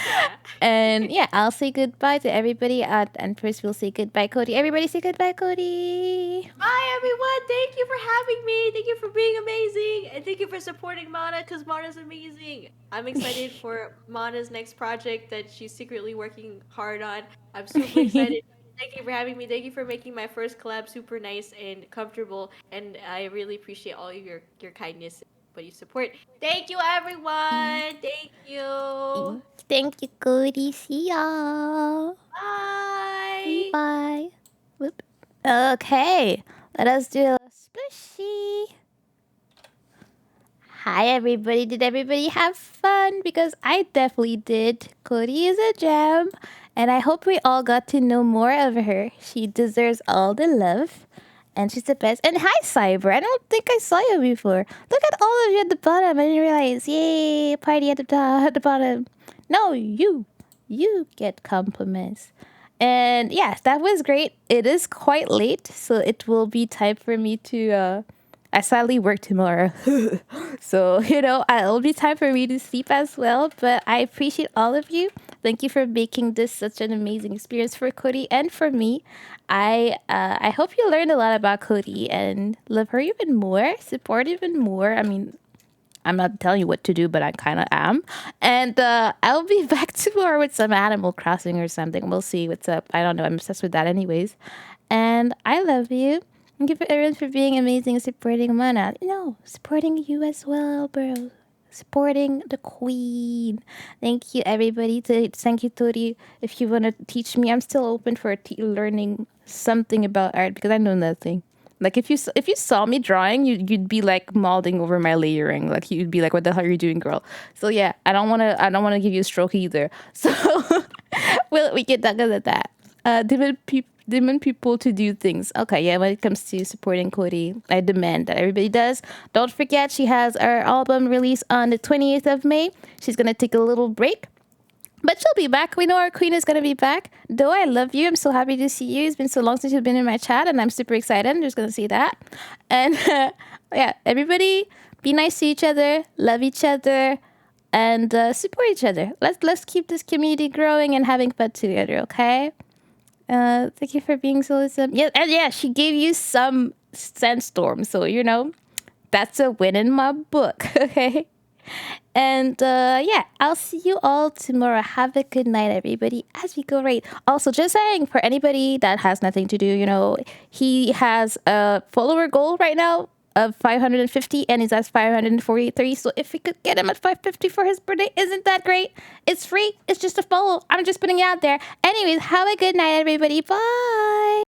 yeah. And yeah, I'll say goodbye to everybody. And first, we'll say goodbye, Cody. Everybody say goodbye, Cody. Bye, everyone. Thank you for having me. Thank you for being amazing. And thank you for supporting Mana because Mana's amazing. I'm excited for Mana's next project that she's secretly working hard on. I'm super excited. Thank you for having me. Thank you for making my first collab super nice and comfortable. And I really appreciate all of your kindness and your support. Thank you, everyone. Thank you. Thank you, Cody. See y'all. Bye. Bye. Whoop. Okay, let us do a splishy. Hi, everybody. Did everybody have fun? Because I definitely did. Cody is a gem, and I hope we all got to know more of her. She deserves all the love, and she's the best. And hi, Cyber. I don't think I saw you before. Look at all of you at the bottom. I didn't realize. Yay, party at the top, at the bottom. No, you get compliments. And yes, that was great. It is quite late, so it will be time for me to. I sadly work tomorrow, so it'll be time for me to sleep as well. But I appreciate all of you. Thank you for making this such an amazing experience for Cody and for me. I hope you learned a lot about Cody and love her even more, support even more. I mean, I'm not telling you what to do, but I kind of am. And I'll be back tomorrow with some Animal Crossing or something. We'll see what's up. I don't know. I'm obsessed with that, anyways. And I love you. Thank you for everyone for being amazing and supporting Mana. No, supporting you as well, bro. Supporting the queen. Thank you, everybody. Thank you, Tori. If you want to teach me, I'm still open for learning something about art because I know nothing. Like if you saw me drawing, you'd be like molding over my layering. Like you'd be like, "What the hell are you doing, girl?" So yeah, I don't wanna give you a stroke either. So we can talk about that. Demand people to do things. Okay, yeah. When it comes to supporting Cody, I demand that everybody does. Don't forget, she has our album release on the 28th of May. She's gonna take a little break. But she'll be back. We know our queen is going to be back. Though I love you. I'm so happy to see you. It's been so long since you've been in my chat, and I'm super excited. I'm just going to say that. And yeah, everybody be nice to each other, love each other, and support each other. Let's keep this community growing and having fun together, okay? Thank you for being so awesome. Yeah, and yeah, she gave you some sandstorm. So, that's a win in my book, okay? And yeah, I'll see you all tomorrow. Have a good night, everybody, as we go right. Also, just saying, for anybody that has nothing to do, he has a follower goal right now of 550 and he's at 543. So if we could get him at 550 for his birthday, isn't that great? It's free. It's just a follow. I'm just putting it out there. Anyways, have a good night, everybody. Bye.